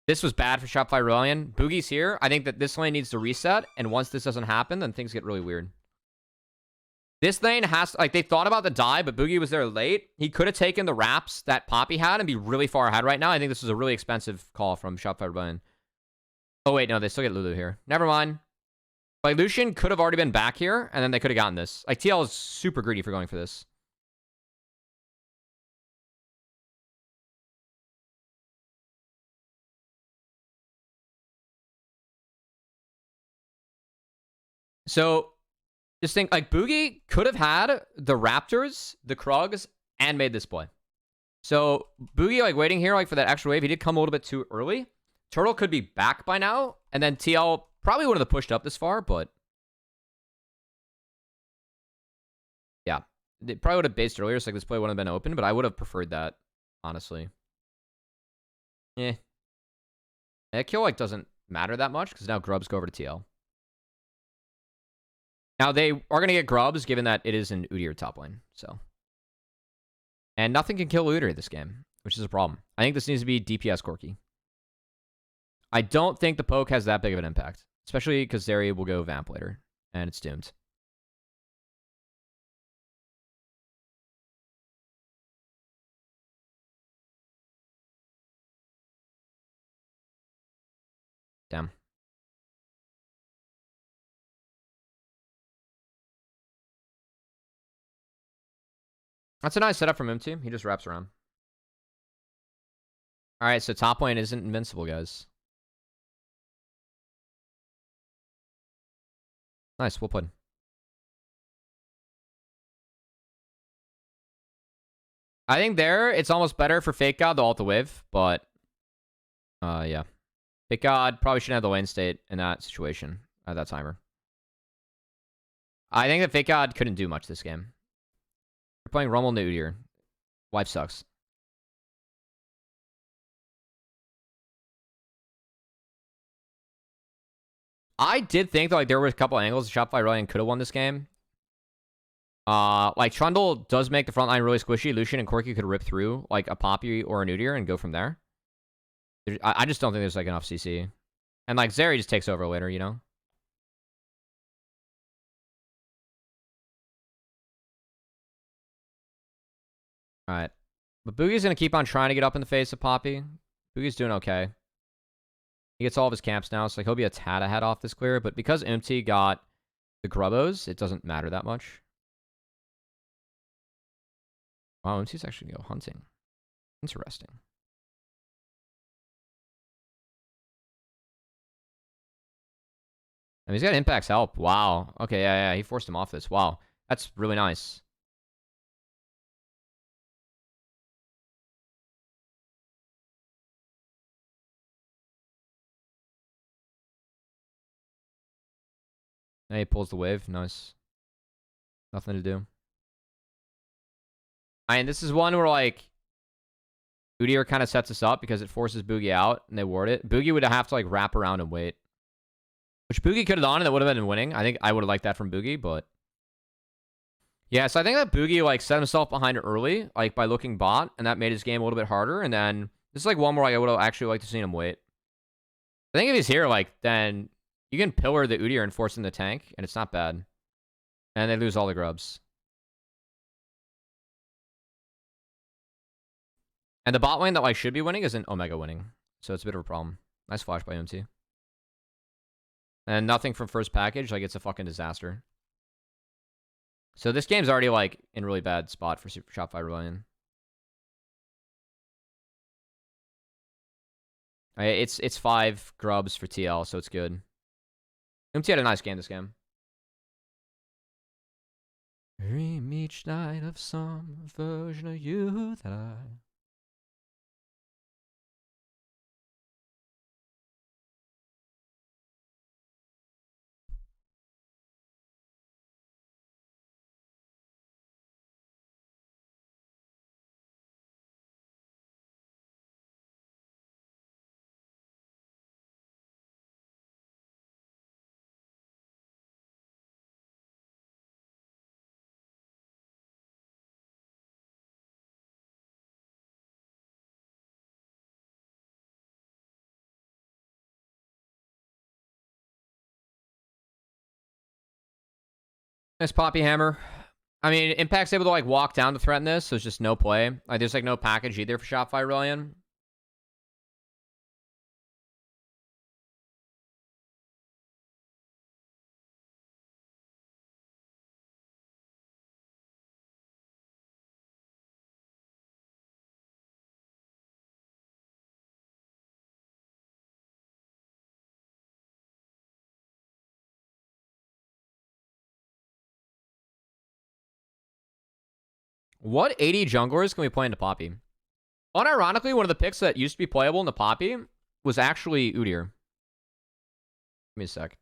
this was bad for Shopify Reliant. Boogie's here. I think that this lane needs to reset, and once this doesn't happen, then things get really weird. This lane has... Like, they thought about the die, but Boogie was there late. He could have taken the wraps that Poppy had and be really far ahead right now. I think this was a really expensive call from Shopify Reliant. Oh, wait, no, they still get Lulu here. Never mind. Like, Lucian could have already been back here, and then they could have gotten this. Like, TL is super greedy for going for this. So, just think, like, Boogie could have had the Raptors, the Krugs, and made this play. So, Boogie, like, waiting here, like, for that extra wave, he did come a little bit too early. Turtle could be back by now, and then TL probably wouldn't have pushed up this far, but... Yeah. They probably would have based earlier, so like, this play wouldn't have been open, but I would have preferred that, honestly. Yeah. That kill, like, doesn't matter that much, because now Grubs go over to TL. Now, they are going to get Grubs, given that it is an Udyr top lane, so. And nothing can kill Udyr this game, which is a problem. I think this needs to be DPS Corki. I don't think the poke has that big of an impact, especially because Zeri will go Vamp later, and it's doomed. Damn. That's a nice setup from him, too. He just wraps around. Alright, so top lane isn't invincible, guys. Nice, well played. I think there, it's almost better for Fake God to ult the wave, but... yeah. Fake God probably shouldn't have the lane state in that situation, at that timer. I think that Fake God couldn't do much this game. We're playing Rumble Nude here. Wife sucks. I did think that, like, there were a couple angles Shopify Reliant could have won this game. Like, Trundle does make the front line really squishy. Lucian and Corki could rip through, like, a Poppy or a Udyr and go from there. I just don't think there's, like, enough CC. And, like, Zeri just takes over later, you know? Alright. But Boogie's gonna keep on trying to get up in the face of Poppy. Boogie's doing okay. He gets all of his camps now, so like he'll be a tad ahead off this clear. But because Umti got the Grubbos, it doesn't matter that much. Wow, Umti's actually going to go hunting. Interesting. And he's got Impact's help. Wow. Okay, yeah, he forced him off this. Wow. That's really nice. And he pulls the wave. Nice. Nothing to do. I mean, this is one where, like, Udyr kind of sets us up because it forces Boogie out, and they ward it. Boogie would have to, like, wrap around and wait. Which Boogie could have done, and that would have been winning. I think I would have liked that from Boogie, but... Yeah, so I think that Boogie, like, set himself behind early, like, by looking bot, and that made his game a little bit harder, and then... This is, like, one where I would have actually liked to see him wait. I think if he's here, like, then... You can pillar the Udyr and force him to tank, and it's not bad. And they lose all the grubs. And the bot lane that, like, should be winning isn't Omega winning. So it's a bit of a problem. Nice flash by MT. And nothing from first package. Like, it's a fucking disaster. So this game's already, like, in really bad spot for Shopify Rebellion. It's 5 grubs for TL, so it's good. MT had a nice game this game. Dream each night of some version of you that I... Nice Poppy Hammer. I mean, Impact's able to, like, walk down to threaten this, so it's just no play. Like, there's, like, no package either for Shopify Rebellion. What 80 junglers can we play into Poppy? Unironically, one of the picks that used to be playable in the Poppy was actually Udyr. Give me a sec.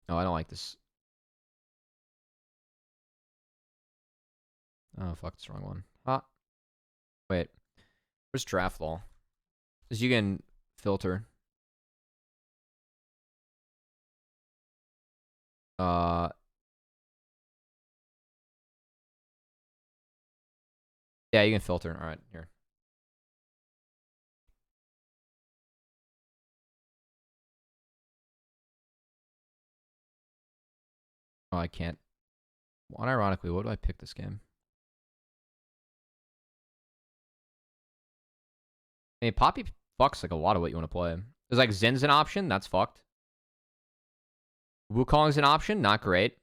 Oh, I don't like this. Oh, fuck, it's the wrong one. Ah. Wait. Where's draft law? Because you can filter. Yeah, you can filter. All right, here. Oh, I can't. Unironically, what do I pick this game? I mean, Poppy fucks like a lot of what you want to play. There's like Zin's an option. That's fucked. Wukong's an option. Not great.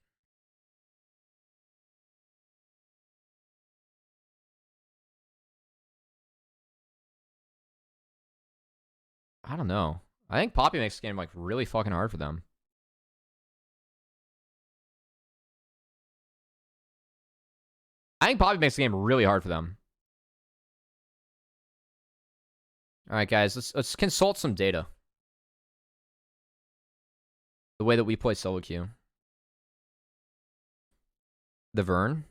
I don't know. I think Poppy makes this game like really fucking hard for them. I think Poppy makes the game really hard for them. All right, guys, let's consult some data. The way that we play solo queue. The Vern.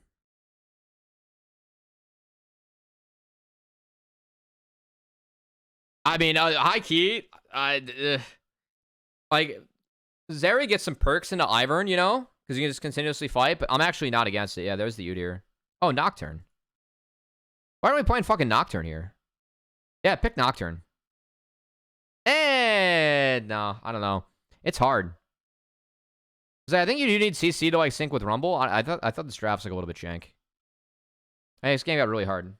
I mean, high key, like Zeri gets some perks into Ivern, you know, because you can just continuously fight. But I'm actually not against it. Yeah, there's the Udyr. Oh, Nocturne. Why aren't we playing fucking Nocturne here? Yeah, pick Nocturne. And no, I don't know. It's hard. Cause I think you do need CC to like sync with Rumble. I thought this draft's like a little bit jank. Hey, this game got really hard.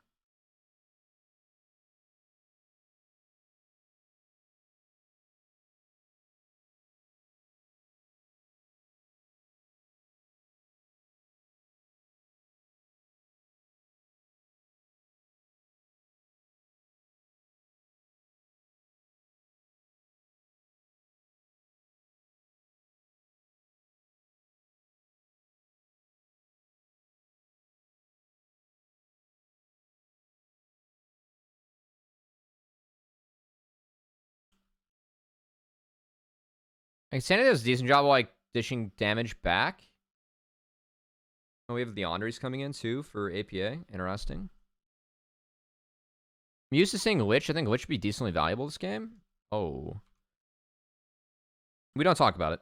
Like, Sanity does a decent job of, like, dishing damage back. Oh, we have the Andres coming in, too, for APA. Interesting. I'm used to seeing Lich. I think Lich would be decently valuable this game. Oh. We don't talk about it.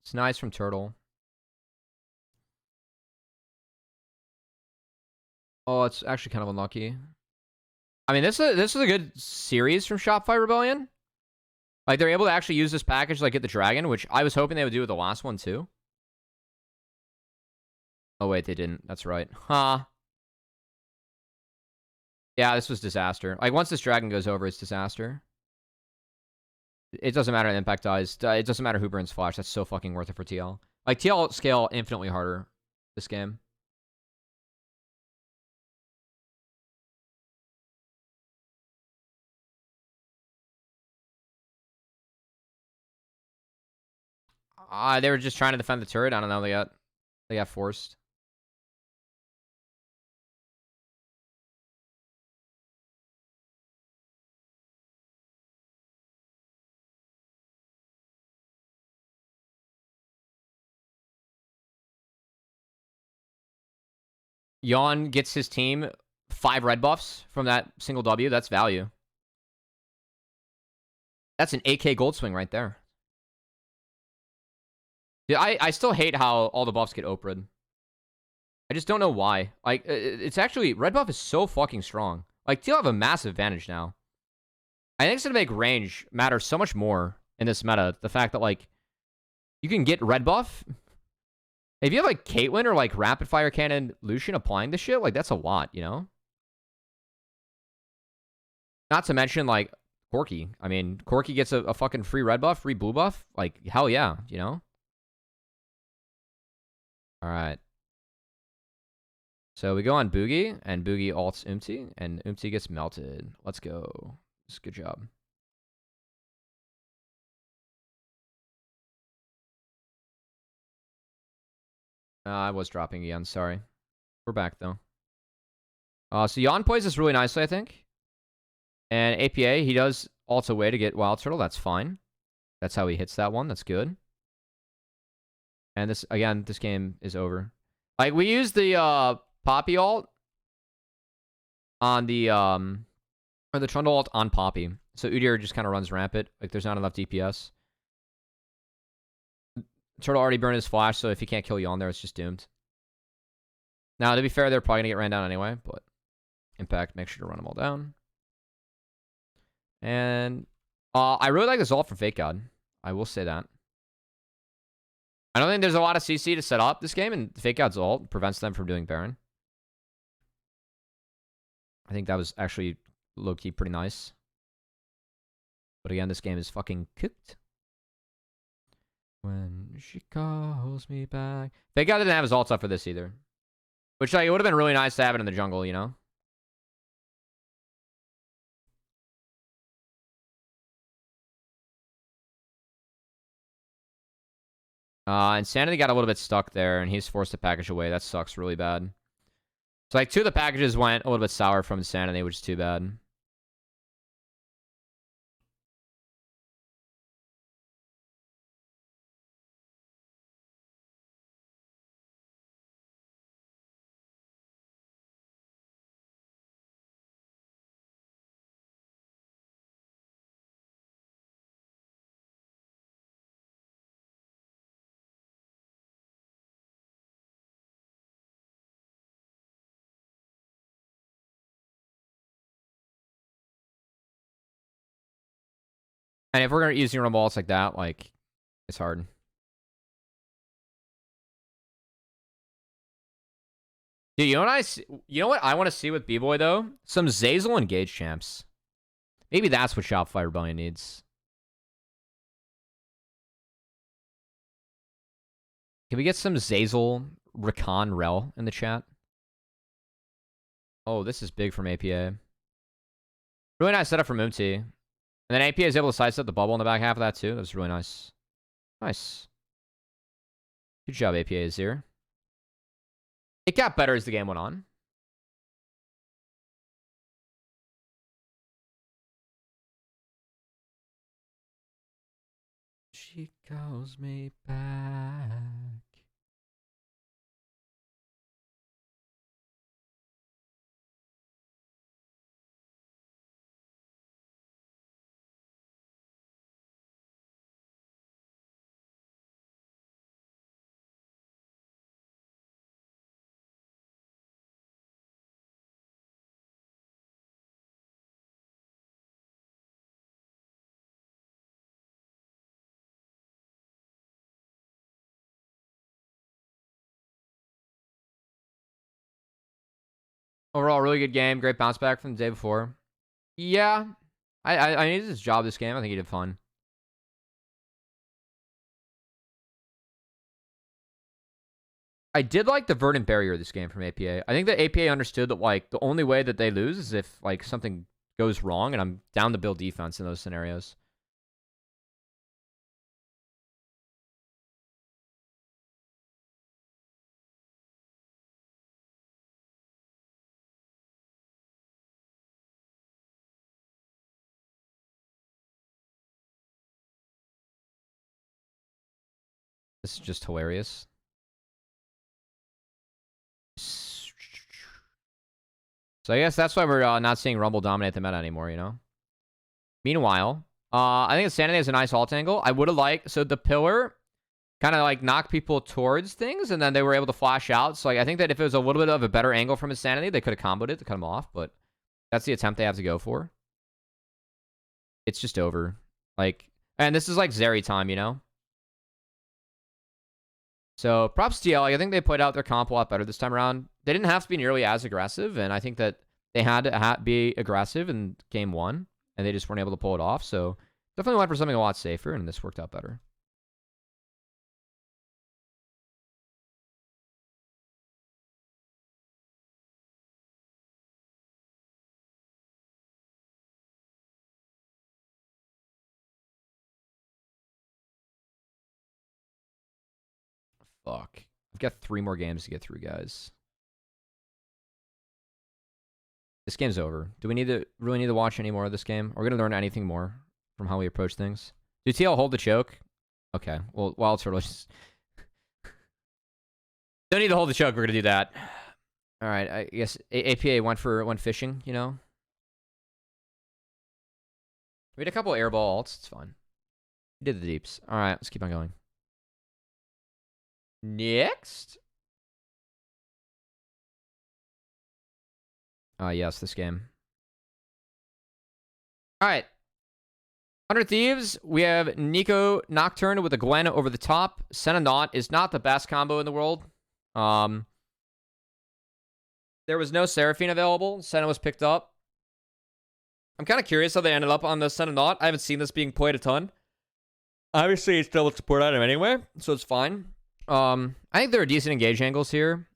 It's nice from Turtle. Oh, it's actually kind of unlucky. I mean, this is a good series from Shopify Rebellion. Like, they're able to actually use this package to, like, get the dragon, which I was hoping they would do with the last one, too. Oh, wait, they didn't. That's right. Huh. Yeah, this was disaster. Like, once this dragon goes over, it's disaster. It doesn't matter if Impact dies. It doesn't matter who burns Flash. That's so fucking worth it for TL. Like, TL scale infinitely harder this game. They were just trying to defend the turret. I don't know. They got forced. Yawn gets his team 5 red buffs from that single W. That's value. That's an AK gold swing right there. Yeah, I still hate how all the buffs get Oprah'd. I just don't know why. Like, it's actually... Red buff is so fucking strong. Like, TL have a massive advantage now. I think it's going to make range matter so much more in this meta. The fact that, like, you can get red buff. If you have, like, Caitlyn or, like, Rapid Fire Cannon Lucian applying this shit, like, that's a lot, you know? Not to mention, like, Corki. I mean, Corki gets a fucking free red buff, free blue buff. Like, hell yeah, you know? Alright. So we go on Boogie, and Boogie ults Umti, and Umti gets melted. Let's go. It's a good job. I was dropping again, sorry. We're back, though. So Yon plays this really nicely, I think. And APA, he does ult away to get Wild Turtle. That's fine. That's how he hits that one. That's good. And this, again, this game is over. Like, we used the Poppy ult on the, or the Trundle ult on Poppy. So Udyr just kind of runs rampant. Like, there's not enough DPS. Turtle already burned his flash, so if he can't kill Yon there, it's just doomed. Now, to be fair, they're probably going to get ran down anyway, but Impact, make sure to run them all down. And I really like this ult from Fake God. I will say that. I don't think there's a lot of CC to set up this game, and Fake God's ult prevents them from doing Baron. I think that was actually low-key pretty nice. But again, this game is fucking cooked. When she calls me back. Fake God didn't have his ult up for this either. Which, like, it would have been really nice to have it in the jungle, you know? Insanity got a little bit stuck there, and he's forced to package away. That sucks really bad. So, like, 2 of the packages went a little bit sour from Insanity, which is too bad. And if we're going to use using balls like that, like, it's hard. Dude, you know what you know what I want to see with B-Boy though? Some Zazel engage champs. Maybe that's what Shopify Rebellion needs. Can we get some Zazel Rakan Rel in the chat? Oh, this is big from APA. Really nice setup from Moonty. And then APA is able to sidestep the bubble in the back half of that too. That's really nice. Nice. Good job, APA is here. It got better as the game went on. She calls me back. Overall, really good game. Great bounce back from the day before. Yeah. I needed his job this game. I think he did fun. I did like the verdant barrier this game from APA. I think that APA understood that like the only way that they lose is if like something goes wrong, and I'm down to build defense in those scenarios. This is just hilarious. So I guess that's why we're not seeing Rumble dominate the meta anymore, you know? Meanwhile, I think Insanity is a nice alt angle. I would have liked... So the pillar kind of like knocked people towards things, and then they were able to flash out. So like, I think that if it was a little bit of a better angle from Insanity, they could have comboed it to cut him off, but that's the attempt they have to go for. It's just over. Like, and this is like Zeri time, you know? So props to TL. I think they played out their comp a lot better this time around. They didn't have to be nearly as aggressive, and I think that they had to be aggressive in game one, and they just weren't able to pull it off. So definitely went for something a lot safer, and this worked out better. Fuck. I've got 3 more games to get through, guys. This game's over. Do we really need to watch any more of this game? Are we going to learn anything more from how we approach things? Do TL hold the choke? Okay. Well, Wild Turtle just... Don't need to hold the choke. We're going to do that. All right. I guess APA went fishing, you know? We had a couple airball alts. It's fine. We did the deeps. All right. Let's keep on going. Next. Yes, this game. All right. 100 Thieves, we have Nico Nocturne with a Gwen over the top. Senna Not is not the best combo in the world. There was no Seraphine available. Senna was picked up. I'm kind of curious how they ended up on the Senna Not. I haven't seen this being played a ton. Obviously, it's still a support item anyway, so it's fine. I think there are decent engage angles here.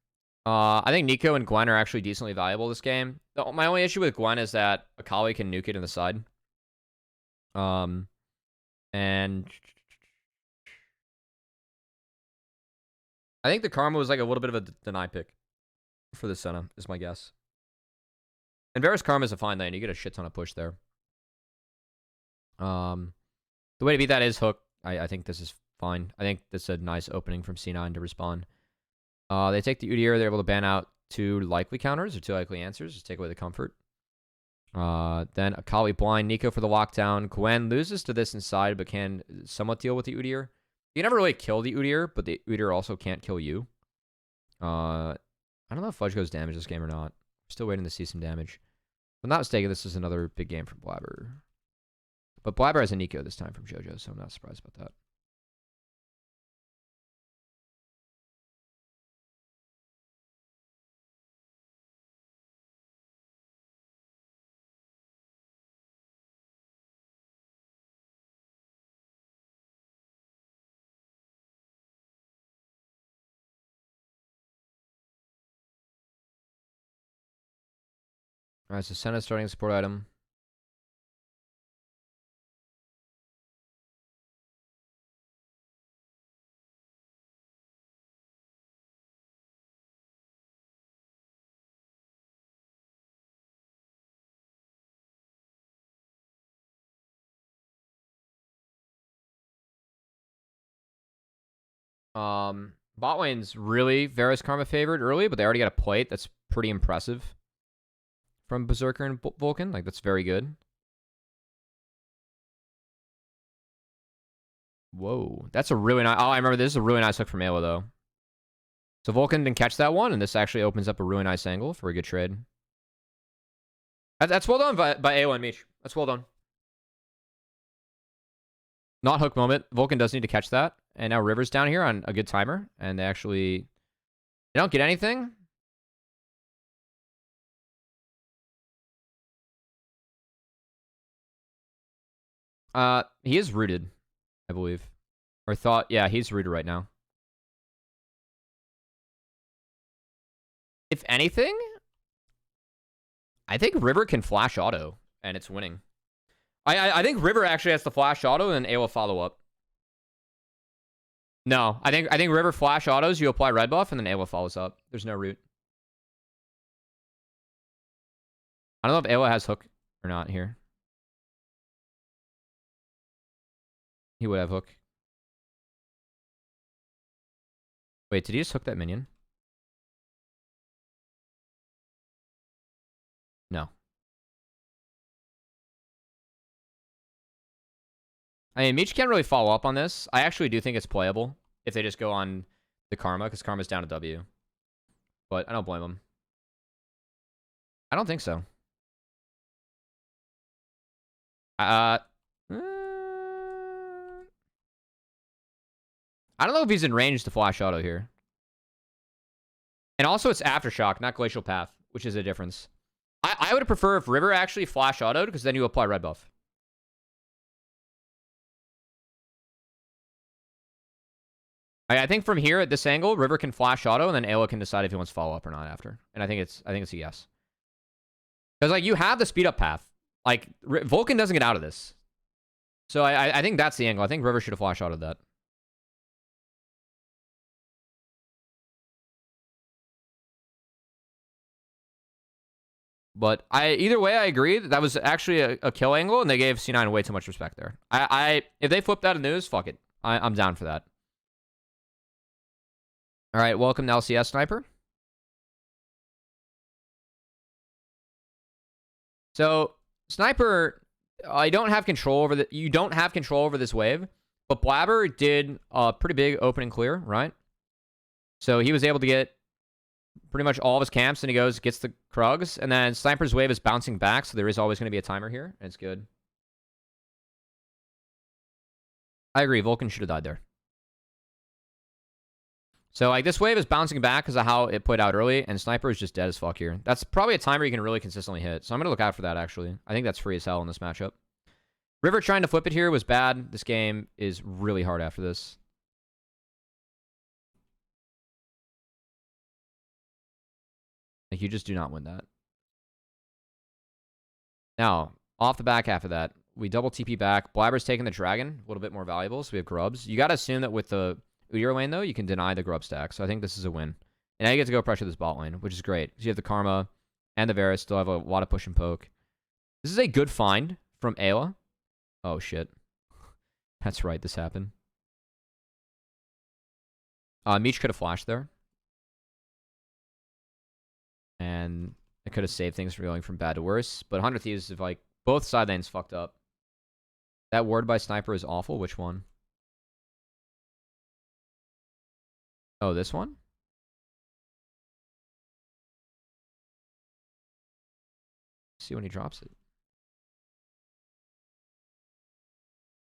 I think Nico and Gwen are actually decently valuable this game. My only issue with Gwen is that Akali can nuke it in the side. And I think the Karma was like a little bit of a deny pick for the Senna, is my guess. And Varus Karma is a fine lane. You get a shit ton of push there. The way to beat that is hook. I think this is fine. I think this is a nice opening from C9 to respawn. They take the Udyr. They're able to ban out 2 likely counters or 2 likely answers. Just take away the comfort. Then Akali blind. Nico for the lockdown. Gwen loses to this inside, but can somewhat deal with the Udyr. You never really kill the Udyr, but the Udyr also can't kill you. I don't know if Fudge goes damage this game or not. Still waiting to see some damage. If I'm not mistaken, this is another big game from Blabber. But Blabber has a Nico this time from JoJo, so I'm not surprised about that. All right, so Senna starting support item. Bot lane's really Varus Karma favored early, but they already got a plate. That's pretty impressive from Berserker and Vulcan. Like, that's very good. Whoa. That's a really nice... Oh, I remember this is a really nice hook from Ayla, though. So Vulcan didn't catch that one, and this actually opens up a really nice angle for a good trade. That's well done by Ayla and Meech. That's well done. Not hook moment. Vulcan does need to catch that. And now River's down here on a good timer. And they actually... They don't get anything. He is rooted, I believe. Or thought... Yeah, he's rooted right now. If anything, I think River can flash auto. And it's winning. I think River actually has to flash auto and then Ayla follow up. No, I think River flash autos, you apply red buff, and then Ayla follows up. There's no root. I don't know if Ayla has hook or not here. He would have hook. Wait, did he just hook that minion? No. I mean, Meech can't really follow up on this. I actually do think it's playable if they just go on the Karma, because Karma's down to W. But I don't blame him. I don't think so. I don't know if he's in range to flash auto here. And also, it's Aftershock, not Glacial Path, which is a difference. I would prefer if River actually flash autoed, because then you apply red buff. I think from here at this angle, River can flash auto, and then Ayla can decide if he wants to follow up or not after. And I think it's a yes. Because like you have the speed up path. Like Vulcan doesn't get out of this. So I think that's the angle. I think River should have flash autoed that. But either way, I agree that was actually a kill angle, and they gave C9 way too much respect there. If they flip that in news, fuck it. I'm down for that. All right, welcome to LCS Sniper. So Sniper, I don't have control over the. You don't have control over this wave, but Blabber did a pretty big opening clear, right? So he was able to get pretty much all of his camps, and he gets the Krugs, and then Sniper's wave is bouncing back, so there is always going to be a timer here, and it's good. I agree, Vulcan should have died there. So, like, this wave is bouncing back because of how it played out early, and Sniper is just dead as fuck here. That's probably a timer you can really consistently hit, so I'm going to look out for that, actually. I think that's free as hell in this matchup. River trying to flip it here was bad. This game is really hard after this. Like, you just do not win that. Now, off the back half of that, we double TP back. Blabber's taking the dragon, a little bit more valuable, so we have grubs. You got to assume that with the Udyr lane, though, you can deny the grub stack, so I think this is a win. And now you get to go pressure this bot lane, which is great, because you have the Karma and the Varus, still have a lot of push and poke. This is a good find from Ayla. Oh, shit. That's right, this happened. Meech could have flashed there. And it could have saved things from going from bad to worse. But 100 Thieves, if like both side lanes fucked up. That ward by Sniper is awful. Which one? Oh, this one? See when he drops it.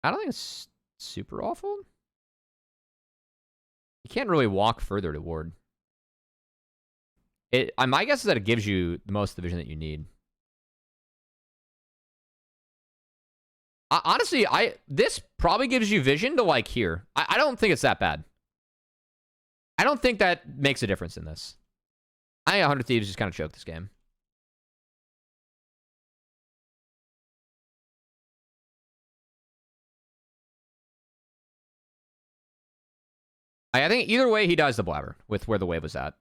I don't think it's super awful. You can't really walk further to ward. My guess is that it gives you the most of the vision that you need. Honestly, this probably gives you vision to like here. I don't think it's that bad. I don't think that makes a difference in this. I think 100 Thieves just kind of choked this game. I think either way, he dies the Blabber with where the wave was at.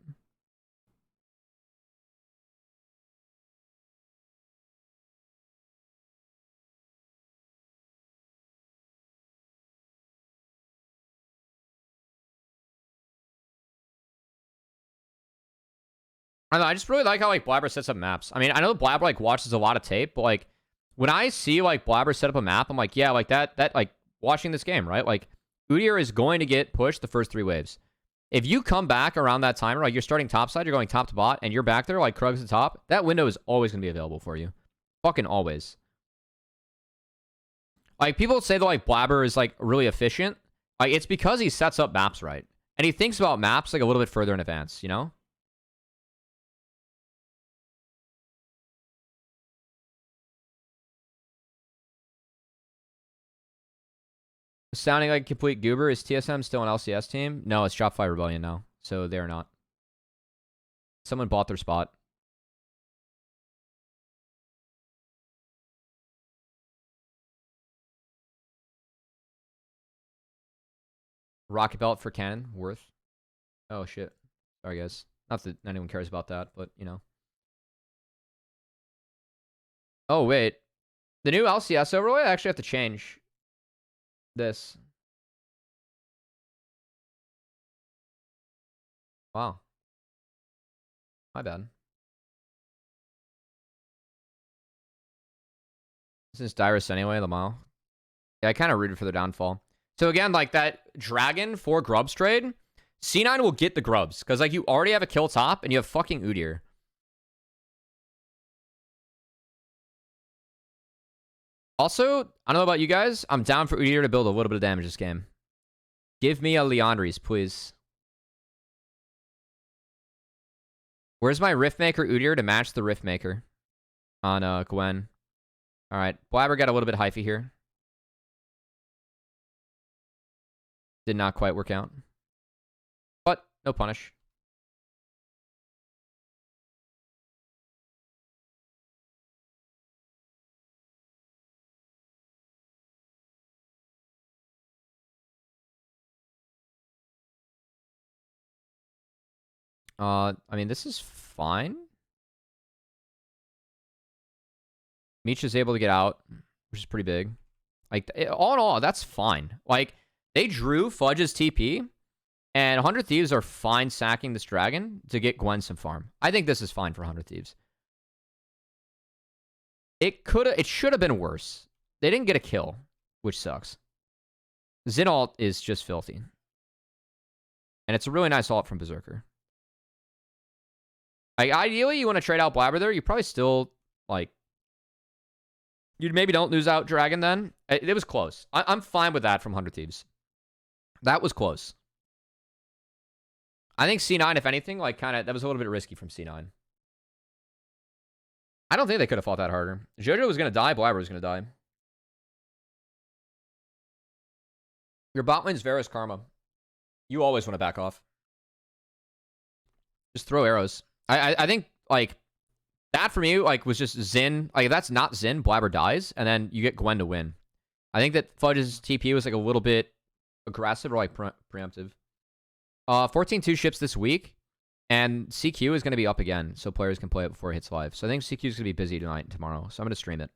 I don't know, I just really like how, like, Blabber sets up maps. I mean, I know Blabber, like, watches a lot of tape, but, like, when I see, like, Blabber set up a map, I'm like, yeah, like, that, like, watching this game, right? Like, Udyr is going to get pushed the first 3 waves. If you come back around that timer, like, you're starting topside, you're going top to bot, and you're back there, like, Krug's at top, that window is always going to be available for you. Fucking always. Like, people say that, like, Blabber is, like, really efficient. Like, it's because he sets up maps right. And he thinks about maps, like, a little bit further in advance, you know? Sounding like a complete goober. Is TSM still an LCS team? No, it's Shopify Rebellion now. So they're not. Someone bought their spot. Rocket Belt for Cannon. Worth. Oh, shit. Sorry, guys. Not that anyone cares about that, but, you know. Oh, wait. The new LCS overlay, I actually have to change this. Wow. My bad. This is Dyrus anyway, Lamau. Yeah, I kind of rooted for their downfall. So again, like that Dragon for Grubs trade, C9 will get the Grubs. Because like you already have a kill top and you have fucking Udyr. Also, I don't know about you guys. I'm down for Udyr to build a little bit of damage this game. Give me a Leandries, please. Where's my Riftmaker Udyr to match the Riftmaker on Gwen? Alright, Blabber got a little bit hyphy here. Did not quite work out. But, no punish. I mean, this is fine. Meech is able to get out, which is pretty big. Like, all in all, that's fine. Like, they drew Fudge's TP, and 100 Thieves are fine sacking this dragon to get Gwen some farm. I think this is fine for 100 Thieves. It should have been worse. They didn't get a kill, which sucks. Xin ult is just filthy. And it's a really nice ult from Berserker. Like, ideally, you want to trade out Blabber there. You probably still, like... You maybe don't lose out Dragon then. It was close. I'm fine with that from 100 Thieves. That was close. I think C9, if anything, like, kind of... That was a little bit risky from C9. I don't think they could have fought that harder. Jojo was going to die. Blabber was going to die. Your bot lane's Varus Karma. You always want to back off. Just throw arrows. I think, like, that for me, like, was just Xin. Like, if that's not Xin, Blabber dies, and then you get Gwen to win. I think that Fudge's TP was, like, a little bit aggressive or, like, preemptive. 14-2 ships this week, and CQ is going to be up again, so players can play it before it hits live. So I think CQ is going to be busy tonight and tomorrow, so I'm going to stream it.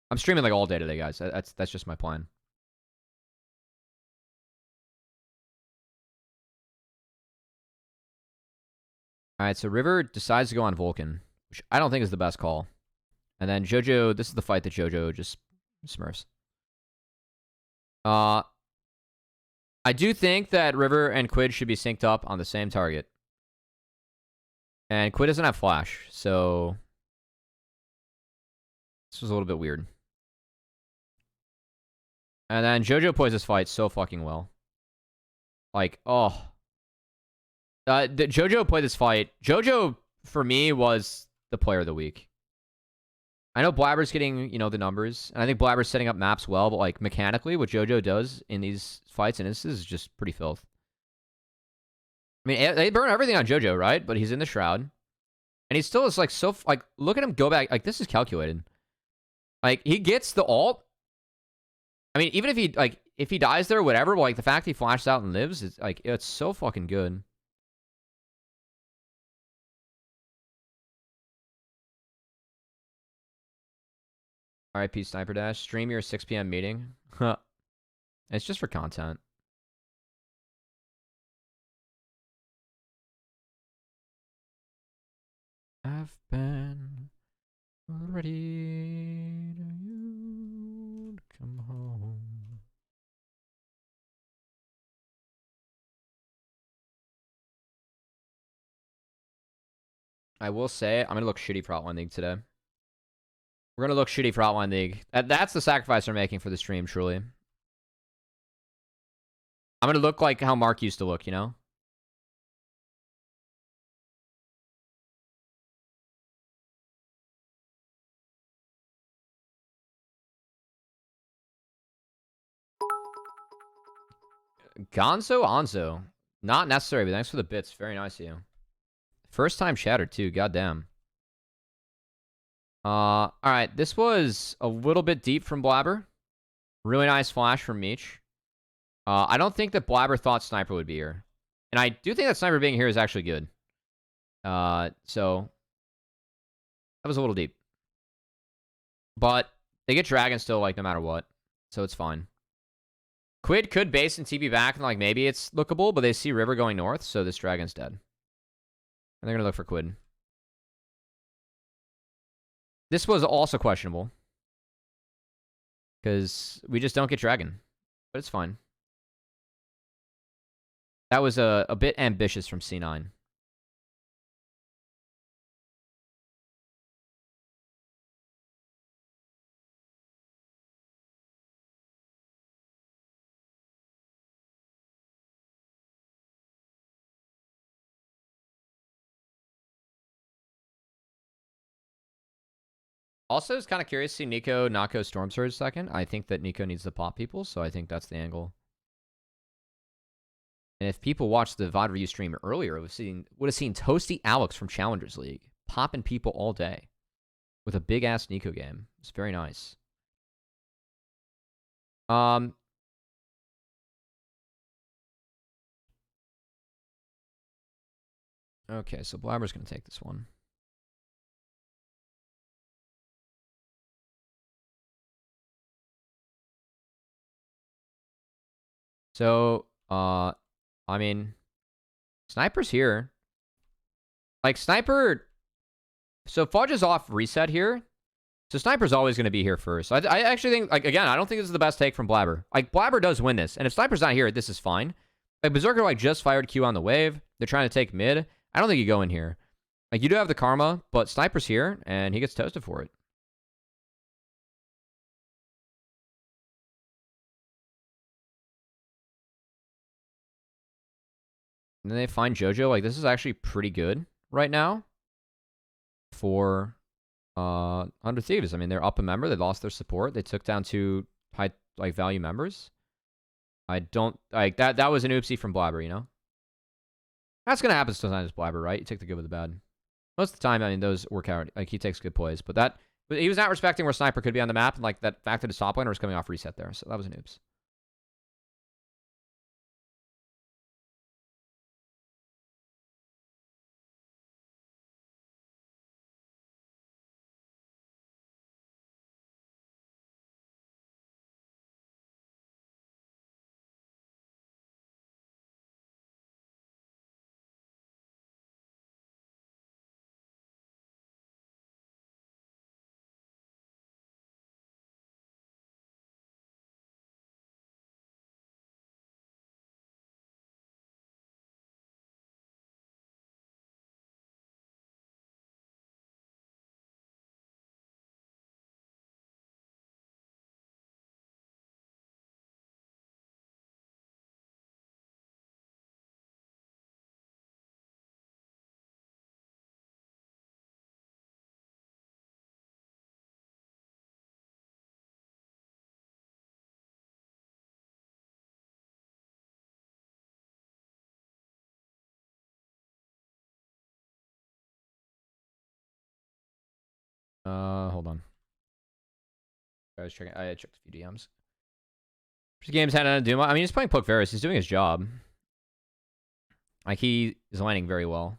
I'm streaming, like, all day today, guys. That's just my plan. Alright, so River decides to go on Vulcan, which I don't think is the best call. And then Jojo, this is the fight that Jojo just smurfs. I do think that River and Quid should be synced up on the same target. And Quid doesn't have flash, so... This was a little bit weird. And then Jojo plays this fight so fucking well. Like, oh... Jojo played this fight. Jojo, for me, was the player of the week. I know Blabber's getting, you know, the numbers. And I think Blabber's setting up maps well. But, like, mechanically, what Jojo does in these fights and instances is just pretty filth. I mean, they burn everything on Jojo, right? But he's in the Shroud. And he still is, like, so... Like, look at him go back. Like, this is calculated. Like, he gets the ult. I mean, even if he... Like, if he dies there, whatever, but like the fact he flashes out and lives, it's like, it's so fucking good. RIP Sniper Dash. Stream your 6 p.m. meeting. It's just for content. I've been ready to you to come home. I will say, I'm going to look shitty for Outline League today. We're going to look shitty for Outline League. That's the sacrifice we're making for the stream, truly. I'm going to look like how Mark used to look, you know? Gonzo Onzo. Not necessary, but thanks for the bits. Very nice of you. First time chatter, too. Goddamn. Alright. This was a little bit deep from Blabber. Really nice flash from Meech. I don't think that Blabber thought Sniper would be here. And I do think that Sniper being here is actually good. So that was a little deep. But they get Dragon still, like, no matter what. So it's fine. Quid could base and TP back, and like maybe it's lookable, but they see River going north, so this Dragon's dead. And they're gonna look for Quid. This was also questionable. Because we just don't get Dragon. But it's fine. That was a bit ambitious from C9. Also, it's kind of curious to see Nico Nako Storm Surge second. I think that Nico needs to pop people, so I think that's the angle. And if people watched the VoD review stream earlier, would have seen Toasty Alex from Challengers League popping people all day with a big-ass Nico game. It's very nice. Okay, so Blabber's going to take this one. So, I mean, Sniper's here. Like, Sniper... So, Fudge is off reset here. So, Sniper's always going to be here first. I actually think, like, again, I don't think this is the best take from Blabber. Like, Blabber does win this. And if Sniper's not here, this is fine. Like, Berserker, like, just fired Q on the wave. They're trying to take mid. I don't think you go in here. Like, you do have the karma, but Sniper's here, and he gets toasted for it. And then they find JoJo. Like, this is actually pretty good right now for 100 Thieves. I mean, they're up a member. They lost their support. They took down 2 high, like, value members. I don't... Like, that was an oopsie from Blabber, you know? That's going to happen sometimes, Blabber, right? You take the good with the bad. Most of the time, I mean, those work out. Like, he takes good plays. But he was not respecting where Sniper could be on the map. And, like, that fact that his top laner was coming off reset there. So that was an oops. Hold on. I was checking. I checked a few DMs. First game's had on Duma. I mean, he's playing Poke Varus. He's doing his job. Like, he is landing very well.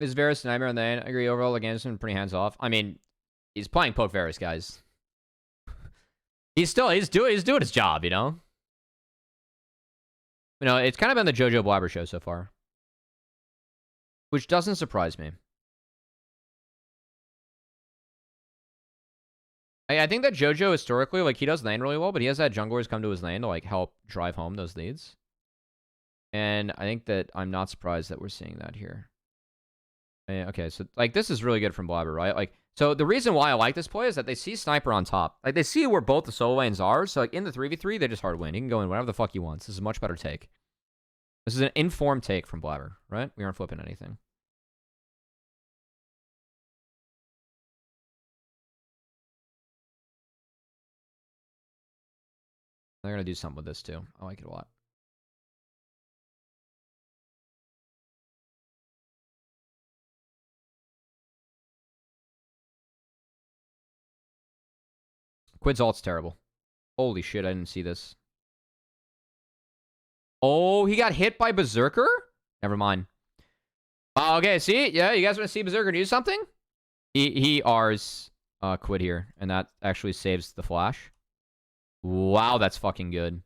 Is Varus Nightmare on the end? I agree. Overall, again, it's been pretty hands off. I mean, he's playing Poke Varus, guys. He's doing his job, you know? You know, it's kind of been the JoJo Blabber show so far. Which doesn't surprise me. I think that JoJo historically, like, he does lane really well, but he has had junglers come to his lane to, like, help drive home those leads. And I think that I'm not surprised that we're seeing that here. Okay, so, like, this is really good from Blabber, right? Like, so the reason why I like this play is that they see Sniper on top. Like, they see where both the solo lanes are, so, like, in the 3v3, they just hard win. He can go in whatever the fuck he wants. This is a much better take. This is an informed take from Blabber, right? We aren't flipping anything. They're going to do something with this, too. I like it a lot. Quid's ult's terrible. Holy shit, I didn't see this. Oh, he got hit by Berserker? Never mind. Okay, see? Yeah, you guys want to see Berserker do something? He R's Quid here, and that actually saves the flash. Wow, that's fucking good.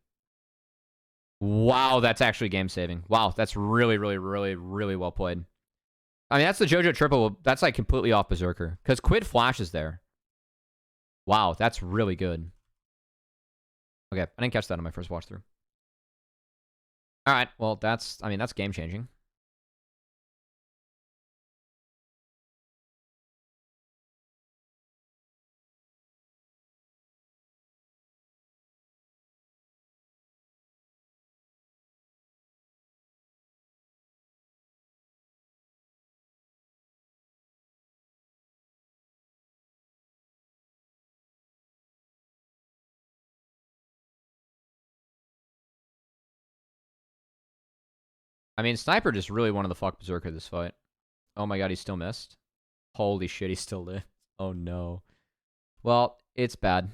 Wow, that's actually game-saving. Wow, that's really, really, really, really well played. I mean, that's the JoJo triple. That's, like, completely off Berserker. Because Quid flashes there. Wow, that's really good. Okay, I didn't catch that on my first watch through. Alright, well, that's game-changing. I mean, Sniper just really wanted to fuck Berserker this fight. Oh my god, he still missed. Holy shit, he still lived. Oh no. Well, it's bad.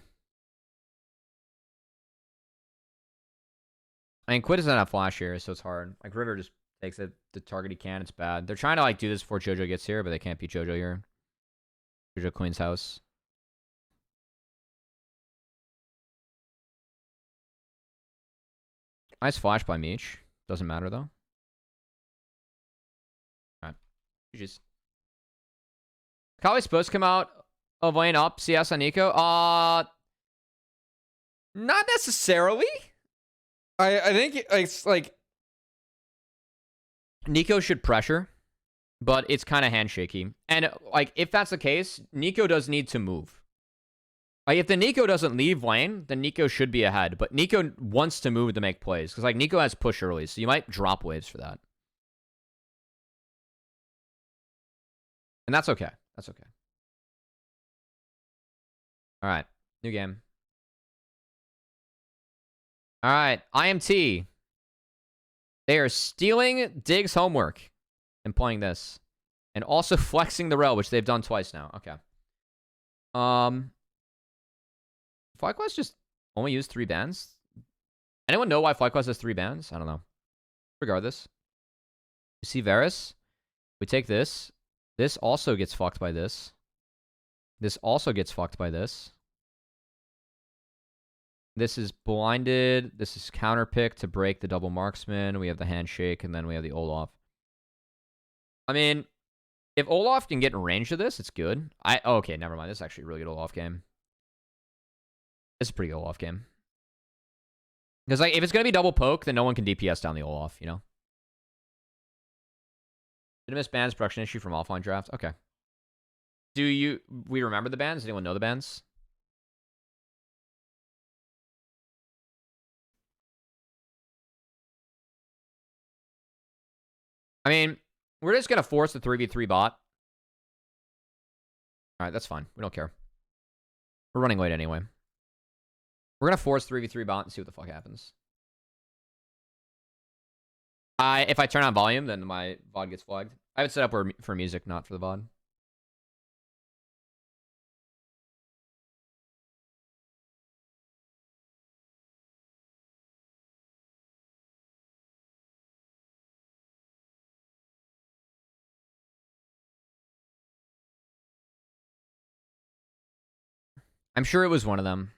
I mean, Quid doesn't have flash here, so it's hard. Like, River just takes it, the target he can. It's bad. They're trying to, like, do this before JoJo gets here, but they can't beat JoJo here. JoJo Queen's house. Nice flash by Meech. Doesn't matter, though. Alright. GG's. Cubby's supposed to come out of lane up CS on Nico. Not necessarily. I think it's like Nico should pressure, but it's kind of handshaky. And like if that's the case, Nico does need to move. Like if the Nico doesn't leave lane, then Nico should be ahead. But Nico wants to move to make plays because like Nico has push early, so you might drop waves for that. And that's okay. That's okay. All right, new game. All right, IMT. They are stealing Dig's homework and playing this. And also flexing the rel, which they've done twice now. Okay. FlyQuest just only used 3 bans? Anyone know why FlyQuest has 3 bans? I don't know. Regardless. You see Varus? We take this. This also gets fucked by this. This also gets fucked by this. This is blinded. This is counterpick to break the double marksman. We have the handshake, and then we have the Olaf. I mean, if Olaf can get in range of this, it's good. Okay, never mind. This is actually a really good Olaf game. This is a pretty good Olaf game. Because like, if it's going to be double poke, then no one can DPS down the Olaf, you know? Did I miss bans? Production issue from offline draft? Okay. We remember the bans? Does anyone know the bans? I mean, we're just going to force the 3v3 bot. All right, that's fine. We don't care. We're running late anyway. We're going to force 3v3 bot and see what the fuck happens. If I turn on volume, then my VoD gets flagged. I have it set up for music, not for the VoD. I'm sure it was one of them.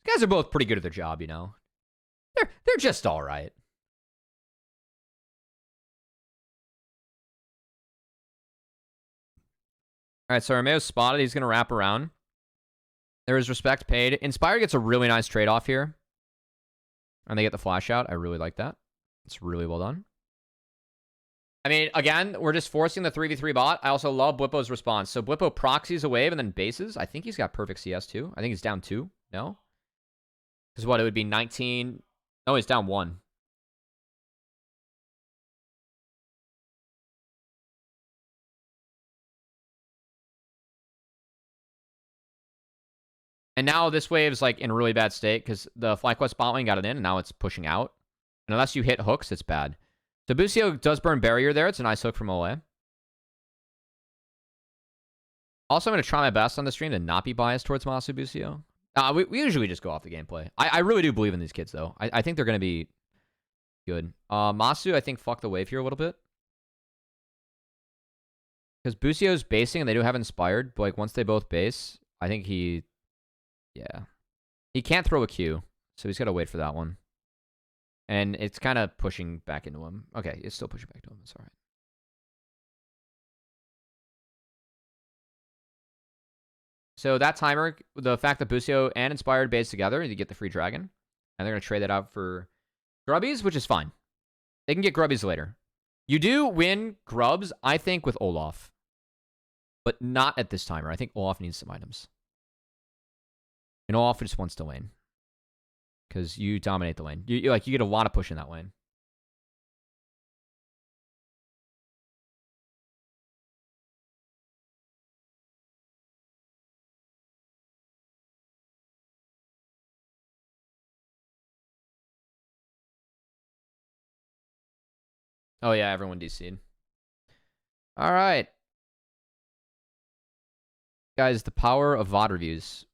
These guys are both pretty good at their job, you know. They're just all right. All right, so Romeo's spotted. He's going to wrap around. There is respect paid. Inspire gets a really nice trade-off here. And they get the flash out. I really like that. It's really well done. I mean, again, we're just forcing the 3v3 bot. I also love Blippo's response. So Blippo proxies a wave and then bases. I think he's got perfect CS too. I think he's down 2. No? Because what? It would be 19. No, he's down 1. And now this wave's like in a really bad state because the FlyQuest bot lane got it in and now it's pushing out. And unless you hit hooks, it's bad. So Busio does burn barrier there. It's a nice hook from Ole. Also, I'm going to try my best on the stream to not be biased towards Masu Busio. We usually just go off the gameplay. I really do believe in these kids, though. I think they're going to be good. Masu, I think, fucked the wave here a little bit. Because Busio's basing and they do have Inspired. But like, once they both base, I think he... Yeah. He can't throw a Q. So he's got to wait for that one. And it's kind of pushing back into him. Okay, it's still pushing back to him. It's all right. So that timer, the fact that Busio and Inspired base together, you get the free dragon. And they're going to trade that out for Grubbies, which is fine. They can get Grubbies later. You do win Grubs, I think, with Olaf. But not at this timer. I think Olaf needs some items. And Olaf just wants to lane. Because you dominate the lane. You get a lot of push in that lane. Oh yeah, everyone DC'd. All right. Guys, the power of VoD reviews.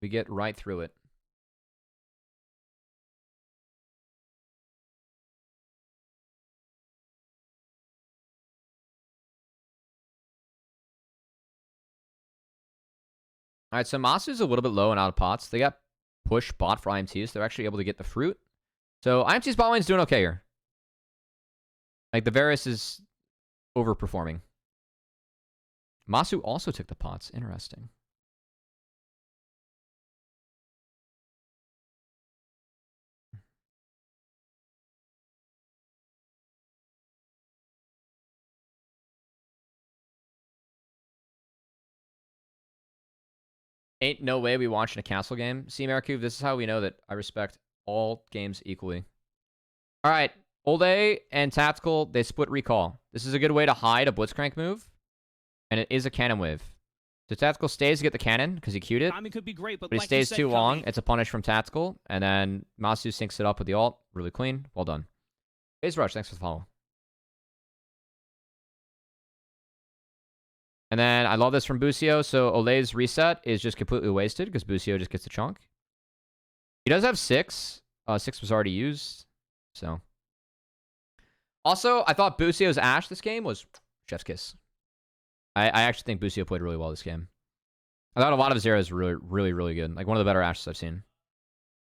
We get right through it. All right, so Masu's a little bit low and out of pots. They got push bot for IMTs. They're actually able to get the fruit. So IMT's bot lane's doing okay here. Like, the Varus is overperforming. Masu also took the pots. Interesting. Ain't no way we watching a castle game. See, Marikov, this is how we know that I respect all games equally. All right. Old A and Tactical, they split recall. This is a good way to hide a Blitzcrank move. And it is a cannon wave. So Tactical stays to get the cannon because he queued it. Timing could be great, but he like stays you said, too long. Cubby, It's a punish from Tactical. And then Masu syncs it up with the ult. Really clean. Well done. Phase Rush, thanks for the follow. And then I love this from Busio. So Ole's reset is just completely wasted because Busio just gets a chunk. He does have 6. 6 was already used. So. Also, I thought Busio's Ashe this game was chef's kiss. I actually think Busio played really well this game. I thought a lot of his Zeros were really, really good. Like, one of the better Ashes I've seen.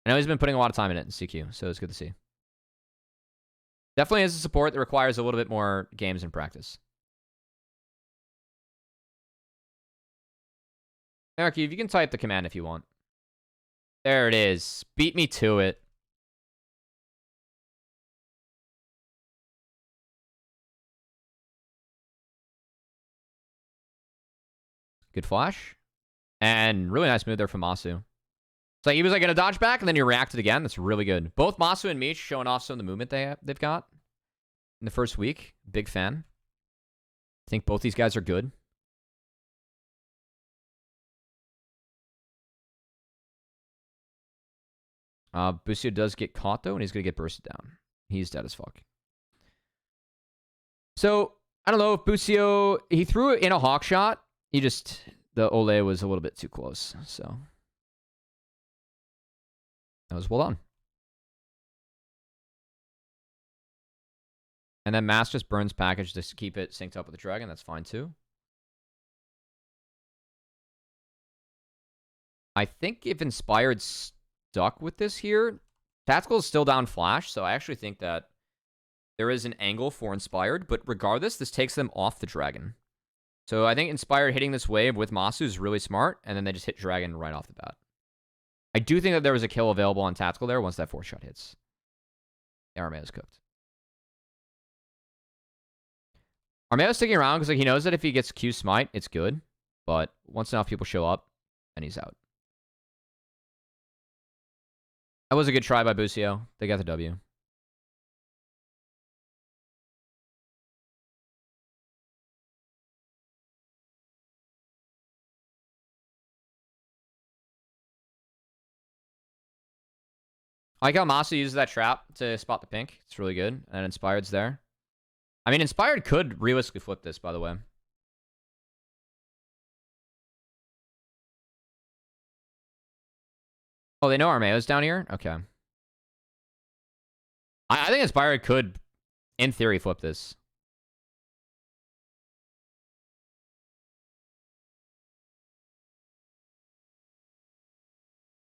I know he's been putting a lot of time in it in CQ, so it's good to see. Definitely is a support that requires a little bit more games and practice. Eric, you can type the command if you want. There it is. Beat me to it. Good flash. And really nice move there from Masu. It's like he was like gonna dodge back and then he reacted again. That's really good. Both Masu and Meech showing off some of the movement they've got. in the first week. Big fan. I think both these guys are good. Busio does get caught, though, and he's going to get bursted down. He's dead as fuck. So, I don't know if Busio... He threw it in a hawk shot. He just... The Ole was a little bit too close, so... That was well done. And then Mass just burns package to keep it synced up with the dragon. That's fine, too. I think if Inspired stuck with this here, Tactical is still down Flash, so I actually think that there is an angle for Inspired, but regardless, this takes them off the dragon. So I think Inspired hitting this wave with Masu is really smart, and then they just hit dragon right off the bat. I do think that there was a kill available on Tactical there once that 4-shot hits. Armeo is cooked. Armeo's sticking around because like, he knows that if he gets Q smite, it's good. But once enough people show up, then he's out. That was a good try by Busio. They got the W. I like how Masu uses that trap to spot the pink. It's really good. And Inspired's there. I mean, Inspired could realistically flip this, by the way. Oh, they know Armeo's down here? Okay. I think Inspired could, in theory, flip this.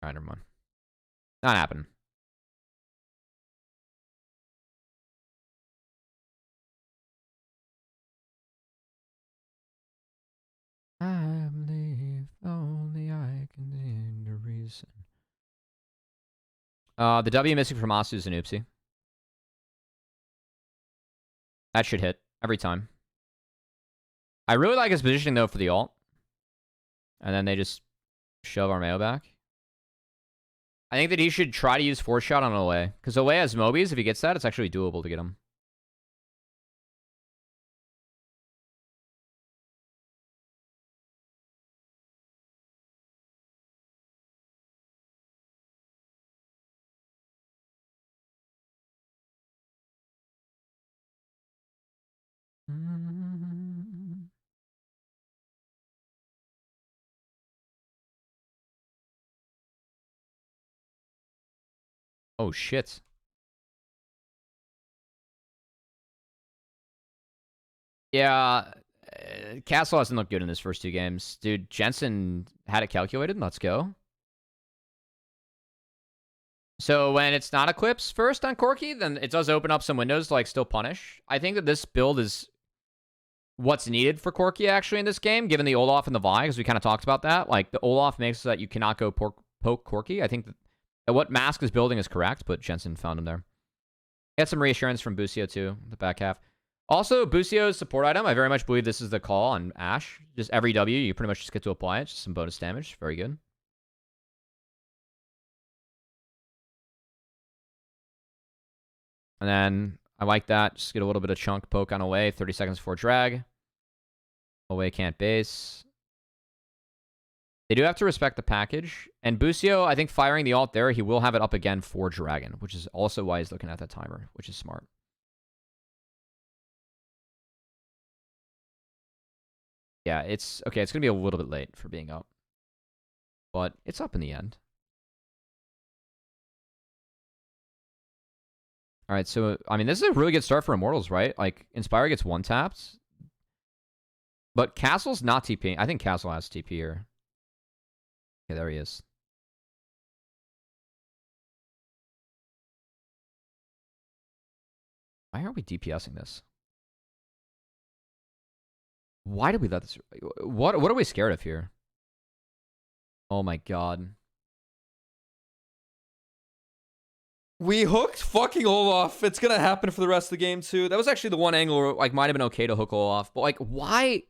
Alright, never mind. Not happening. I believe only I can end the reason. The W missing from Masu is an oopsie. That should hit every time. I really like his positioning, though, for the ult. And then they just shove Armeo back. I think that he should try to use 4-shot on Ole. Because Ole has Mobies. If he gets that, it's actually doable to get him. Oh, shit. Yeah, Castle hasn't looked good in his first 2 games. Dude, Jensen had it calculated. Let's go. So when it's not Eclipse first on Corki, then it does open up some windows to like still punish. I think that this build is what's needed for Corki actually in this game, given the Olaf and the Vi, because we kind of talked about that. Like the Olaf makes so that you cannot go poke Corki. I think that what Mask is building is correct, but Jensen found him there. Get some reassurance from Busio too, the back half. Also, Busio's support item, I very much believe this is the call on Ashe. Just every W, you pretty much just get to apply it. Just some bonus damage. Very good. And then, I like that. Just get a little bit of chunk poke on Away. 30 seconds before drag. Away can't base. They do have to respect the package. And Busio, I think firing the ult there, he will have it up again for Dragon, which is also why he's looking at that timer, which is smart. Yeah, it's... Okay, it's going to be a little bit late for being up. But it's up in the end. Alright, so, I mean, this is a really good start for Immortals, right? Like, Inspire gets one-tapped. But Castle's not TPing. I think Castle has TP here. Okay, there he is. Why are we DPSing this? Why did we let this... What are we scared of here? Oh my god. We hooked fucking Olaf. It's gonna happen for the rest of the game, too. That was actually the one angle where, like, might have been okay to hook Olaf. But, like, why?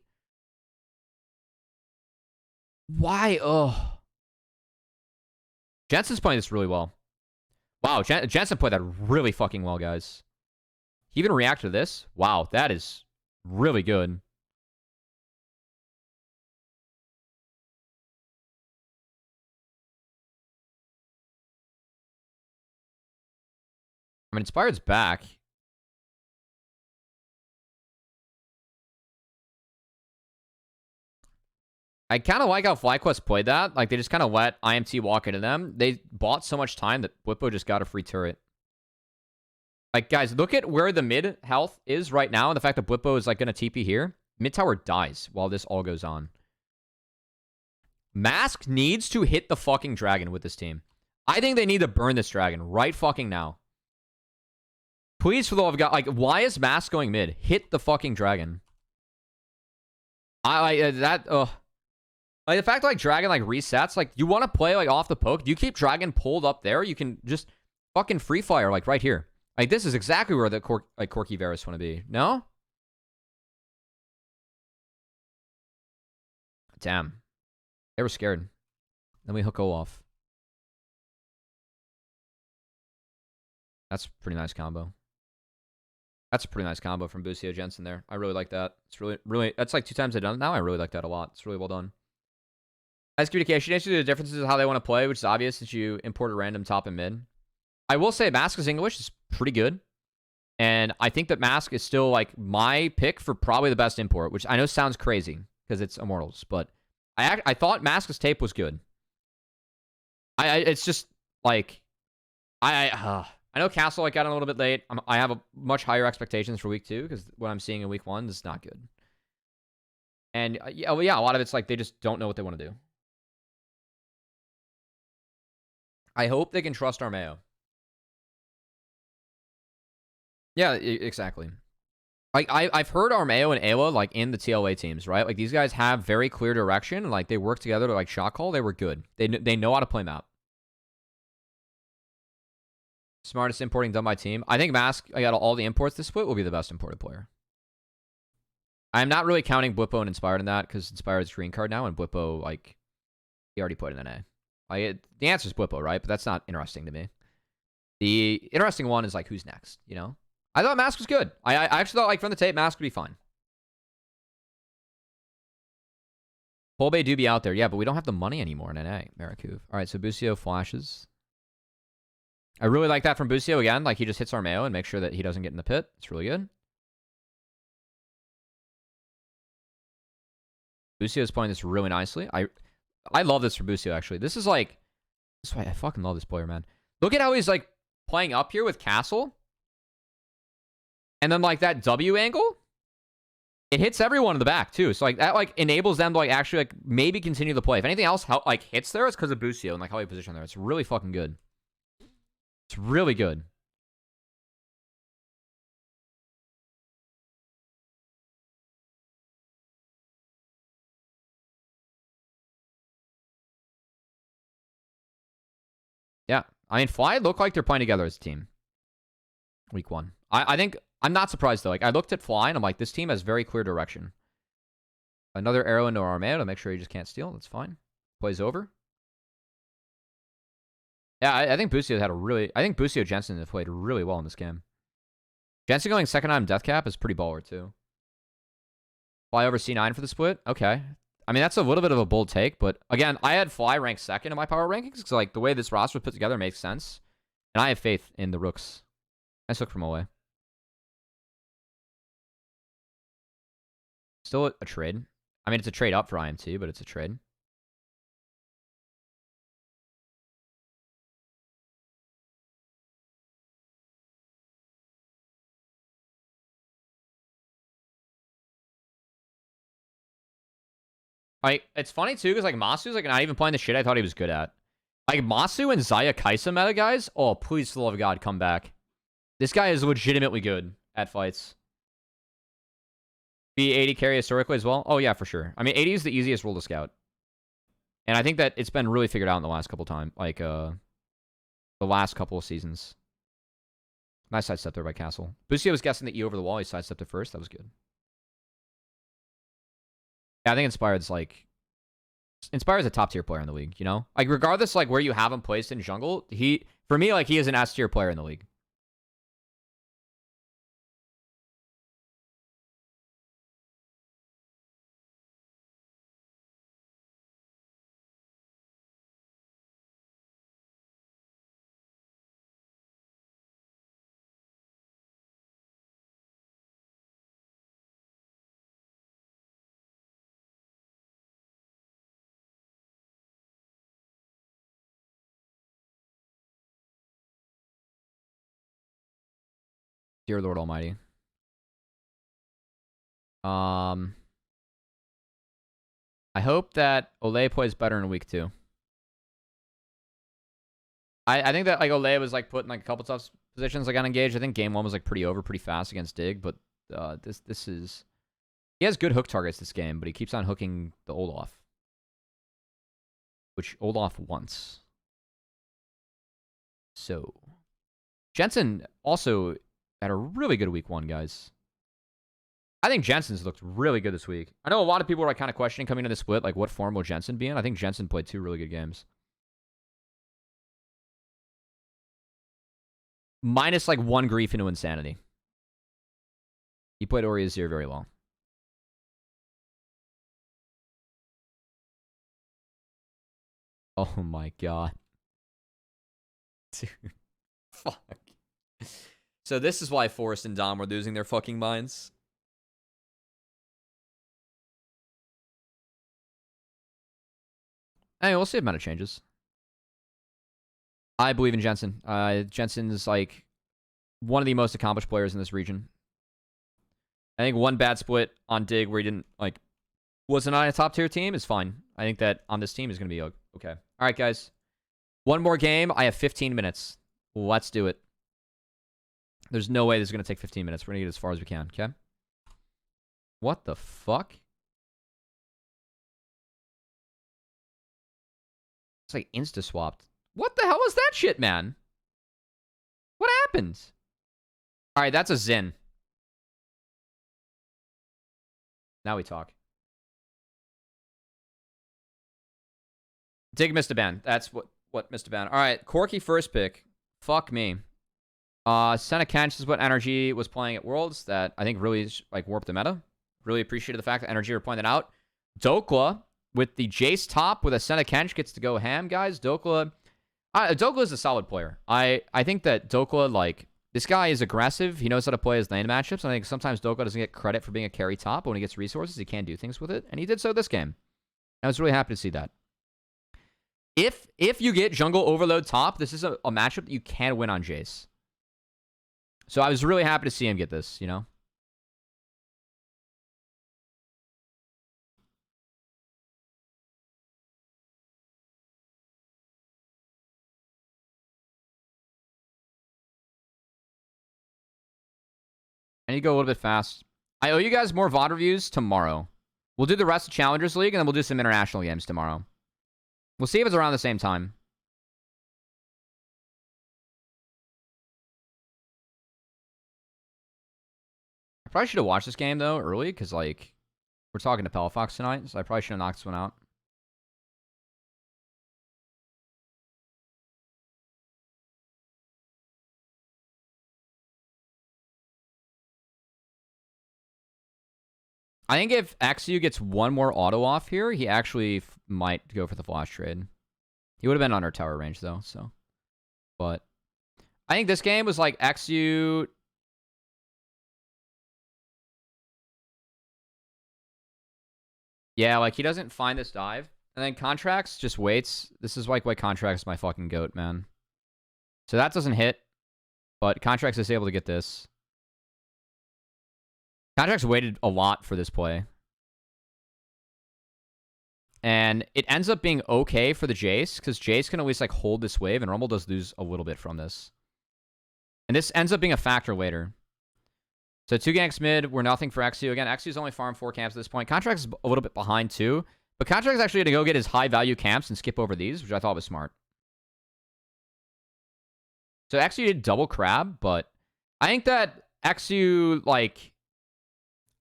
Why? Ugh. Jensen's playing this really well. Wow, Jensen played that really fucking well, guys. He even reacted to this. Wow, that is really good. I mean, Inspired's back. I kind of like how FlyQuest played that. Like, they just kind of let IMT walk into them. They bought so much time that Whippo just got a free turret. Like, guys, look at where the mid health is right now, and the fact that Whippo is, like, going to TP here. Mid tower dies while this all goes on. Mask needs to hit the fucking dragon with this team. I think they need to burn this dragon right fucking now. Please, for the love of God, like, why is Mask going mid? Hit the fucking dragon. Like, the fact that, like, dragon, like, resets, like, you want to play, like, off the poke. You keep dragon pulled up there, you can just fucking free fire, like, right here. Like, this is exactly where the Corky Varus want to be. No? Damn. They were scared. Then we hook Olaf. That's a pretty nice combo. That's a pretty nice combo from Busio Jensen there. I really like that. It's really, that's like 2 times I've done it now. I really like that a lot. It's really well done. As communication issue, the differences of how they want to play, which is obvious since you import a random top and mid. I will say Mask's English is pretty good. And I think that Mask is still like my pick for probably the best import, which I know sounds crazy because it's Immortals, but I thought Mask's tape was good. It's just like I know Castle like got in a little bit late. I have a much higher expectations for week 2 because what I'm seeing in week 1 is not good. And yeah, well, yeah, a lot of it's like they just don't know what they want to do. I hope they can trust Armeo. Yeah, exactly. Like I've heard Armeo and Ayla like in the TLA teams, right? Like these guys have very clear direction and like they work together to like shot call. They were good. They know how to play map. Smartest importing done by team. I think Mask, I got all the imports this split, will be the best imported player. I'm not really counting Blippo and Inspired in that because Inspired is green card now and Blippo, like, he already put in an A. Like, the answer is Blippo, right? But that's not interesting to me. The interesting one is, like, who's next, you know? I thought Mask was good. I actually thought, like, from the tape, Mask would be fine. Polbay do be out there. Yeah, but we don't have the money anymore in NA, Maracuv. All right, so Busio flashes. I really like that from Busio again. Like, he just hits Armeo and makes sure that he doesn't get in the pit. It's really good. Busio is playing this really nicely. I love this for Busio, actually. This is like... This is why I fucking love this player, man. Look at how he's, like, playing up here with Castle. And then, like, that W angle. It hits everyone in the back, too. So, like, that, like, enables them to, like, actually, like, maybe continue the play. If anything else, like, hits there, it's because of Busio and, like, how he positioned there. It's really fucking good. It's really good. Yeah. I mean, Fly look like they're playing together as a team. Week 1. I think... I'm not surprised, though. Like, I looked at Fly, and I'm like, this team has very clear direction. Another arrow into Armeo to make sure he just can't steal. That's fine. Plays over. Yeah, I think Busio had a really... I think Busio Jensen have played really well in this game. Jensen going second on death cap is pretty baller, too. Fly over C9 for the split? Okay. I mean, that's a little bit of a bold take, but again, I had Fly ranked second in my power rankings because, like, the way this roster was put together makes sense. And I have faith in the rooks. Nice look from away. Still a trade. I mean, it's a trade up for IMT, but it's a trade. Like, it's funny, too, because, like, Masu's, like, not even playing the shit I thought he was good at. Like, Masu and Zaya Kaisa meta, guys? Oh, please, for the love of God, come back. This guy is legitimately good at fights. Be 80 carry historically as well? Oh, yeah, for sure. I mean, 80 is the easiest role to scout. And I think that it's been really figured out in the last couple times. Like, the last couple of seasons. Nice sidestep there by Castle. Busio was guessing the E over the wall. He sidestepped it first. That was good. Yeah, I think Inspired's, like... Inspired's a top-tier player in the league, you know? Like, regardless, like, where you have him placed in jungle, for me, like, he is an S-tier player in the league. Dear Lord Almighty. I hope that Olay plays better in week 2. I think that like Olay was like put in like a couple tough positions like unengaged. I think game 1 was like pretty over pretty fast against Dig, but this is he has good hook targets this game, but he keeps on hooking the Olaf, which Olaf wants. So Jensen also had a really good week 1, guys. I think Jensen's looked really good this week. I know a lot of people are like kind of questioning coming into the split, like what form will Jensen be in? I think Jensen played 2 really good games. Minus like 1 grief into insanity. He played Ori Azir very well. Oh my god. Dude. Fuck. So this is why Forrest and Dom were losing their fucking minds. Anyway, we'll see if meta changes. I believe in Jensen. Jensen is like one of the most accomplished players in this region. I think one bad split on Dig where he didn't like wasn't on a top tier team is fine. I think that on this team is gonna be okay. All right, guys. One more game. I have 15 minutes. Let's do it. There's no way this is gonna take 15 minutes. We're gonna get as far as we can. Okay. What the fuck? It's like insta swapped. What the hell was that shit, man? What happened? All right, that's a Zin. Now we talk. Dig missed a ban. That's what missed a ban. All right, Corky first pick. Fuck me. Senna Kench is what Energy was playing at Worlds that I think really like warped the meta. Really appreciated the fact that Energy were pointing that out. Dokla with the Jace top with a Senna Kench gets to go ham, guys. Dokla is a solid player. I think that Dokla, like, this guy is aggressive. He knows how to play his lane matchups. I think sometimes Dokla doesn't get credit for being a carry top, but when he gets resources, he can do things with it. And he did so this game. I was really happy to see that. If you get jungle overload top, this is a matchup that you can win on Jace. So I was really happy to see him get this, you know? I need to go a little bit fast. I owe you guys more VoD reviews tomorrow. We'll do the rest of Challengers League, and then we'll do some international games tomorrow. We'll see if it's around the same time. I probably should have watched this game, though, early, because, like, we're talking to Pelifox tonight, so I probably should have knocked this one out. I think if XU gets one more auto off here, he actually might go for the flash trade. He would have been under tower range, though, so. But I think this game was like XU. Yeah, like he doesn't find this dive. And then Contracts just waits. This is like why Contracts is my fucking goat, man. So that doesn't hit. But Contracts is able to get this. Contracts waited a lot for this play. And it ends up being okay for the Jace, because Jace can at least like hold this wave, and Rumble does lose a little bit from this. And this ends up being a factor later. So 2 ganks mid, we're nothing for XU. Again, XU's only farmed 4 camps at this point. Contracts is a little bit behind too. But Contracts actually had to go get his high value camps and skip over these, which I thought was smart. So XU did double crab, but I think that XU, like,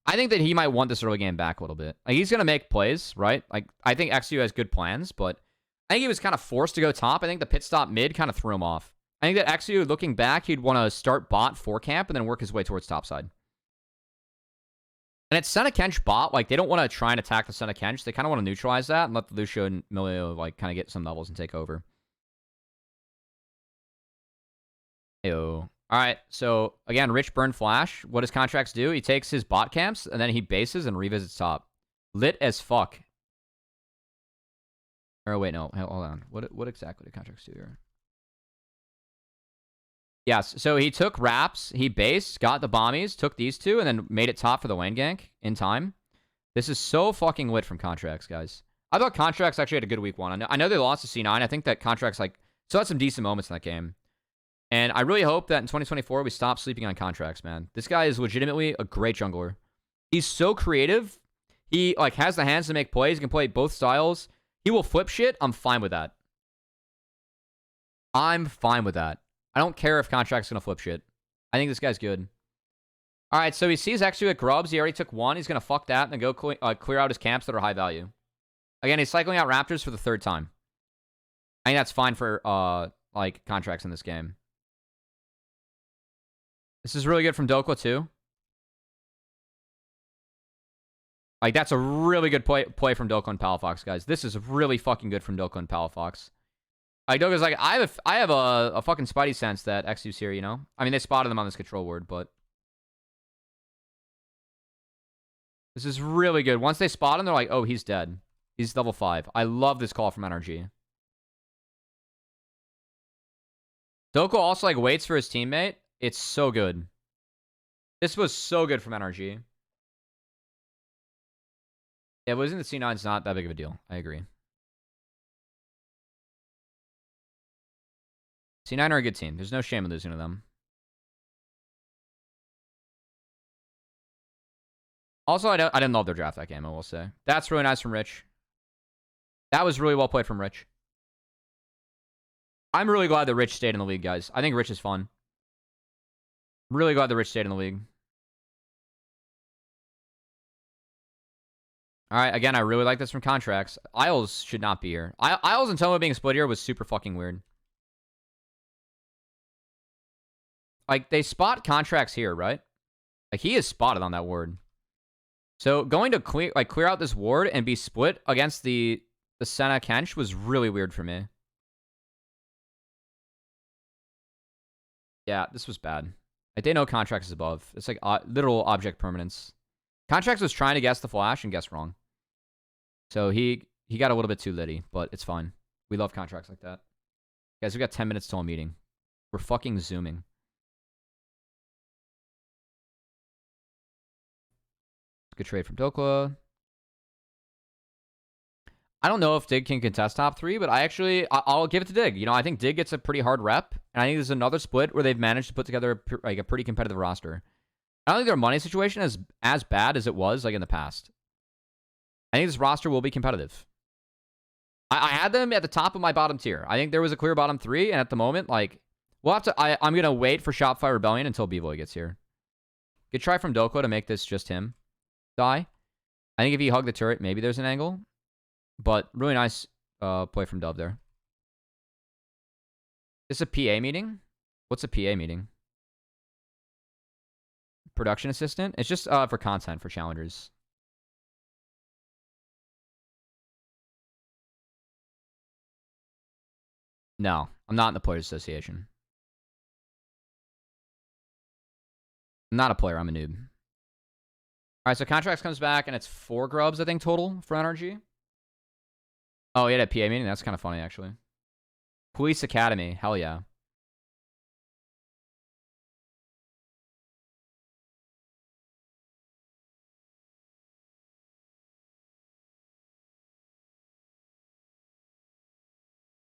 I think that he might want this early game back a little bit. Like, he's going to make plays, right? Like, I think XU has good plans, but I think he was kind of forced to go top. I think the pit stop mid kind of threw him off. I think that XU, looking back, he'd want to start bot 4 camp and then work his way towards top side. And it's Senna Kench bot. Like, they don't want to try and attack the Senna Kench. They kind of want to neutralize that and let the Lucio and Milio, like, kind of get some levels and take over. Ew. All right, so again, Rich burn flash. What does Contracts do? He takes his bot camps, and then he bases and revisits top. Lit as fuck. Or wait, no, hold on. What exactly did Contracts do here? Yes, so he took Raps, he based, got the bombies, took these two, and then made it top for the lane gank in time. This is so fucking lit from Contracts, guys. I thought Contracts actually had a good week one. I know they lost to C9. I think that Contracts like still had some decent moments in that game. And I really hope that in 2024 we stop sleeping on Contracts, man. This guy is legitimately a great jungler. He's so creative. He like has the hands to make plays. He can play both styles. He will flip shit. I'm fine with that. I'm fine with that. I don't care if Contract's gonna flip shit. I think this guy's good. All right, so he sees X2 at Grubs. He already took one. He's gonna fuck that and then go clear out his camps that are high value. Again, he's cycling out Raptors for the third time. I think that's fine for like Contracts in this game. This is really good from Dokla too. Like that's a really good play from Dokla and Palafox, guys. This is really fucking good from Dokla and Palafox. Like Doka's like, I have a fucking spidey sense that X2's here, you know? I mean, they spotted him on this control ward, but this is really good. Once they spot him, they're like, oh, he's dead. He's level 5. I love this call from NRG. Dokla also like waits for his teammate. It's so good. This was so good from NRG. Yeah, losing the C9 is not that big of a deal. I agree. C9 are a good team. There's no shame in losing to them. Also, I didn't love their draft that game, I will say. That's really nice from Rich. That was really well played from Rich. I'm really glad that Rich stayed in the league, guys. I think Rich is fun. Really glad that Rich stayed in the league. All right, again, I really like this from Contracts. Isles should not be here. Isles and Tomo being split here was super fucking weird. Like, they spot Contracts here, right? Like, he is spotted on that ward. So, going to clear out this ward and be split against the Senna Kench was really weird for me. Yeah, this was bad. Like, they know Contracts is above. It's like literal object permanence. Contracts was trying to guess the flash and guess wrong. So, he got a little bit too litty, but it's fine. We love Contracts like that. Guys, we got 10 minutes till a meeting. We're fucking zooming. Good trade from Dokla. I don't know if Dig can contest top 3, but I'll give it to Dig. You know, I think Dig gets a pretty hard rep, and I think there's another split where they've managed to put together a pretty competitive roster. I don't think their money situation is as bad as it was like in the past. I think this roster will be competitive. I had them at the top of my bottom tier. I think there was a clear bottom 3, and at the moment, like, we'll have to. I'm gonna wait for Shopify Rebellion until B-Boy gets here. Good try from Dokla to make this just him die. I think if he hugged the turret, maybe there's an angle. But really nice play from Dub there. Is this a PA meeting? What's a PA meeting? Production assistant? It's just for content for challengers. No, I'm not in the Players Association. I'm not a player, I'm a noob. Alright, so Contracts comes back, and it's 4 grubs, I think, total for NRG. Oh, he had a PA meeting? That's kind of funny, actually. Police Academy. Hell yeah.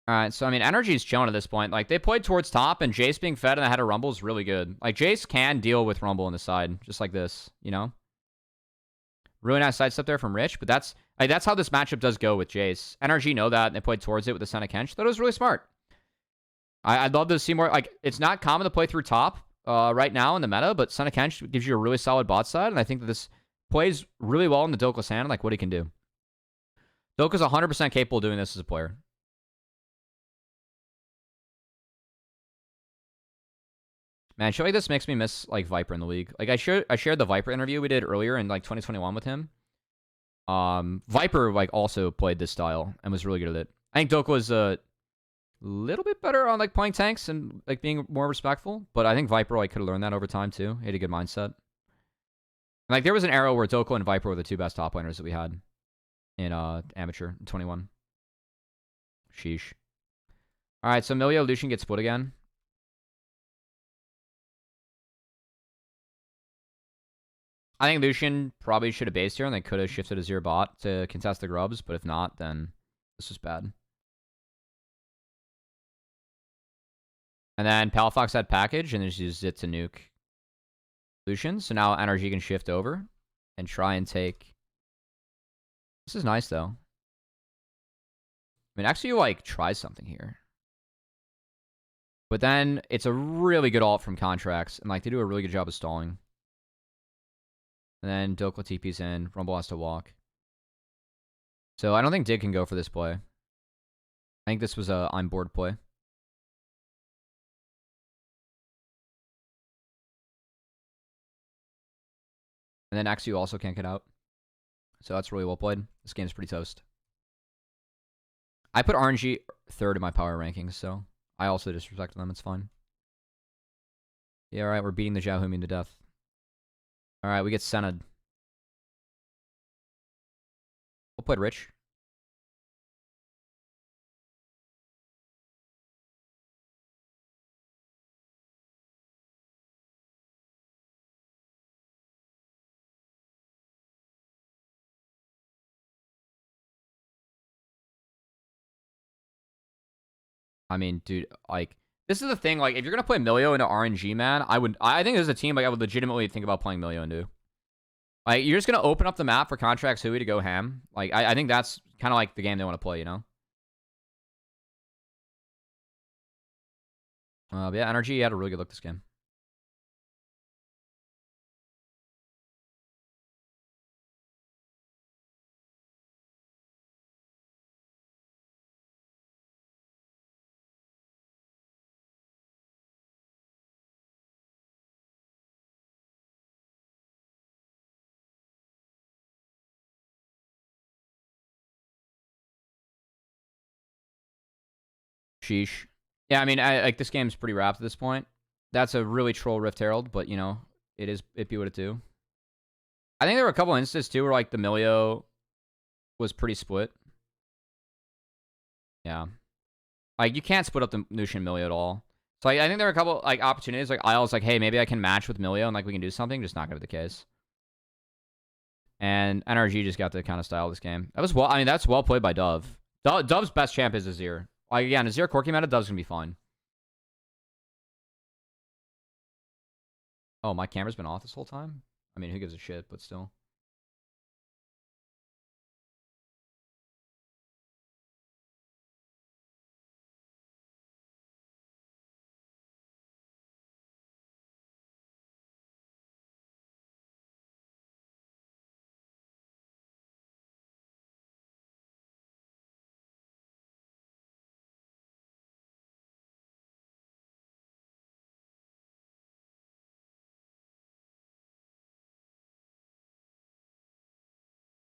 Alright, so, I mean, Energy's chilling at this point. Like, they played towards top, and Jace being fed and the head of Rumble is really good. Like, Jace can deal with Rumble on the side, just like this, you know? Really nice sidestep there from Rich, but that's how this matchup does go with Jace. NRG know that, and they played towards it with the Senna Kench. That was really smart. I'd love to see more. Like, it's not common to play through top right now in the meta, but Senna Kench gives you a really solid bot side, and I think that this plays really well in the Dokla's hand, like what he can do. Dokla's 100% capable of doing this as a player. Man, shit like this makes me miss, like, Viper in the league. Like, I shared the Viper interview we did earlier in, like, 2021 with him. Viper, like, also played this style and was really good at it. I think Doka was a little bit better on, like, playing tanks and, like, being more respectful. But I think Viper, like, could have learned that over time, too. He had a good mindset. And, like, there was an era where Doka and Viper were the 2 best top laners that we had in Amateur in 21. Sheesh. All right, so Milio Lucian gets split again. I think Lucian probably should have based here, and they could have shifted a 0 bot to contest the grubs, but if not, then this is bad. And then Palafox had package, and just used it to nuke Lucian. So now NRG can shift over and try and take... This is nice, though. I mean, actually, like, try something here. But then it's a really good ult from Contracts, and like they do a really good job of stalling. And then Dokla TP's in. Rumble has to walk. So I don't think Dig can go for this play. I think this was a I'm bored play. And then Axu also can't get out. So that's really well played. This game's pretty toast. I put RNG third in my power rankings, so I also disrespect them. It's fine. Yeah, alright, we're beating the Xiaohumi to death. Alright, we get Senad. We'll put Rich. I mean, dude, like, this is the thing. Like, if you're gonna play Milio into RNG, man, I think there's a team like I would legitimately think about playing Milio into. Like, you're just gonna open up the map for Contracts Hui to go ham. Like, I think that's kind of like the game they want to play, you know? But yeah, NRG had a really good look this game. Sheesh. Yeah, I mean, like this game's pretty wrapped at this point. That's a really troll Rift Herald, but you know, it be what it do. I think there were a couple instances too where like the Milio was pretty split. Yeah. Like you can't split up the Lucian Milio at all. So like, I think there were a couple like opportunities like I was like, hey, maybe I can match with Milio and like we can do something, just not gonna be the case. And NRG just got the kind of style of this game. That was well, I mean, that's well played by Dove. Dove's best champ is Azir. Like, again, Azir Corki meta, Dove's gonna be fine. Oh, my camera's been off this whole time? I mean, who gives a shit, but still.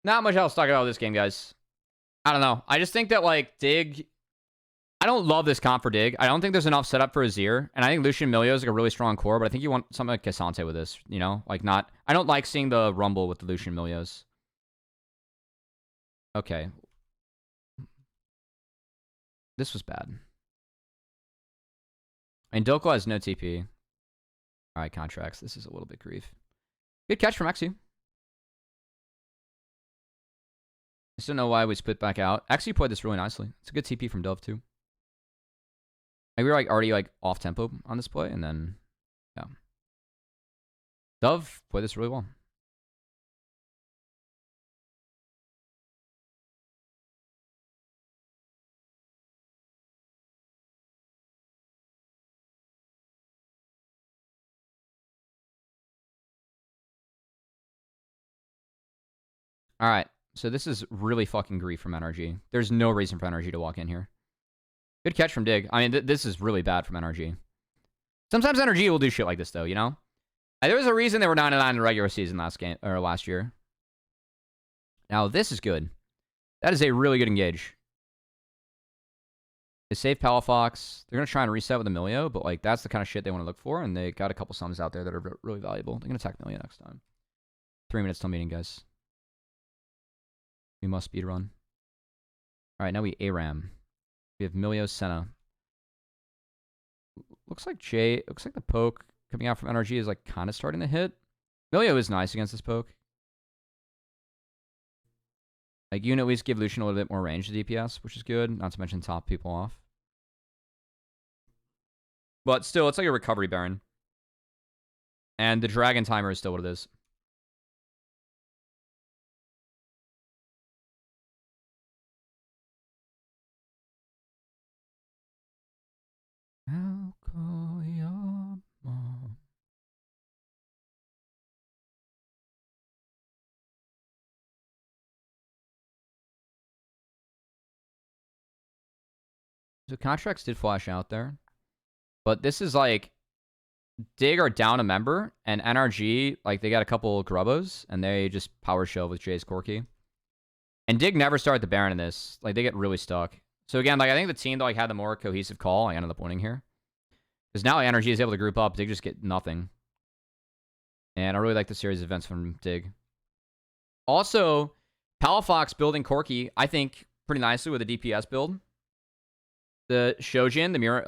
Not much else to talk about this game, guys. I don't know. I just think that, like, Dig... I don't love this comp for Dig. I don't think there's enough setup for Azir. And I think Lucian Milio is like a really strong core, but I think you want something like Cassante with this, you know? Like, not... I don't like seeing the Rumble with the Lucian Milios. Okay. This was bad. And Dokla has no TP. Alright, Contracts. This is a little bit grief. Good catch from Xu. I just don't know why we split back out. Actually played this really nicely. It's a good TP from Dove too. Like we were like already like off tempo on this play, and then yeah. Dove played this really well. Alright. So this is really fucking grief from NRG. There's no reason for NRG to walk in here. Good catch from Dig. I mean, this is really bad from NRG. Sometimes NRG will do shit like this, though, you know? Like, there was a reason they were 9-9 in the regular season last year. Now, this is good. That is a really good engage. They save Palafox. They're going to try and reset with Emilio, but, like, that's the kind of shit they want to look for, and they got a couple summons out there that are really valuable. They're going to attack Emilio next time. 3 minutes till meeting, guys. We must speedrun. Alright, now we ARAM. We have Milio Senna. Looks like the poke coming out from NRG is like kind of starting to hit. Milio is nice against this poke. Like, you can at least give Lucian a little bit more range to DPS, which is good. Not to mention top people off. But still, it's like a recovery Baron. And the Dragon Timer is still what it is. I'll call your mom. So contracts did flash out there. But this is like, Dig are down a member, and NRG, like, they got a couple Grubbos, and they just power shove with Jay's Corki. And Dig never started the Baron in this. Like, they get really stuck. So again, like, I think the team that like had the more cohesive call, I ended up winning here. Because now NRG is able to group up, Dig just get nothing. And I really like the series of events from Dig. Also, Palafox building Corki, I think, pretty nicely with a DPS build. The Shojin, the Mirror,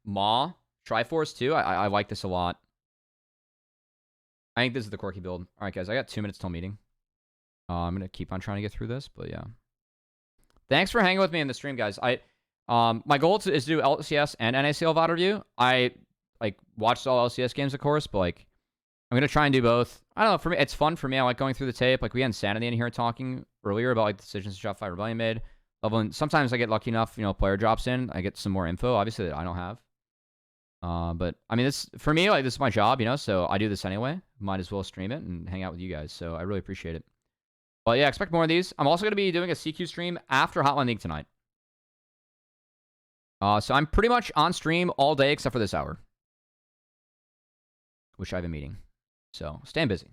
Maw, Triforce too. I like this a lot. I think this is the Corki build. All right, guys, I got 2 minutes till meeting. I'm gonna keep on trying to get through this, but yeah. Thanks for hanging with me in the stream, guys. My goal is to do LCS and NACL VoD review. I like watched all LCS games, of course, but like I'm gonna try and do both. I don't know. For me, it's fun for me. I like going through the tape. Like we had Insanity in here talking earlier about like the decisions Shopify Rebellion made. Leveling. Sometimes I get lucky enough, you know, player drops in, I get some more info, obviously that I don't have. But I mean, this for me, like this is my job, you know, so I do this anyway. Might as well stream it and hang out with you guys. So I really appreciate it. But yeah, expect more of these. I'm also going to be doing a CQ stream after Hotline League tonight. So I'm pretty much on stream all day except for this hour, which I have a meeting. So staying busy.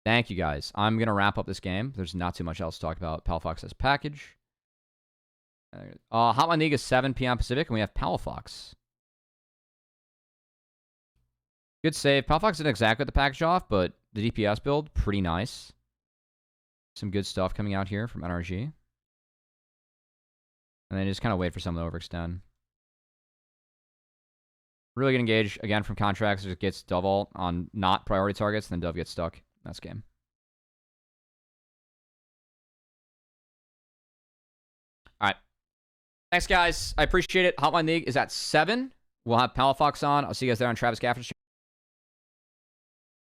Thank you, guys. I'm going to wrap up this game. There's not too much else to talk about. Palafox has package. Hotline League is 7 p.m. Pacific, and we have Palafox. Good save. Palafox didn't exactly get the package off, but the DPS build, pretty nice. Some good stuff coming out here from NRG. And then just kind of wait for someone to overextend. Really good engage, again, from Contracts. Just gets Dove ult on not priority targets, and then Dove gets stuck. That's game. All right. Thanks, guys. I appreciate it. Hotline League is at 7. We'll have Palafox on. I'll see you guys there on Travis Gaffer's stream.